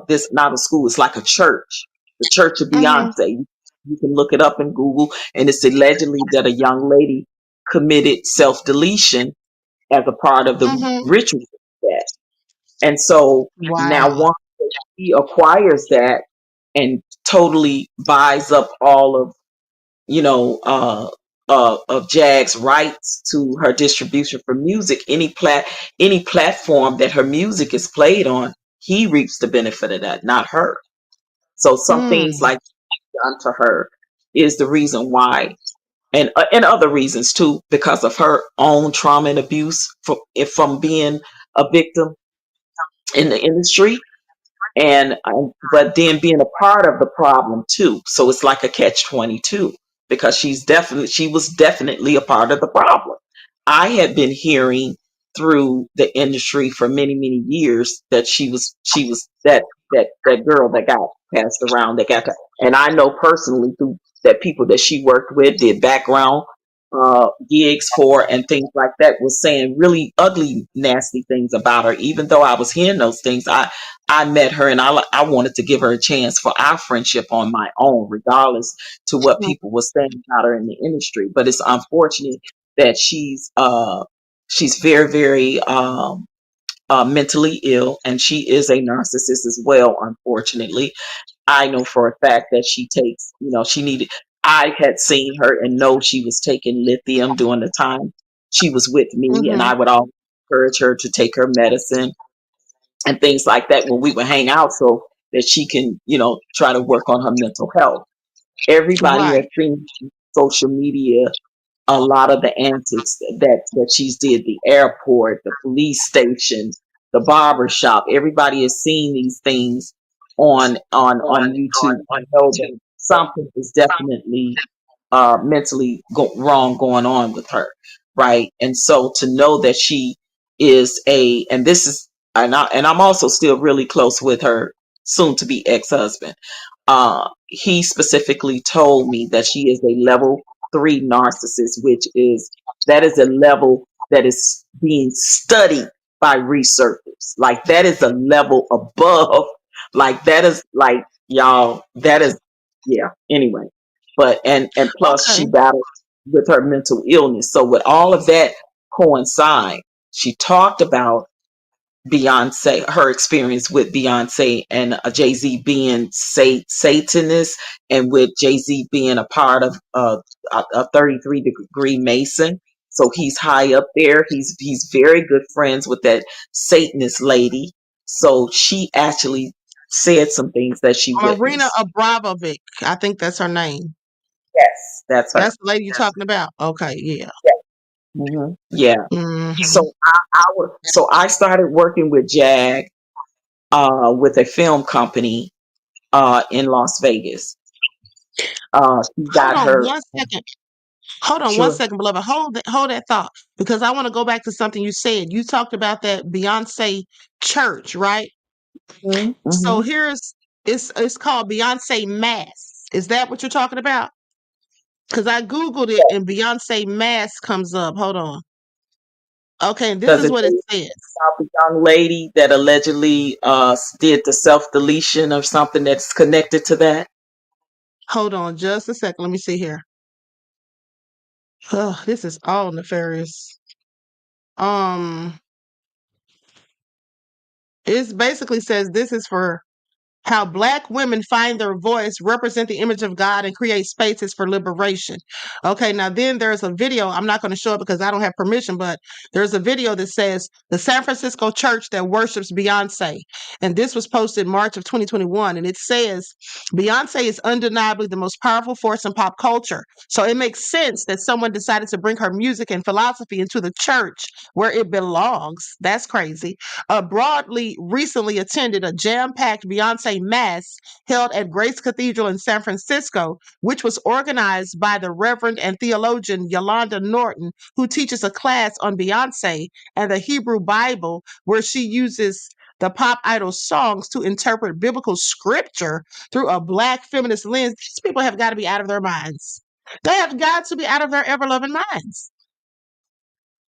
this not a school, it's like a church, the Church of Mm-hmm. Beyonce. You can look it up in Google, and it's allegedly that a young lady committed self-deletion as a part of the Mm-hmm. ritual of that. And so now Wow. once he acquires that and totally buys up all of of Jag's rights to her distribution for music, any platform that her music is played on, he reaps the benefit of that, not her. So some things Mm. like done to her is the reason why, and other reasons too, because of her own trauma and abuse from being a victim in the industry, and but then being a part of the problem too. So it's like a catch-22 because she was definitely a part of the problem. I had been hearing through the industry for many years that she was that girl that got passed around, and I know personally through that people that she worked with, did background gigs for and things like that, was saying really ugly, nasty things about her. Even though I was hearing those things, I met her, and I wanted to give her a chance for our friendship on my own, regardless to what people were saying about her in the industry. But it's unfortunate that she's very mentally ill, and she is a narcissist as well. Unfortunately, I know for a fact that she takes, she needed. I had seen her and know she was taking lithium during the time she was with me, and Mm-hmm. I would always encourage her to take her medicine and things like that when we would hang out so that she can, try to work on her mental health. Everybody has Right. seen social media a lot of the antics that she's did, the airport, the police station, the barber shop. Everybody has seen these things on YouTube and know that something is definitely mentally wrong going on with her, right? And so to know that she is and this is, and I'm also still really close with her soon to be ex-husband. He specifically told me that she is a level 3 narcissist, which is that is a level that is being studied by researchers. Like that is a level above. Like that is like y'all. That is yeah. Anyway, but and plus Okay. she battled with her mental illness. So with all of that coincide, she talked about Beyonce, her experience with Beyonce and Jay-Z being Satanist, and with Jay-Z being a part of a 33-degree Mason. So he's high up there. He's very good friends with that Satanist lady. So she actually said some things that she Marina witnessed. Abramovic. I think that's her name. Yes, that's her. That's the lady you're talking about. Okay. Yeah. Yeah. Mm-hmm. So I started working with Jag with a film company in Las Vegas. She Hold got on her. one second. Hold on one Sure. second, beloved. Hold that thought, because I want to go back to something you said. You talked about that Beyonce church, right? So Mm-hmm. it's called Beyonce Mass. Is that what you're talking about? Because I googled it and Beyonce Mass comes up. Hold on. Okay, and this Does is it what say it says. about the young lady that allegedly did the self deletion or something that's connected to that? Hold on just a second. Let me see here. Oh, this is all nefarious. Um, it basically says this is for how Black women find their voice, represent the image of God, and create spaces for liberation. Okay, now then there's a video. I'm not going to show it because I don't have permission, but there's a video that says the San Francisco church that worships Beyonce. And this was posted March of 2021. And it says Beyonce is undeniably the most powerful force in pop culture. So it makes sense that someone decided to bring her music and philosophy into the church where it belongs. That's crazy. Broadly recently attended a jam-packed Beyonce Mass held at Grace Cathedral in San Francisco, which was organized by the Reverend and theologian Yolanda Norton, who teaches a class on Beyonce and the Hebrew Bible, where she uses the pop idol songs to interpret biblical scripture through a Black feminist lens. These people have got to be out of their minds. They have got to be out of their ever loving minds.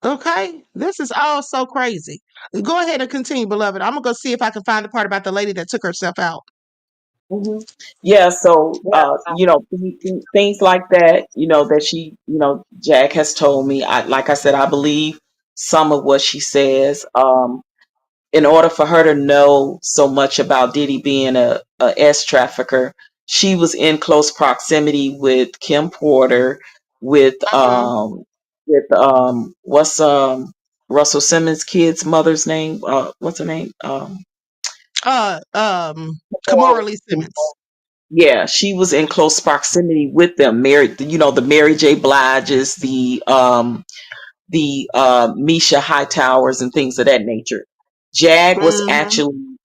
Okay, this is all so crazy. Go ahead and continue, beloved. I'm gonna go see if I can find the part about the lady that took herself out. Mhm. Yeah, so things like that, that she, Jack has told me. Like I said, I believe some of what she says. In order for her to know so much about Diddy being a S trafficker, she was in close proximity with Kim Porter, with Uh-huh. what's Russell Simmons' kid's mother's name? What's her name? Uh, um, Kamora Lee Simmons. Yeah, she was in close proximity with them. The Mary J. Bliges, the Misha Hightowers and things of that nature. Jag was Mm-hmm. actually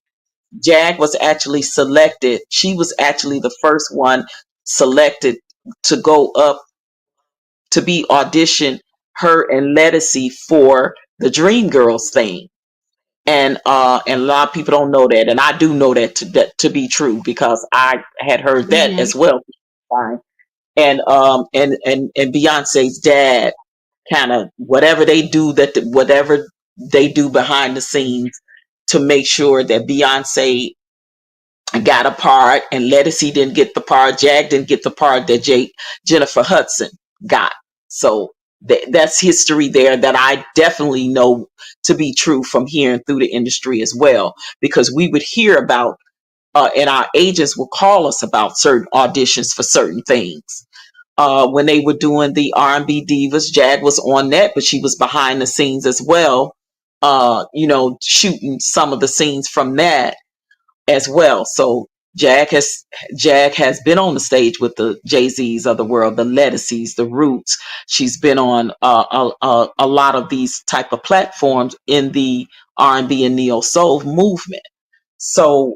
Jag was actually selected. She was actually the first one selected to go up to be auditioned, her and Ledisi, for the Dreamgirls thing. And a lot of people don't know that, and I do know that to be true because I had heard that Mm-hmm. as well. Fine. And Beyonce's dad, kind of whatever they do behind the scenes to make sure that Beyonce got a part and Ledisi didn't get the part, Jag didn't get the part that Jennifer Hudson got. So that's history there that I definitely know to be true from hearing through the industry as well, because we would hear about and our agents would call us about certain auditions for certain things. When they were doing the R&B Divas, Jag was on that, but she was behind the scenes as well, shooting some of the scenes from that as well. So Jag has been on the stage with the Jay-Z's of the world, the Ledisi's, the Roots. She's been on a lot of these type of platforms in the R&B and neo soul movement. So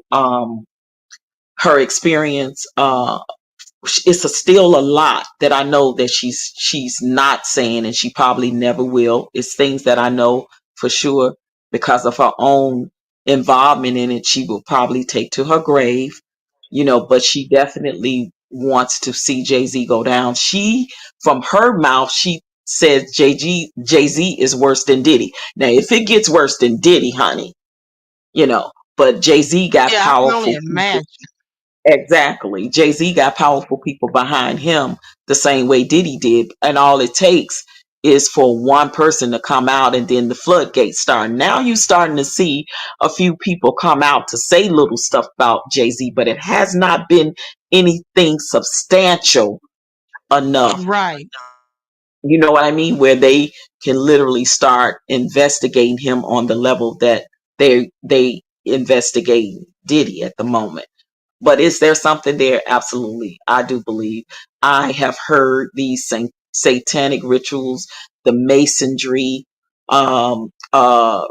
her experience, it's still a lot that I know that she's not saying, and she probably never will. It's things that I know for sure because of her own involvement in it. She will probably take to her grave, but she definitely wants to see Jay-Z go down. From her mouth, she says Jay-Z is worse than Diddy. Now, if it gets worse than Diddy, honey, but Jay-Z got Yeah, I can only powerful people. imagine. Exactly. Jay-Z got powerful people behind him the same way Diddy did. And all it takes is for one person to come out and then the floodgates start. Now you're starting to see a few people come out to say little stuff about Jay-Z, but it has not been anything substantial enough. Right. You know what I mean? Where they can literally start investigating him on the level that they investigate Diddy at the moment. But is there something there? Absolutely. I do believe. I have heard these satanic rituals, the masonry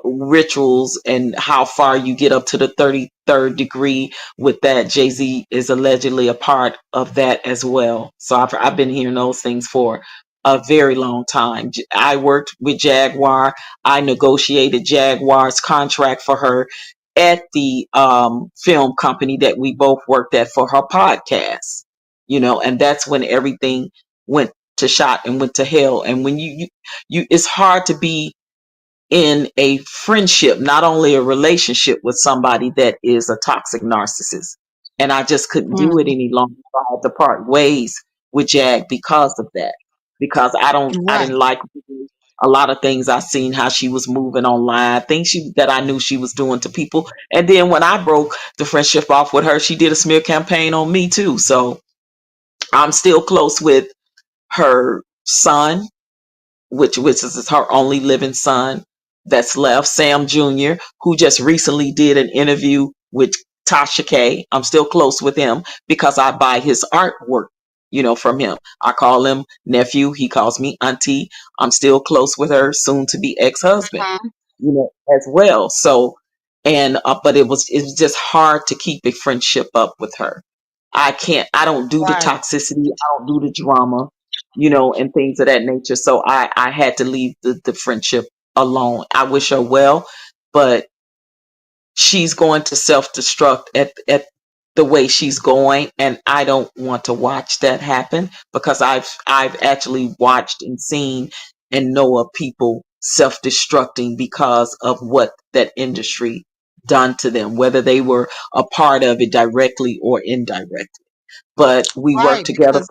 rituals, and how far you get up to the 33rd degree with that. Jay-Z is allegedly a part of that as well. So I've been hearing those things for a very long time. I worked with Jaguar. I negotiated Jaguar's contract for her at the film company that we both worked at for her podcast, and that's when everything went to shot and went to hell. And when you it's hard to be in a friendship, not only a relationship, with somebody that is a toxic narcissist. And I just couldn't do it Mm, any longer. So I had to part ways with Jag because of that. Because I right. didn't like a lot of things I seen how she was moving online, things that I knew she was doing to people. And then when I broke the friendship off with her, she did a smear campaign on me too. So I'm still close with her son, which is her only living son that's left, Sam Jr., who just recently did an interview with Tasha K. I'm still close with him because I buy his artwork, from him. I call him nephew. He calls me auntie. I'm still close with her soon to be ex-husband, Mhm. as well. So, but it was just hard to keep a friendship up with her. I don't do the Right. toxicity. I don't do the drama, and things of that nature. So I had to leave the friendship alone. I wish her well, but she's going to self destruct at the way she's going, and I don't want to watch that happen, because I've actually watched and seen and know of people self-destructing because of what that industry done to them, whether they were a part of it directly or indirectly. But Right, because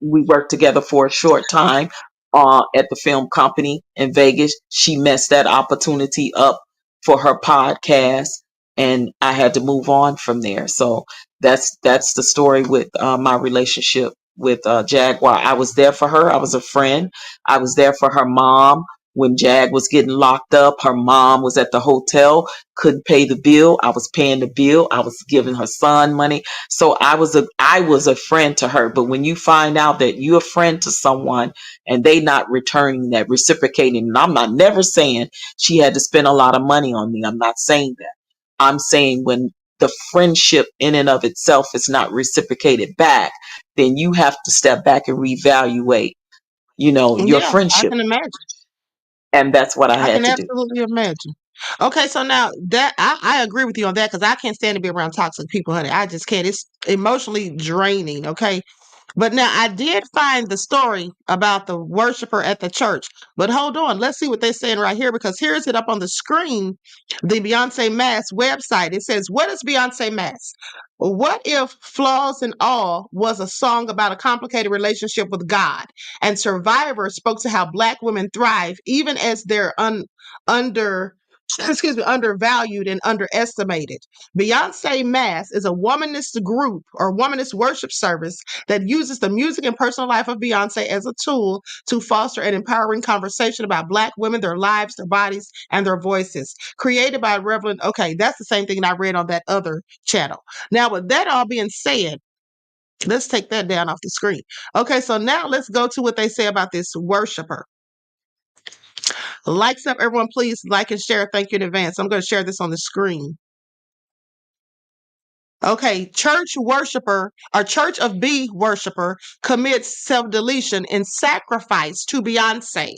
we worked together for a short time at the film company in Vegas. She messed that opportunity up for her podcast, and I had to move on from there. So that's the story with my relationship with Jaguar. I was there for her. I was a friend. I was there for her mom when Jag was getting locked up. Her mom was at the hotel, couldn't pay the bill. I was paying the bill. I was giving her son money. So I was a friend to her. But when you find out that you're a friend to someone and they not returning that, reciprocating, and I'm not never saying she had to spend a lot of money on me. I'm not saying that. I'm saying when the friendship in and of itself is not reciprocated back, then you have to step back and reevaluate, your yeah, I friendship. can imagine. And that's what I I can had to do. absolutely imagine. Okay, so now that I agree with you on that because I can't stand to be around toxic people, honey. I just can't. It's emotionally draining. Okay, but now I did find the story about the worshiper at the church. But hold on, let's see what they're saying right here because here's it up on the screen. The Beyonce Mass website. It says, "What is Beyonce Mass? What if Flaws and All was a song about a complicated relationship with God, and Survivor spoke to how Black women thrive even as they're under." Excuse me, undervalued and underestimated. Beyonce Mass is a womanist group or womanist worship service that uses the music and personal life of Beyonce as a tool to foster an empowering conversation about Black women, their lives, their bodies, and their voices. Created by Reverend, okay, that's the same thing I read on that other channel. Now, with that all being said, let's take that down off the screen. Okay, so now let's go to what they say about this worshiper. Likes up, everyone, please like and share. Thank you in advance. I'm going to share this on the screen. Okay, church worshiper or church of B worshiper commits self-deletion in sacrifice to Beyonce.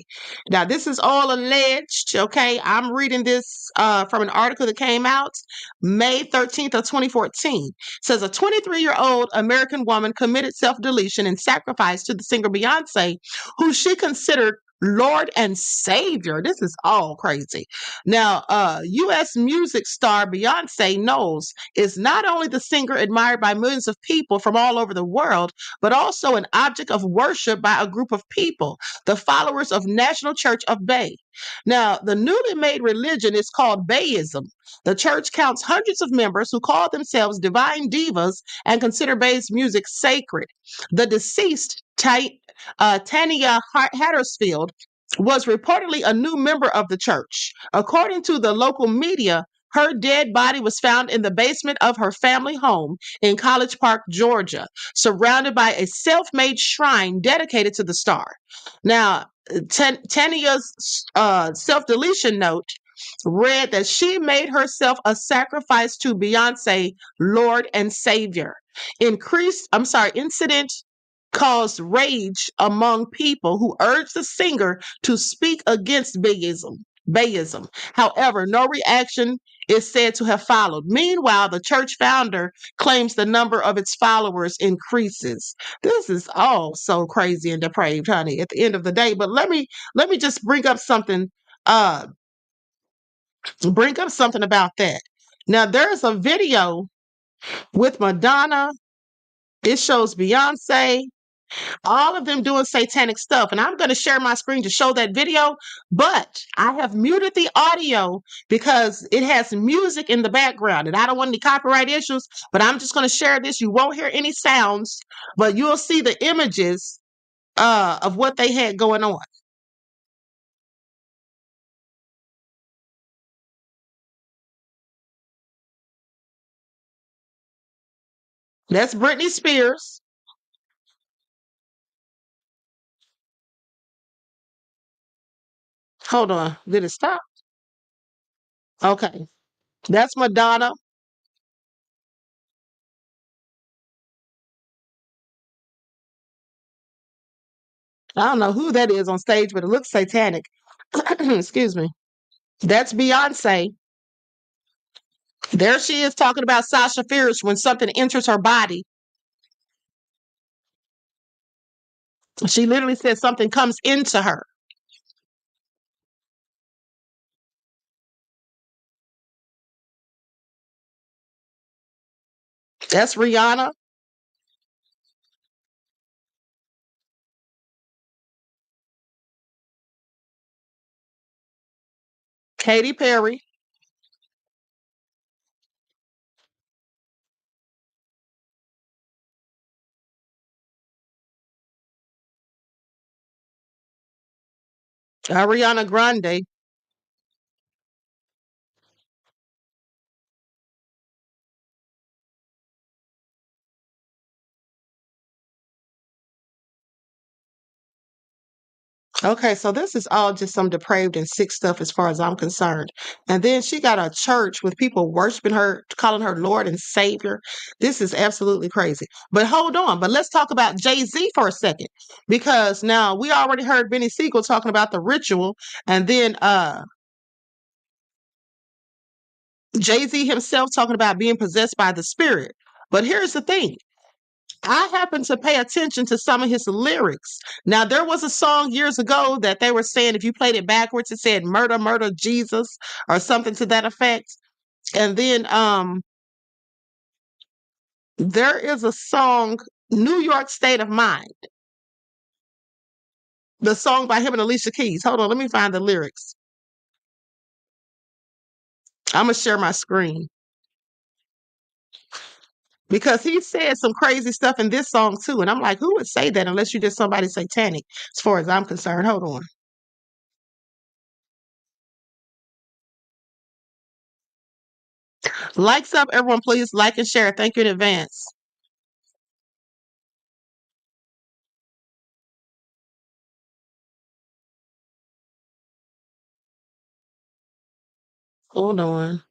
Now, this is all alleged. Okay, I'm reading this from an article that came out May 13th of 2014. It says a 23-year-old American woman committed self-deletion and sacrifice to the singer Beyonce, who she considered Lord and Savior. This is all crazy. Now, U.S. music star Beyonce knows is not only the singer admired by millions of people from all over the world, but also an object of worship by a group of people, the followers of National Church of Bay. Now, the newly made religion is called Bayism. The church counts hundreds of members who call themselves divine divas and consider Bay's music sacred. The deceased Tanya Hattersfield was reportedly a new member of the church. According to the local media, her dead body was found in the basement of her family home in College Park, Georgia, surrounded by a self made shrine dedicated to the star. Now, Tanya's self deletion note read that she made herself a sacrifice to Beyonce, Lord and Savior. Incident caused rage among people who urged the singer to speak against Bayism. However, no reaction is said to have followed. Meanwhile, the church founder claims the number of its followers increases. This is all so crazy and depraved, honey, at the end of the day. But let me just bring up something about that. Now there's a video with Madonna. It shows Beyonce, all of them doing satanic stuff. And I'm going to share my screen to show that video, but I have muted the audio because it has music in the background and I don't want any copyright issues, but I'm just going to share this. You won't hear any sounds, but you'll see the images of what they had going on. That's Britney Spears. Hold on. Did it stop? Okay. That's Madonna. I don't know who that is on stage, but it looks satanic. Excuse me. That's Beyonce. There she is talking about Sasha Fierce when something enters her body. She literally said something comes into her. That's Rihanna. Katy Perry. Ariana Grande. Okay, so this is all just some depraved and sick stuff as far as I'm concerned. And then she got a church with people worshiping her, calling her Lord and Savior. This is absolutely crazy. But hold on, but let's talk about Jay-Z for a second. Because now we already heard Benny Siegel talking about the ritual, and then Jay-Z himself talking about being possessed by the spirit. But here's the thing. I happen to pay attention to some of his lyrics. Now, there was a song years ago that they were saying if you played it backwards, it said murder, murder, Jesus, or something to that effect. And then there is a song, New York State of Mind, the song by him and Alicia Keys. Hold on, let me find the lyrics. I'm going to share my screen. Because he said some crazy stuff in this song too. And I'm like, who would say that unless you're just somebody satanic, as far as I'm concerned? Hold on. Likes up, everyone, please like and share. Thank you in advance. Hold on.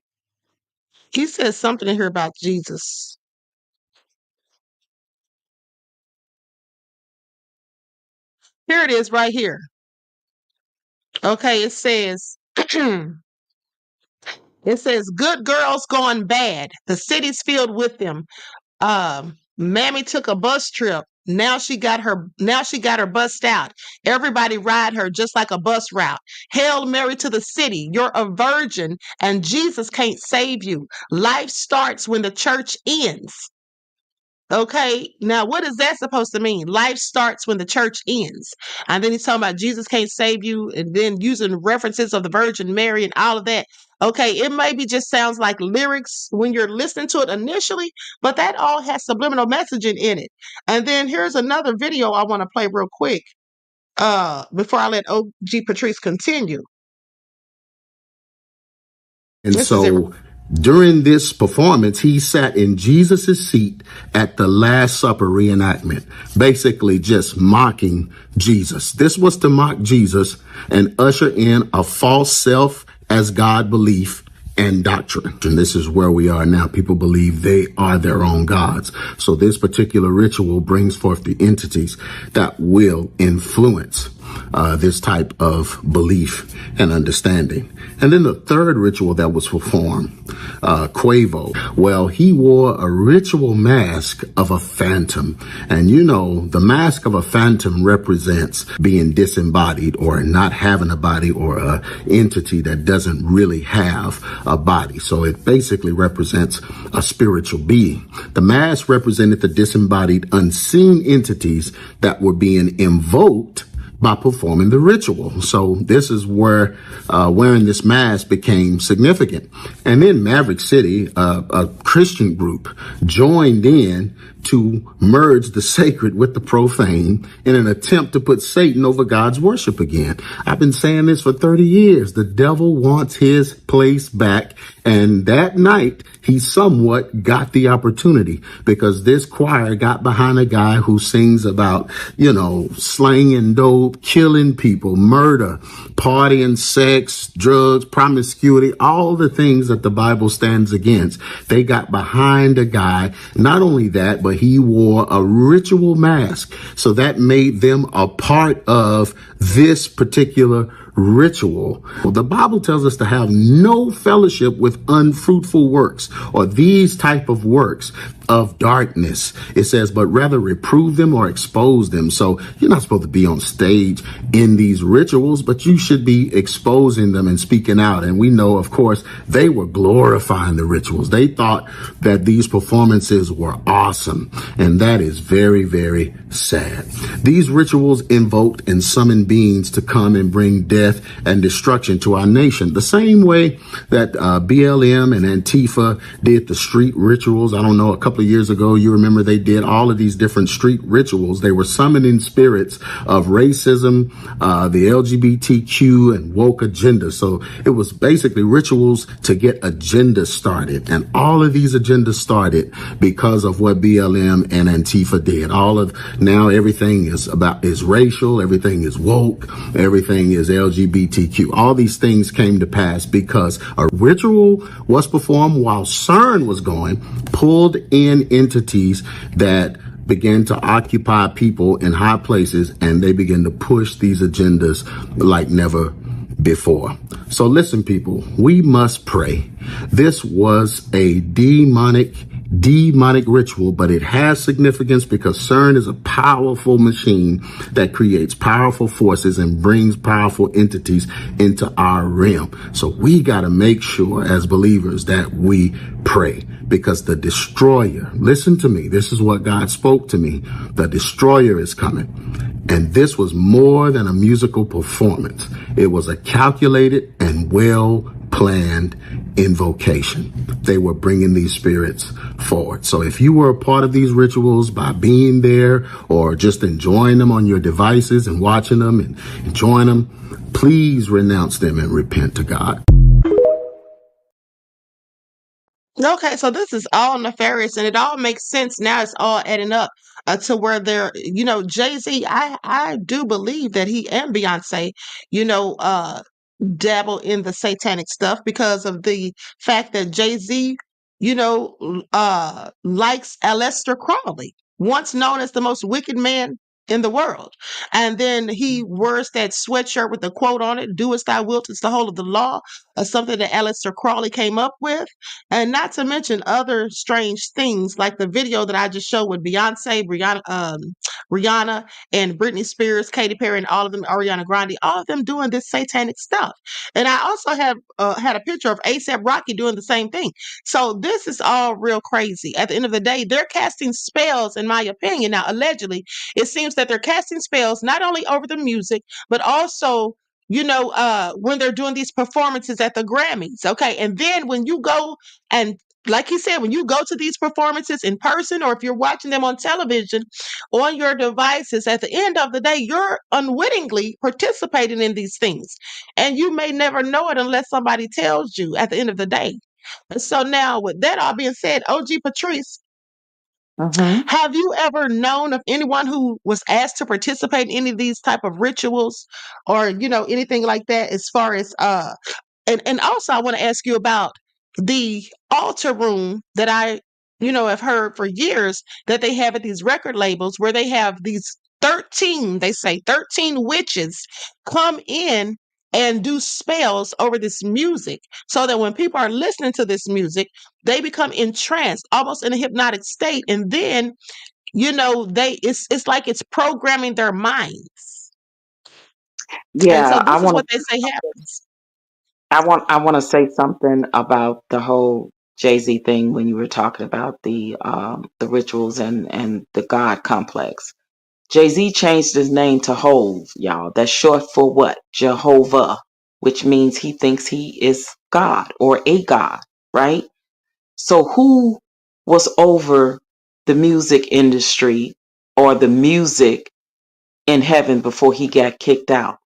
He says something in here about Jesus. Here it is right here. Okay, it says, it says, good girls gone bad. The city's filled with them. Mammy took a bus trip. Now she got her bust out. Everybody ride her just like a bus route. Hail Mary to the city. You're a virgin and Jesus can't save you. Life starts when the church ends. Okay, now what is that supposed to mean? Life starts when the church ends. And then he's talking about Jesus can't save you, and then using references of the Virgin Mary and all of that. Okay, it maybe just sounds like lyrics when you're listening to it initially, but that all has subliminal messaging in it. And then here's another video I want to play real quick before I let OG Patrice continue. And so during this performance, he sat in Jesus' seat at the Last Supper reenactment, basically just mocking Jesus. This was to mock Jesus and usher in a false self as God belief and doctrine. And this is where we are now. People believe they are their own gods. So this particular ritual brings forth the entities that will influence this type of belief and understanding. And then the third ritual that was performed, Quavo, well, he wore a ritual mask of a phantom. And you know, the mask of a phantom represents being disembodied or not having a body, or a entity that doesn't really have a body. So it basically represents a spiritual being. The mask represented the disembodied, unseen entities that were being invoked by performing the ritual. So this is where wearing this mask became significant. And then Maverick City, a Christian group, joined in to merge the sacred with the profane in an attempt to put Satan over God's worship again. I've been saying this for 30 years. The devil wants his place back. And that night, he somewhat got the opportunity, because this choir got behind a guy who sings about, you know, slanging dope, killing people, murder, partying, sex, drugs, promiscuity, all the things that the Bible stands against. They got behind a guy. Not only that, but he wore a ritual mask. So that made them a part of this particular ritual. Well, the Bible tells us to have no fellowship with unfruitful works or these type of works of darkness. It says, but rather reprove them or expose them. So you're not supposed to be on stage in these rituals, but you should be exposing them and speaking out. And we know, of course, they were glorifying the rituals. They thought that these performances were awesome. And that is very, very sad. These rituals invoked and summoned beings to come and bring death and destruction to our nation. The same way that BLM and Antifa did the street rituals. I don't know, a couple of years ago, you remember they did all of these different street rituals. They were summoning spirits of racism, the LGBTQ and woke agenda. So it was basically rituals to get agendas started. And all of these agendas started because of what BLM and Antifa did. Now everything is racial, everything is woke, everything is LGBTQ. All these things came to pass because a ritual was performed while CERN was going, pulled in entities that began to occupy people in high places, and they began to push these agendas like never before. So listen, people, we must pray. This was a demonic ritual, but it has significance because CERN is a powerful machine that creates powerful forces and brings powerful entities into our realm. So we got to make sure as believers that we pray, because the destroyer, listen to me, this is what God spoke to me, the destroyer is coming. And this was more than a musical performance. It was a calculated and well-planned invocation. They were bringing these spirits forward. So if you were a part of these rituals by being there or just enjoying them on your devices and watching them and enjoying them, please renounce them and repent to God. Okay, so this is all nefarious, and it all makes sense now. It's all adding up to where they're, Jay-Z. I do believe that he and Beyonce, you know, uh, dabble in the satanic stuff because of the fact that Jay-Z, likes Aleister Crowley, once known as the most wicked man in the world. And then he wears that sweatshirt with the quote on it, "Do as thou wilt, it's the whole of the law," something that Aleister Crowley came up with. And not to mention other strange things like the video that I just showed with Beyonce, Rihanna, and Britney Spears, Katy Perry, and all of them, Ariana Grande, all of them doing this satanic stuff. And I also have had a picture of ASAP Rocky doing the same thing. So this is all real crazy. At the end of the day, they're casting spells, in my opinion. Now, allegedly, it seems that they're casting spells not only over the music, but also when they're doing these performances at the Grammys. Okay. And then when you go and like he said, when you go to these performances in person, or if you're watching them on television on your devices, at the end of the day, you're unwittingly participating in these things. And you may never know it unless somebody tells you at the end of the day. And so now, with that all being said, OG Patrice, have you ever known of anyone who was asked to participate in any of these type of rituals or, anything like that as far as and also I want to ask you about the altar room that I, have heard for years that they have at these record labels where they have these 13, they say 13 witches come in and do spells over this music so that when people are listening to this music, they become entranced, almost in a hypnotic state. And then, it's like it's programming their minds. And so Yeah, this is what they say happens. I want to say something about the whole Jay-Z thing when you were talking about the rituals and the God complex. Jay-Z changed his name to Hove, y'all. That's short for what? Jehovah, which means he thinks he is God or a God, right? So who was over the music industry or the music in heaven before he got kicked out?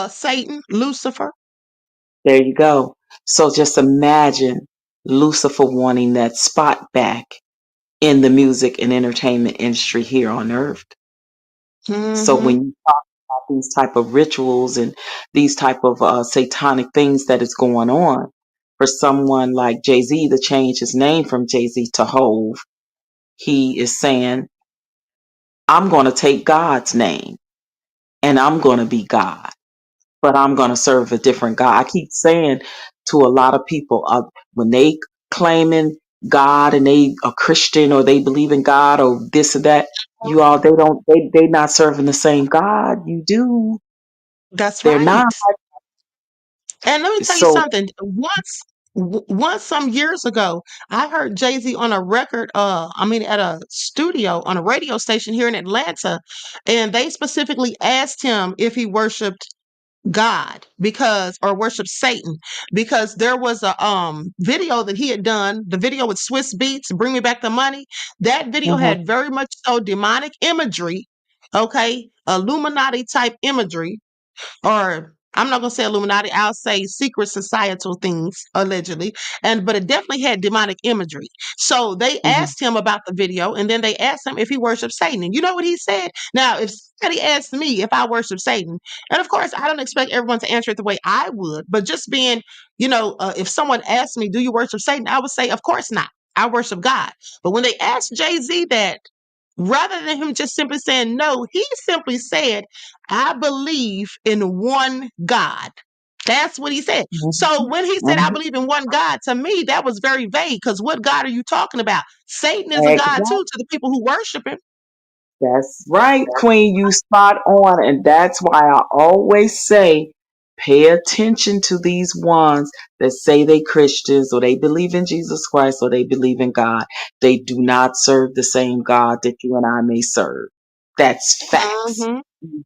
Satan, Lucifer. There you go. So just imagine Lucifer wanting that spot back in the music and entertainment industry here on earth. So when you talk about these type of rituals and these type of satanic things that is going on, for someone like Jay-Z to change his name from Jay-Z to Hove, he is saying, I'm going to take God's name and I'm going to be God. but I'm going to serve a different God. I keep saying to a lot of people, when they claiming God and they are Christian or they believe in God or this or that, they not serving the same God you do. That's They're right. not. And let me tell you So, something. Once some years ago, I heard Jay-Z on a record, at a studio on a radio station here in Atlanta, and they specifically asked him if he worshiped God or worship Satan, because there was a video that he had done, the video with Swiss Beats, Bring Me Back the Money. That video mhm, had very much so demonic imagery, okay, Illuminati type imagery, or I'm not gonna say Illuminati, I'll say secret societal things, allegedly. But it definitely had demonic imagery. So they mhm. asked him about the video, and then they asked him if he worshiped Satan. And you know what he said? Now, if somebody asked me if I worship Satan, and of course I don't expect everyone to answer it the way I would, but just being, if someone asked me, do you worship Satan? I would say, of course not. I worship God. But when they asked Jay-Z that, rather than him just simply saying no, he simply said, I believe in one God. That's what he said. So when he said, I Mhm. believe in one God, to me, that was very vague, because what God are you talking about? Satan is a God Exactly. too, to the people who worship him. That's right, Queen. You spot on. And that's why I always say, pay attention to these ones that say they Christians or they believe in Jesus Christ or they believe in God. They do not serve the same God that you and I may serve. That's facts. Hmm.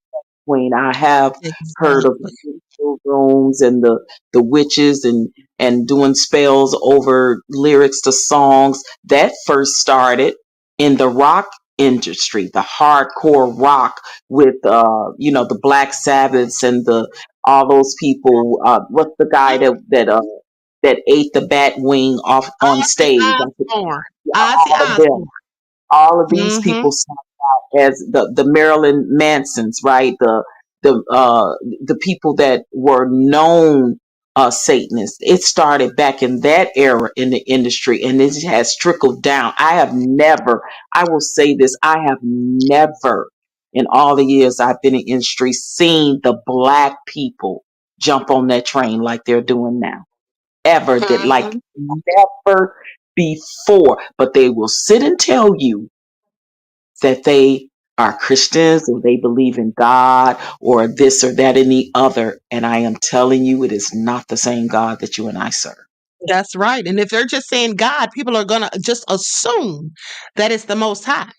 Queen. I have heard of Exactly. spiritual rooms and the witches and doing spells over lyrics to songs that first started in the rock industry, the hardcore rock with the Black Sabbaths and the all those people. What's the guy that ate the bat wing off on Ozzy stage? Osbourne. Ozzy All of them. Osbourne. All of these Hmm. people as the Marilyn Mansons, right? The people that were known Satanists. It started back in that era in the industry, and it has trickled down. I will say this, I have never, in all the years I've been in industry, seen the black people jump on that train like they're doing now. Ever did like Hmm. never before, but they will sit and tell you that they are Christians or they believe in God or this or that and the other. And I am telling you, it is not the same God that you and I serve. That's right. And if they're just saying God, people are gonna just assume that it's the Most High.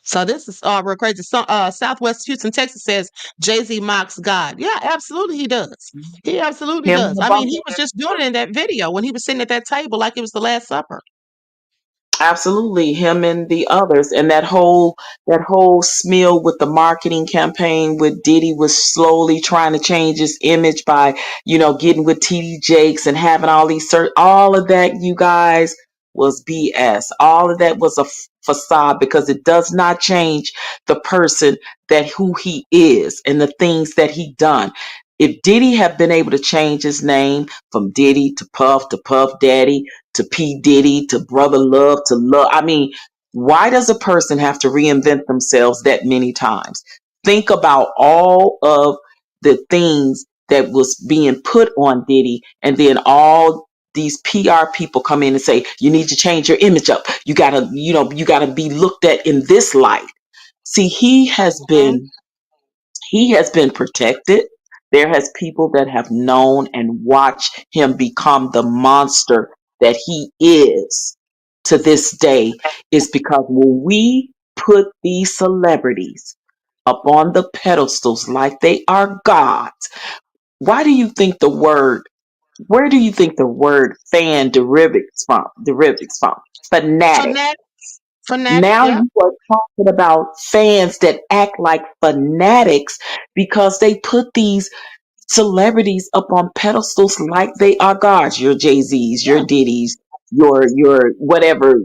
So this is real crazy. So, Southwest Houston, Texas says Jay-Z mocks God. Yeah, absolutely he does. He absolutely Him and does. the I mean, he Bungle. was just doing it in that video when he was sitting at that table like it was the Last Supper. Absolutely, him and the others, and that whole smeal with the marketing campaign with Diddy was slowly trying to change his image by getting with TD Jakes and having all these all of that. You guys was BS. All of that was a facade because it does not change the person that who he is and the things that he done. If Diddy had been able to change his name from Diddy to Puff Daddy to P. Diddy, to Brother Love, to Love. I mean, why does a person have to reinvent themselves that many times? Think about all of the things that was being put on Diddy, and then all these PR people come in and say, you need to change your image up. You gotta be looked at in this light. See, Mhm. he has been protected. There has people that have known and watched him become the monster that he is to this day, is because when we put these celebrities up on the pedestals like they are gods, why do you think the word where do you think the word fan derivates from? Fanatic. Fanatic, fanatic, Now yeah. you are talking about fans that act like fanatics because they put these celebrities up on pedestals like they are gods. Your Jay-Z's, your Yeah. Diddy's, your whatever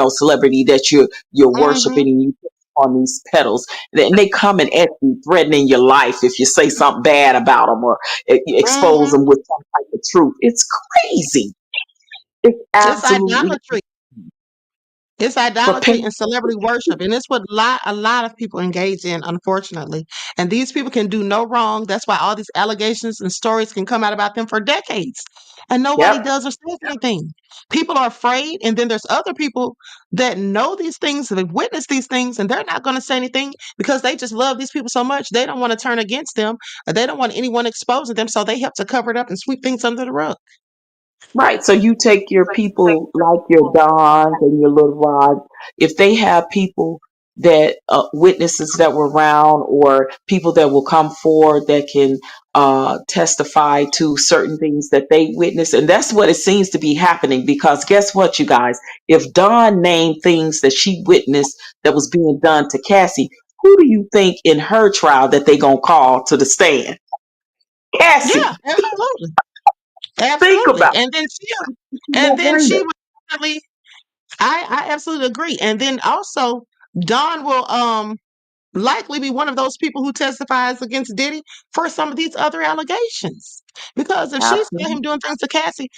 celebrity that you're Hmm. worshiping, and you put on these pedals. And they come and ask you, threatening your life if you say something bad about them or expose Hmm. them with some type of truth. It's crazy. It's It's absolutely idolatry. It's For idolatry parents, and celebrity worship, and it's what a lot of people engage in, unfortunately. And these people can do no wrong. That's why all these allegations and stories can come out about them for decades, and nobody yep, does or says anything. People are afraid, and then there's other people that know these things, they've witnessed these things, and they're not going to say anything because they just love these people so much. They don't want to turn against them, or they don't want anyone exposing them, so they help to cover it up and sweep things under the rug. right. So you take your people like your Dons and your Little Rods. If they have people that witnesses that were around, or people that will come forward that can testify to certain things that they witnessed, and that's what it seems to be happening. Because guess what, you guys? If Dawn named things that she witnessed that was being done to Cassie, who do you think in her trial that they gonna call to the stand? Cassie. Yeah, absolutely. Think Absolutely. about And then she it. would definitely I absolutely agree. And then also Don will likely be one of those people who testifies against Diddy for some of these other allegations. Because if she saw Absolutely. him doing things to Cassie,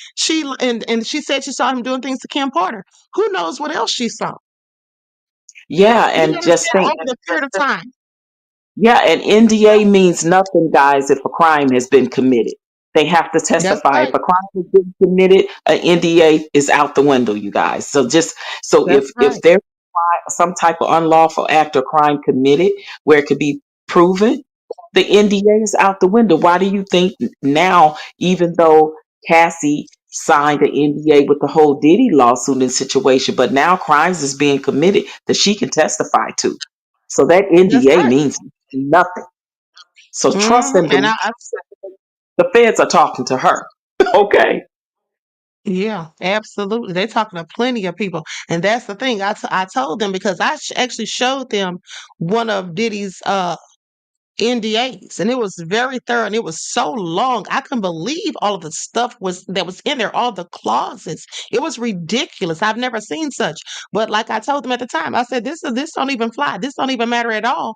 and she said she saw him doing things to Kim Porter, who knows what else she saw? Yeah, You and just understand think, over the period of time. yeah, and NDA means nothing, guys, if a crime has been committed. They have to That's testify. If right. a crime has been committed, an NDA is out the window, you guys. So just so That's if right. there's some type of unlawful act or crime committed where it could be proven, the NDA is out the window. Why do you think now, even though Cassie signed an NDA with the whole Diddy lawsuit and situation, but now crimes is being committed that she can testify to? So that That's NDA right. means nothing. So trust and And believe I the feds are talking to her. Okay. yeah, absolutely. They're talking to plenty of people. And that's the thing. I told them because actually showed them one of Diddy's NDAs, and it was very thorough, and it was so long. I couldn't believe all of the stuff was in there, all the clauses. It was ridiculous. I've never seen such. But like I told them at the time, I said this don't even fly. This don't even matter at all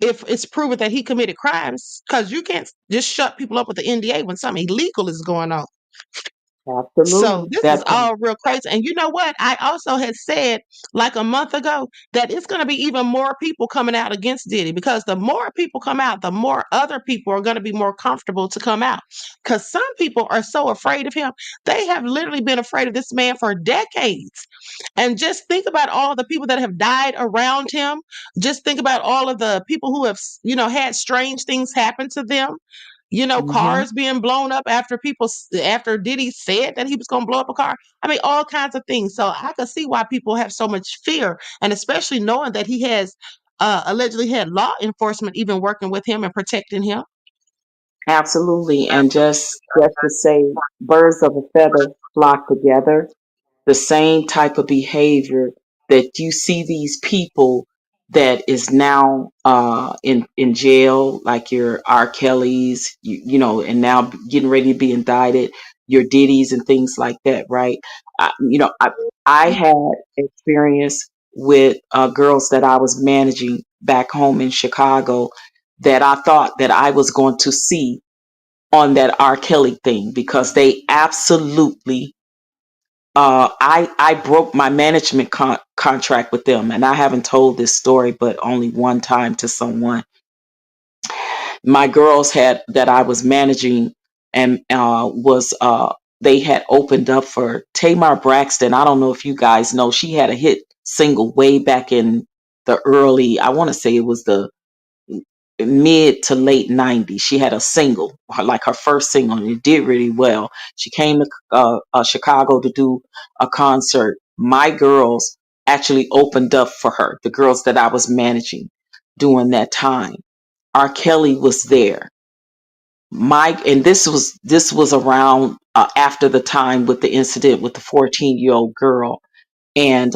if it's proven that he committed crimes, because you can't just shut people up with the NDA when something illegal is going on. So Absolutely. this is That part. all real crazy. And you know what? I also had said like a month ago that it's going to be even more people coming out against Diddy, because the more people come out, the more other people are going to be more comfortable to come out. Because some people are so afraid of him. They have literally been afraid of this man for decades. And just think about all the people that have died around him. Just think about all of the people who have, had strange things happen to them. Hmm. Cars being blown up after Diddy said that he was going to blow up a car. I mean, all kinds of things. So I can see why people have so much fear, and especially knowing that he has allegedly had law enforcement even working with him and protecting him. Absolutely. And just to say, birds of a feather flock together. The same type of behavior that you see these people that is now in jail, like your R. Kelly's, and now getting ready to be indicted, your Diddy's and things like that, right? I had experience with girls that I was managing back home in Chicago that I thought that I was going to see on that R. Kelly thing, because they absolutely I broke my management contract with them, and I haven't told this story, but only one time to someone. My girls had that I was managing, and was they had opened up for Tamar Braxton. I don't know if you guys know, she had a hit single way back in the early. I want to say it was the mid to late 90s. She had a single, like her first single, and it did really well. She came to Chicago to do a concert. My girls actually opened up for her, the girls that I was managing during that time. R. Kelly was there. And this was around after the time with the incident with the 14-year-old girl, and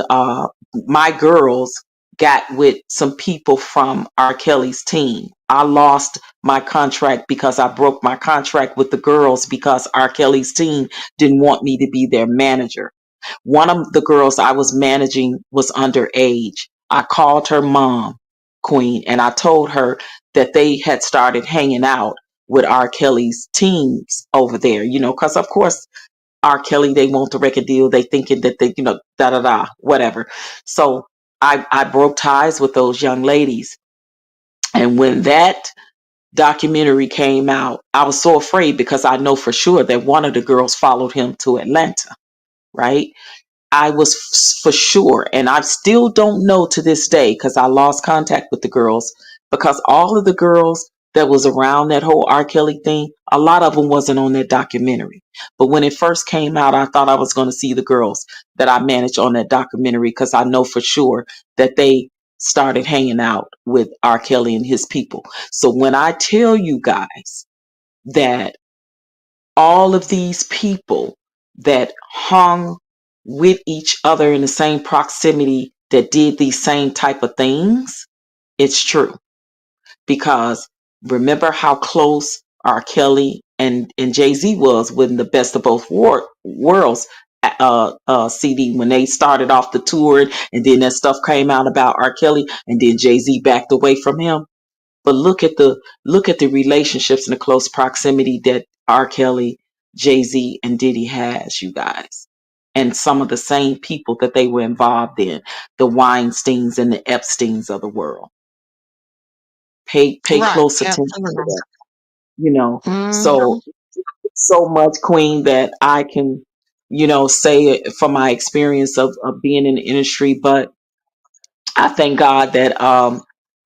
my girls got with some people from R. Kelly's team. I lost my contract because I broke my contract with the girls because R. Kelly's team didn't want me to be their manager. One of the girls I was managing was underage. I called her mom, Queen, and I told her that they had started hanging out with R. Kelly's teams over there, because of course R. Kelly, they want the record deal. They thinking that they, da da da, whatever. So I broke ties with those young ladies. And when that documentary came out, I was so afraid because I know for sure that one of the girls followed him to Atlanta, right? I was for sure, and I still don't know to this day because I lost contact with the girls, because all of the girls that was around that whole R. Kelly thing, a lot of them wasn't on that documentary. But when it first came out, I thought I was going to see the girls that I managed on that documentary, because I know for sure that they started hanging out with R. Kelly and his people. So when I tell you guys that all of these people that hung with each other in the same proximity that did these same type of things, it's true. Because remember how close R. Kelly and Jay-Z was when the Best of Both Worlds CD, when they started off the tour, and then that stuff came out about R. Kelly, and then Jay-Z backed away from him. But look at the relationships and the close proximity that R. Kelly, Jay-Z, and Diddy has, you guys. And some of the same people that they were involved in, the Weinsteins and the Epsteins of the world. Pay Right. close attention to Absolutely. that. You know, Hmm. so much, Queen, that I can, say it from my experience of being in the industry. But I thank God that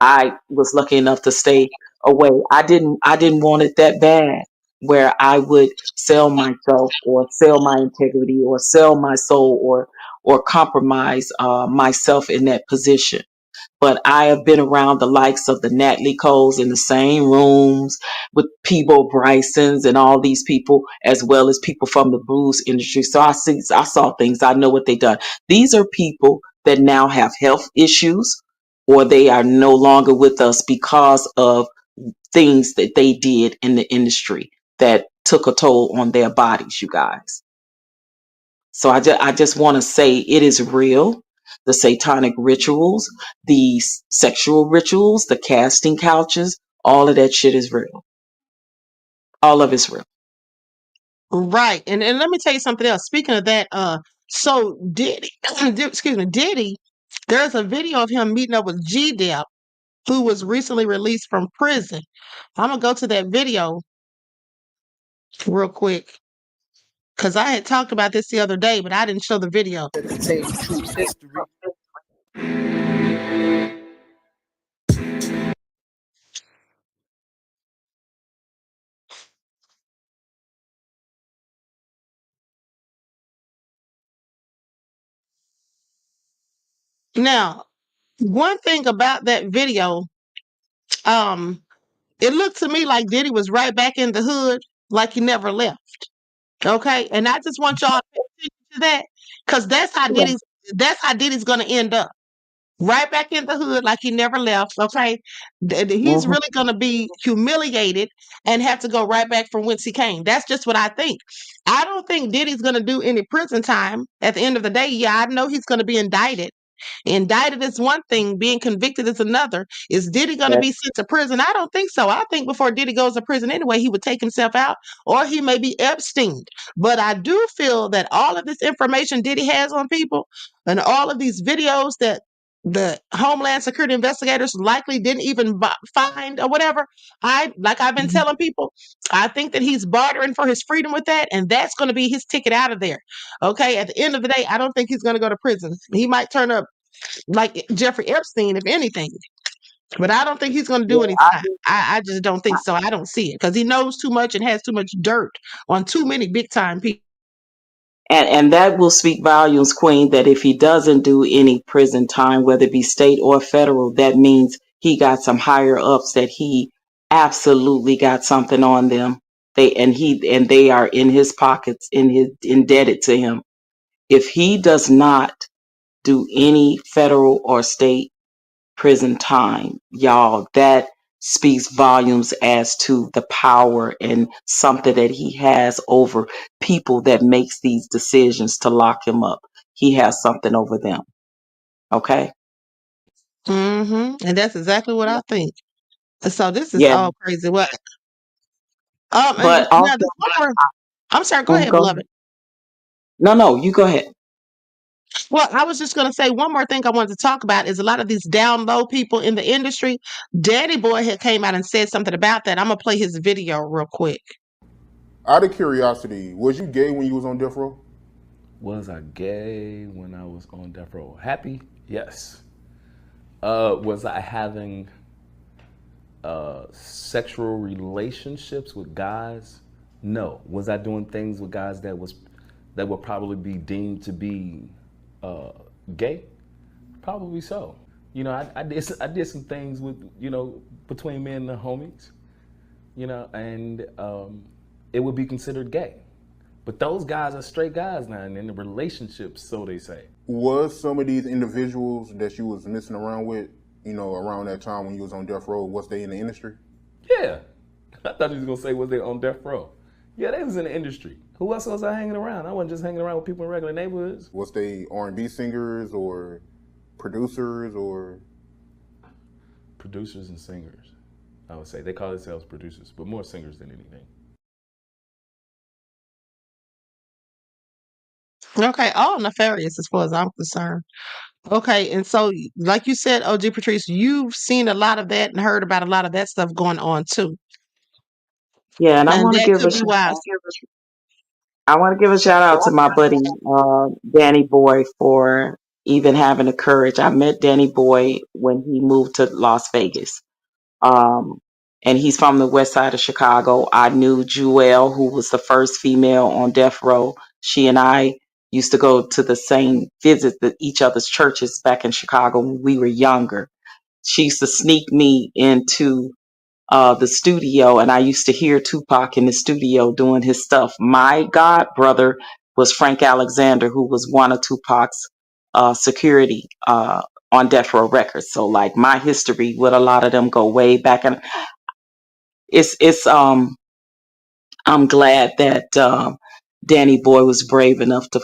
I was lucky enough to stay away. I didn't want it that bad where I would sell myself or sell my integrity or sell my soul or compromise myself in that position. But I have been around the likes of the Natalie Coles in the same rooms with Peebo Brysons and all these people, as well as people from the blues industry. So I saw things. I know what they done. These are people that now have health issues, or they are no longer with us because of things that they did in the industry that took a toll on their bodies, you guys. So I just want to say it is real. The satanic rituals, the sexual rituals, the casting couches, all of that shit is real. All of it's real. Right. And let me tell you something else. Speaking of that, so Diddy, excuse me, Diddy, there's a video of him meeting up with G Dep, who was recently released from prison. I'm gonna go to that video real quick because I had talked about this the other day, but I didn't show the video. That contains true history. Now, one thing about that video, um, it looked to me like Diddy was right back in the hood, like he never left. Okay, and I just want y'all to pay attention to that, because that's how Diddy's gonna end up. Right back in the hood like he never left. Okay. He's Mhm. really going to be humiliated and have to go right back from whence he came. That's just what I think. I don't think Diddy's going to do any prison time at the end of the day. Yeah, I know he's going to be indicted. Indicted is one thing, being convicted is another. Is Diddy going to That, be sent to prison? I don't think so. I think before Diddy goes to prison anyway, he would take himself out, or he may be Epstein. But I do feel that all of this information Diddy has on people and all of these videos that the Homeland Security investigators likely didn't even find or whatever. I've been Mhm. telling people, I think that he's bartering for his freedom with that, and that's going to be his ticket out of there. Okay, at the end of the day, I don't think he's going to go to prison. He might turn up like Jeffrey Epstein, if anything. But I don't think he's going to do Yeah, any time. I just don't think so. I don't see it because he knows too much and has too much dirt on too many big time people. and that will speak volumes, Queen, that if he doesn't do any prison time, whether it be state or federal, that means he got some higher ups that he absolutely got something on them. They are in his pockets, indebted to him. If he does not do any federal or state prison time, y'all, that speaks volumes as to the power and something that he has over people that makes these decisions to lock him up. He has something over them. Okay? And that's exactly what I think. So this is Yeah. all crazy. What? And But also, now this one more. I'm sorry. Go ahead, go beloved. No, you go ahead. Well, I was just going to say one more thing I wanted to talk about is a lot of these down low people in the industry. Daddy Boy had came out and said something about that. I'm going to play his video real quick. Out of curiosity, was you gay when you was on death row? Was I gay when I was on death row? Happy? Yes. Was I having sexual relationships with guys? No. Was I doing things with guys that would probably be deemed to be gay? Probably so. You know, I did some things with, you know, between me and the homies, you know, and it would be considered gay. But those guys are straight guys now and in the relationships, so they say. Was some of these individuals that you was messing around with, you know, around that time when you was on death row, was they in the industry? Yeah. I thought you was going to say, was they on death row? Yeah, they was in the industry. Who else was I hanging around? I wasn't just hanging around with people in regular neighborhoods. Was they R&B singers or producers or? Producers and singers, I would say. They call themselves producers, but more singers than anything. Okay, all nefarious as far as I'm concerned. Okay, and so like you said, OG Patrice, you've seen a lot of that and heard about a lot of that stuff going on too. Yeah, and And that could be why. I want to give a shout out to my buddy Danny Boy for even having the courage. I met Danny Boy when he moved to Las Vegas. And he's from the west side of Chicago. I knew Jewel, who was the first female on death row. She and I used to go to the same visit each other's churches back in Chicago when we were younger. She used to sneak me into the studio, and I used to hear Tupac in the studio doing his stuff. My god brother was Frank Alexander, who was one of Tupac's security on Death Row Records. So like my history with a lot of them go way back, and it's I'm glad that Danny Boy was brave enough to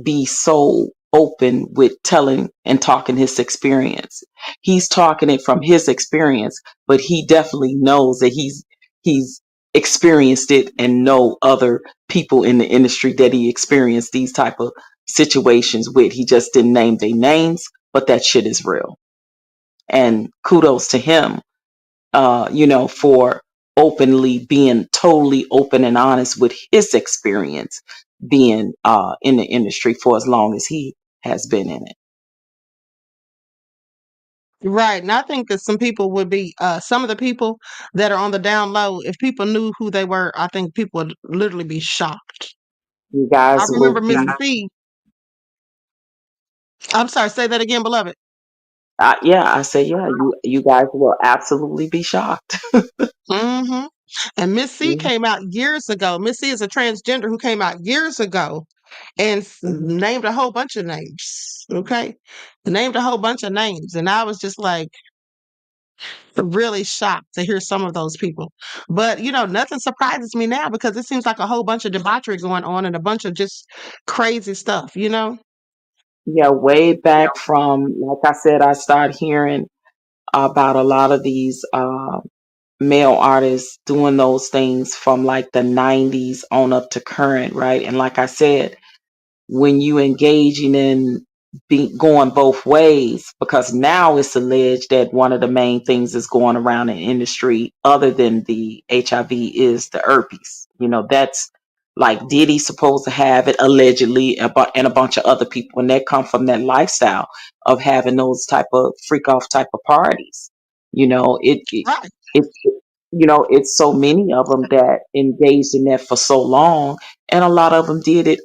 be so open with telling and talking his experience. He's talking it from his experience, but he definitely knows that he's experienced it and know other people in the industry that he experienced these type of situations with. He just didn't name their names, but that shit is real. And kudos to him, you know, for openly being totally open and honest with his experience being in the industry for as long as he has been in it. Right. And I think that some people would be some of the people that are on the down low, if people knew who they were, I think people would literally be shocked. You I guys remember will Miss be, C. I'm sorry, say that again, beloved. yeah, I say, yeah, you guys will absolutely be shocked. Hmm. And Miss C Mhm. came out years ago. Miss C is a transgender who came out years ago and named a whole bunch of names. Okay. Named a whole bunch of names. And I was just like really shocked to hear some of those people. But, you know, nothing surprises me now because it seems like a whole bunch of debauchery going on and a bunch of just crazy stuff, you know? Yeah, way back from, like I said, I started hearing about a lot of these male artists doing those things from like the 90s on up to current, right? And like I said, when you engaging in going both ways, because now it's alleged that one of the main things that's going around in industry other than the HIV is the herpes. You know, that's like Diddy supposed to have it allegedly, and a bunch of other people, and that come from that lifestyle of having those type of freak off type of parties. You know, Right. it you know, it's so many of them that engaged in that for so long, and a lot of them did it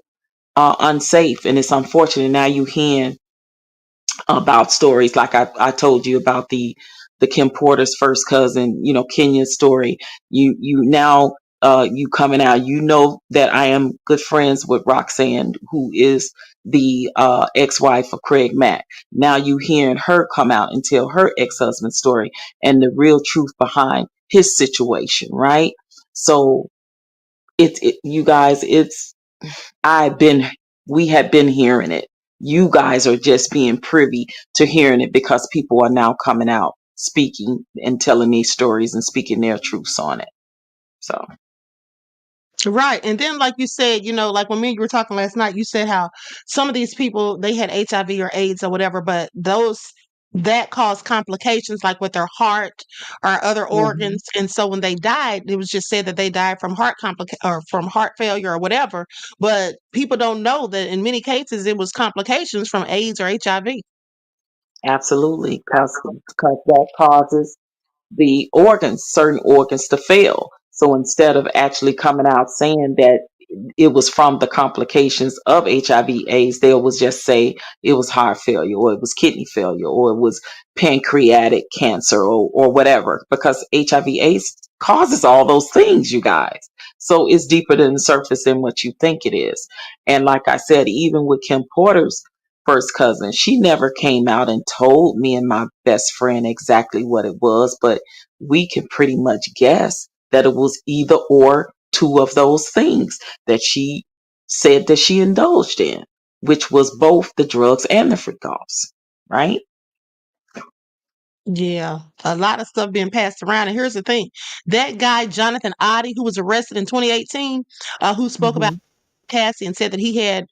unsafe, and it's unfortunate. Now you hearing about stories like I told you about the Kim Porter's first cousin, you know, Kenya's story. You now you coming out. You know that I am good friends with Roxanne, who is the ex-wife of Craig Mack. Now you hearing her come out and tell her ex-husband's story and the real truth behind his situation, right? So you guys, it's I've been, we have been hearing it. You guys are just being privy to hearing it because people are now coming out speaking and telling these stories and speaking their truths on it. So, Right. And then, like you said, like when me and you were talking last night, you said how some of these people, they had HIV or AIDS or whatever, but that caused complications like with their heart or other Hmm. organs. And so when they died, it was just said that they died from or from heart failure or whatever. But people don't know that in many cases it was complications from AIDS or HIV. Absolutely, because that causes the organs, certain organs, to fail. So instead of actually coming out saying that it was from the complications of HIV/AIDS, they would just say it was heart failure, or it was kidney failure, or it was pancreatic cancer, or whatever, because HIV/AIDS causes all those things, you guys. So it's deeper than the surface than what you think it is. And like I said, even with Kim Porter's first cousin, she never came out and told me and my best friend exactly what it was, but we can pretty much guess that it was either or two of those things that she said that she indulged in, which was both the drugs and the freak offs, right? Yeah, a lot of stuff being passed around. And here's the thing, that guy, Jonathan Oddie, who was arrested in 2018, who spoke about Hmm. Cassie and said that he had,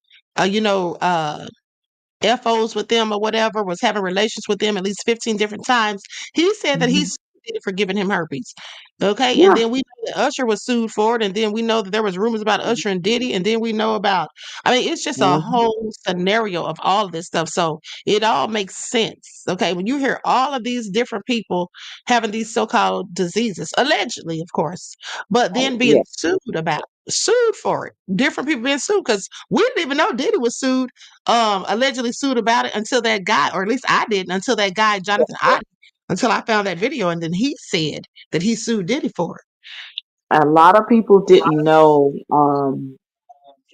FOs with them or whatever, was having relations with them at least 15 different times. He said that he Hmm. sued Diddy for giving him herpes. Okay. And Yeah. then we know that Usher was sued for it. And then we know that there was rumors about Usher and Diddy. And then we know about, I mean, it's just a Hmm. whole scenario of all of this stuff. So it all makes sense. Okay. When you hear all of these different people having these so-called diseases, allegedly, of course, but then being Yeah. sued for it. Different people being sued because we didn't even know Diddy was sued, allegedly sued about it until that guy, or at least I didn't, until that guy, Jonathan Otten, until I found that video. And then he said that he sued Diddy for it. A lot of people didn't know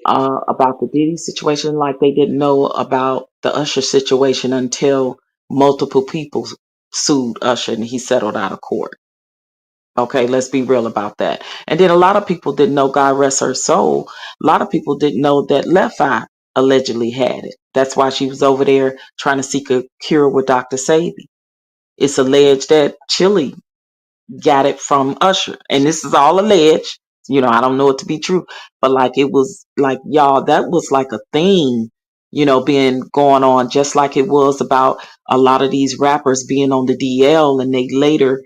about the Diddy situation, like they didn't know about the Usher situation until multiple people sued Usher and he settled out of court. Okay, let's be real about that. And then a lot of people didn't know, God rest her soul. A lot of people didn't know that Left Eye allegedly had it. That's why she was over there trying to seek a cure with Dr. Sabi. It's alleged that Chili got it from Usher. And this is all alleged. I don't know it to be true. But like it was like, y'all, that was like a thing, being going on, just like it was about a lot of these rappers being on the DL and they later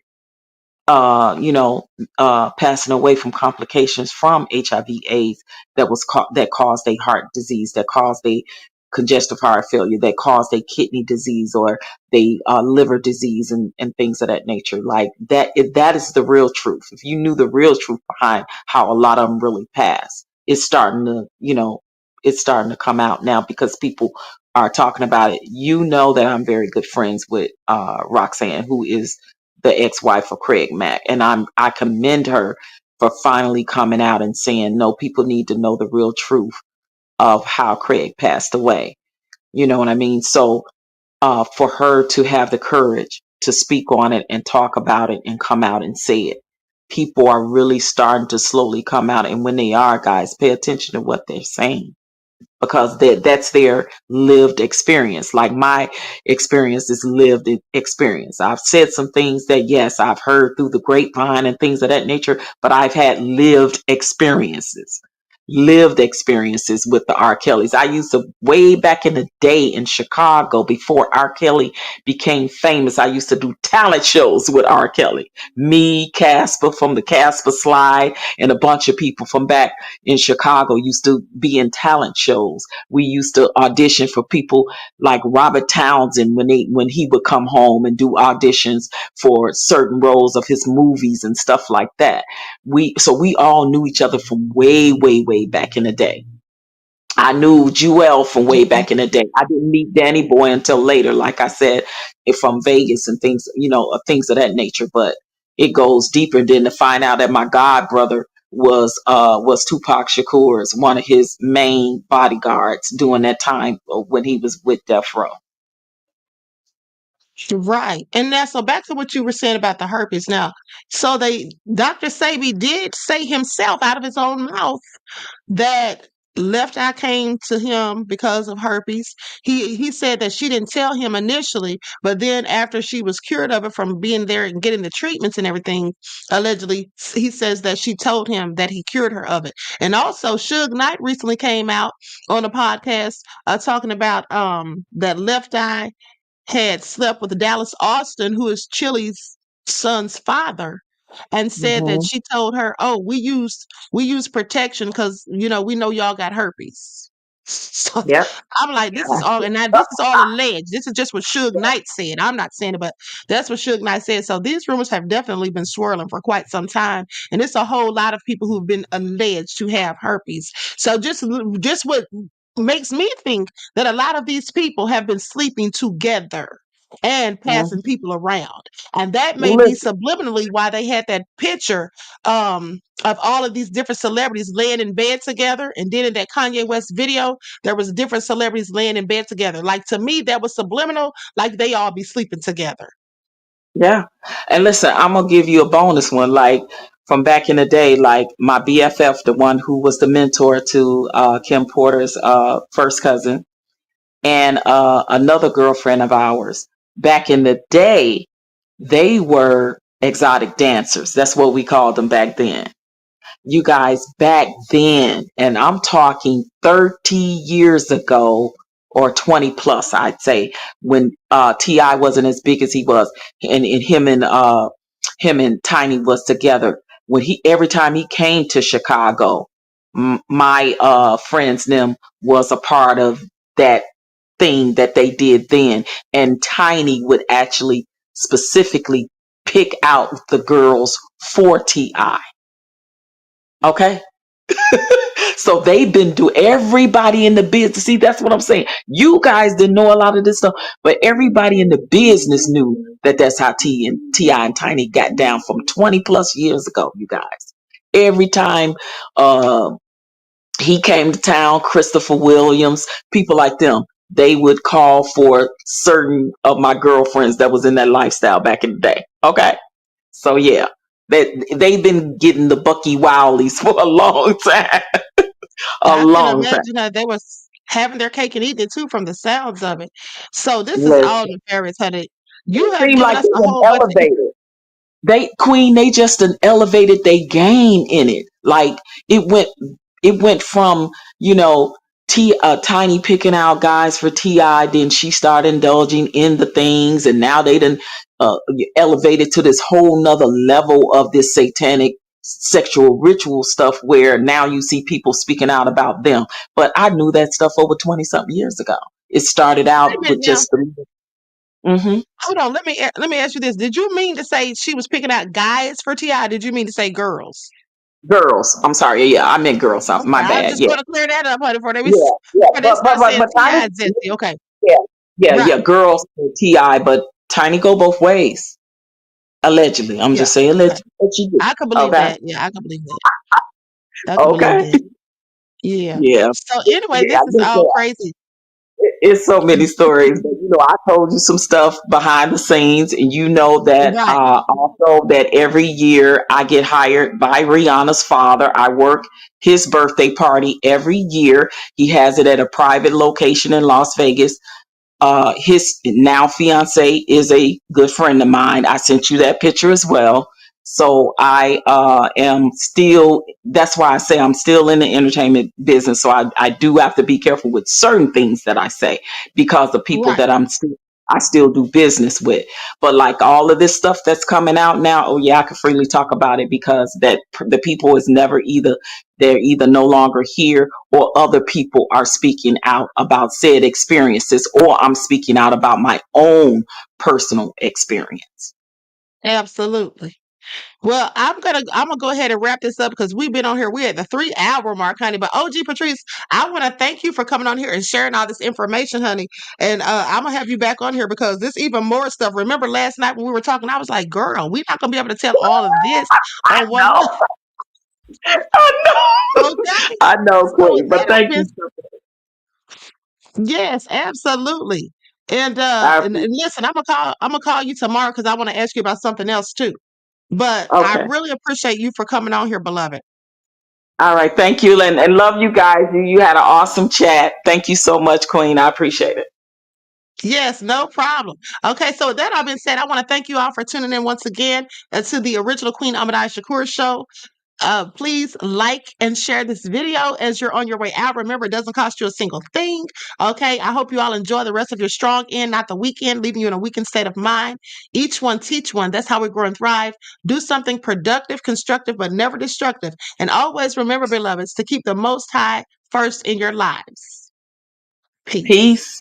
passing away from complications from HIV/AIDS that caused a heart disease, that caused a congestive heart failure, that caused a kidney disease or the liver disease and things of that nature. Like that, if that is the real truth. If you knew the real truth behind how a lot of them really pass, it's starting to come out now because people are talking about it. That I'm very good friends with Roxanne, who is the ex-wife of Craig Mack. And I commend her for finally coming out and saying, no, people need to know the real truth of how Craig passed away. You know what I mean? So for her to have the courage to speak on it and talk about it and come out and say it, people are really starting to slowly come out. And when they are, guys, pay attention to what they're saying because that's their lived experience. Like my experience is lived experience. I've said some things that, yes, I've heard through the grapevine and things of that nature, but I've had lived experiences with the R. Kellys. I used to, way back in the day in Chicago, before R. Kelly became famous, I used to do talent shows with R. Kelly. Me, Casper from the Casper Slide, and a bunch of people from back in Chicago used to be in talent shows. We used to audition for people like Robert Townsend when he would come home and do auditions for certain roles of his movies and stuff like that. We all knew each other from way, way, way back in the day. I knew Jewel from way back in the day. I didn't meet Danny Boy until later, like I said, from Vegas and things, things of that nature. But it goes deeper than to find out that my god brother was Tupac Shakur's one of his main bodyguards during that time when he was with Death Row. Right. And now, so back to what you were saying about the herpes now. So Dr. Sabi did say himself out of his own mouth that Left Eye came to him because of herpes. He said that she didn't tell him initially, but then after she was cured of it from being there and getting the treatments and everything, allegedly, he says that she told him that he cured her of it. And also, Suge Knight recently came out on a podcast talking about that Left Eye had slept with Dallas Austin, who is Chili's son's father, and said that Mhm. she told her, "Oh, we use protection because we know y'all got herpes." So Yep. I'm like, this is all, and now this is all alleged. This is just what Suge Knight said. I'm not saying it, but that's what Suge Knight said. So these rumors have definitely been swirling for quite some time, and it's a whole lot of people who've been alleged to have herpes. So just what makes me think that a lot of these people have been sleeping together and passing Mhm. people around. And that may be Listen, subliminally why they had that picture of all of these different celebrities laying in bed together. And then in that Kanye West video, there was different celebrities laying in bed together. Like, to me, that was subliminal, like they all be sleeping together. yeah. And listen, I'm gonna give you a bonus one. Like from back in the day, like my BFF, the one who was the mentor to Kim Porter's first cousin, and another girlfriend of ours. Back in the day, they were exotic dancers. That's what we called them back then. You guys, back then, and I'm talking 30 years ago or 20 plus, I'd say, when T.I. wasn't as big as he was, and him and Tiny was together. When he every time he came to Chicago, my friends them was a part of that thing that they did then, and Tiny would actually specifically pick out the girls for T.I. Okay. So they've been do everybody in the business. See, that's what I'm saying. You guys didn't know a lot of this stuff, but everybody in the business knew that that's how Ti and Tiny got down from 20 plus years ago. You guys, every time uh, he came to town, Christopher Williams, people like them, they would call for certain of my girlfriends that was in that lifestyle back in the day. Okay, so yeah, they've been getting the Bucky Wowleys for a long time. A I can long time. imagine that they was having their cake and eating it too from the sounds of it. So this is all Listen, nefarious, honey. You it have seemed given like us they a were whole bunch of elevated. They just done elevated their game in it. Like it went from, you know, Tiny picking out guys for Ti, then she started indulging in the things, and now they done uh, elevated to this whole nother level of this satanic sexual ritual stuff where now you see people speaking out about them. But I knew that stuff over 20 something years ago. It started Wait a out minute with now. just the Hold on. Let me ask you this. Did you mean to say she was picking out guys for Ti? Did you mean to say girls? girls. I'm sorry. Yeah, I meant girls. My Okay, I bad. just Yeah. want to clear that up, honey, Yeah, yeah, before they start saying but Ti Tiny, and Zetsy. Okay, yeah, yeah, yeah, right. girls and Ti, but Tiny go both ways. Allegedly, I'm Yeah. just saying Okay. allegedly. What you do? I could believe Okay, that. Yeah, I could believe that. I could believe okay, that. Yeah. yeah, So anyway, yeah. this is all crazy. It's so many stories, but I told you some stuff behind the scenes, and you know that Right. also that every year I get hired by Rihanna's father. I work his birthday party every year. He has it at a private location in Las Vegas. His now fiance is a good friend of mine. I sent you that picture as well. So I am still, that's why I say I'm still in the entertainment business. So I do have to be careful with certain things that I say because the people Right. that I still do business with. But like all of this stuff that's coming out now, oh yeah, I can freely talk about it because that the people is never they're either no longer here or other people are speaking out about said experiences, or I'm speaking out about my own personal experience. Absolutely. Well, I'm gonna go ahead and wrap this up because we've been on here. We're at the 3 hour mark, honey. But OG Patrice, I want to thank you for coming on here and sharing all this information, honey. And I'm gonna have you back on here because there's even more stuff. Remember last night when we were talking, I was like, "Girl, we're not gonna be able to tell all of this I on one." know, I know, Okay, I know, so Queen, but it has thank been. you. Yes, absolutely. And I and listen, I'm gonna call you tomorrow because I want to ask you about something else too. But I okay. really appreciate you for coming on here, beloved. All right. Thank you. And love you guys. You had an awesome chat. Thank you so much, Queen. I appreciate it. Yes, no problem. Okay, so with that all been said, I want to thank you all for tuning in once again to the original Queen Ahmadiyyah Shakur show. Please like and share this video as you're on your way out. Remember, it doesn't cost you a single thing. Okay, I hope you all enjoy the rest of your strong end, not the weekend, leaving you in a weakened state of mind. Each one teach one. That's how we grow and thrive. Do something productive, constructive, but never destructive. And always remember, beloveds, to keep the Most High first in your lives. Peace.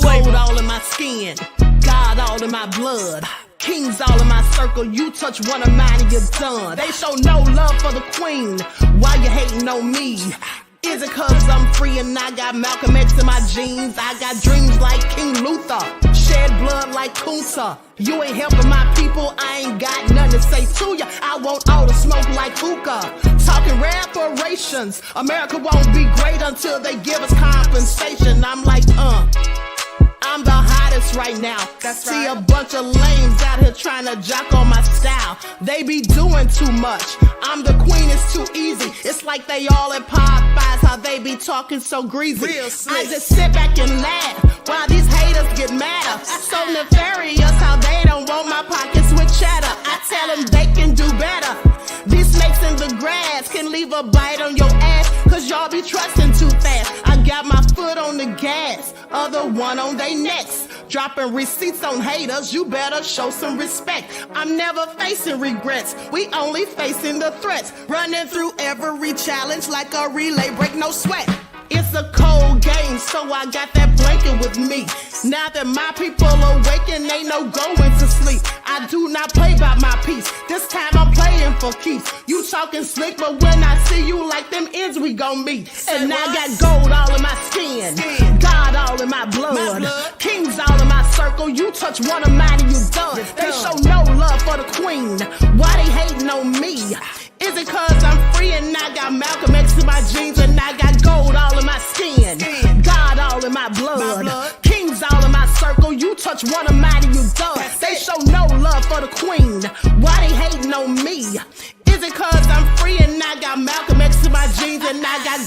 Gold all in my skin, God all in my blood, kings all in my circle. You touch one of mine and you're done. They show no love for the queen. Why you hating on me? Is it cause I'm free and I got Malcolm X in my jeans? I got dreams like King Luther, shed blood like Kunta. You ain't helping my people, I ain't got nothing to say to ya. I want all the smoke like hookah. Talking reparations, America won't be great until they give us compensation. I'm like, I'm the hottest right now. See a bunch of lames out here trying to jock on my style. They be doing too much. I'm the queen, it's too easy. It's like they all at Popeyes, how they be talking so greasy. I just sit back and laugh while these haters get madder. So nefarious how they don't want my pockets with cheddar. I tell them they can do better. These snakes in the grass can leave a bite on your ass, cause y'all be trusting too fast. I got my foot on the gas, other one on they necks. Dropping receipts on haters, you better show some respect. I'm never facing regrets, we only facing the threats. Running through every challenge like a relay, break no sweat. It's a cold game, so I got that blanket with me. Now that my people awaken, ain't no going to sleep. I do not play by my piece, this time I'm playing for keeps. You talking slick, but when I see you like them ends, we gon' meet. And I got gold all in my skin, God all in my blood, kings all in my circle. You touch one of mine and you done. They show no love for the queen. Why they hating on me? Is it cause I'm free and I got Malcolm X in my jeans and I got gold all in my skin, God all in my blood, kings all in my circle. You touch one of mine and you done. They show no love for the queen. Why they hating on me? Is it cause I'm free and I got Malcolm X in my jeans and I got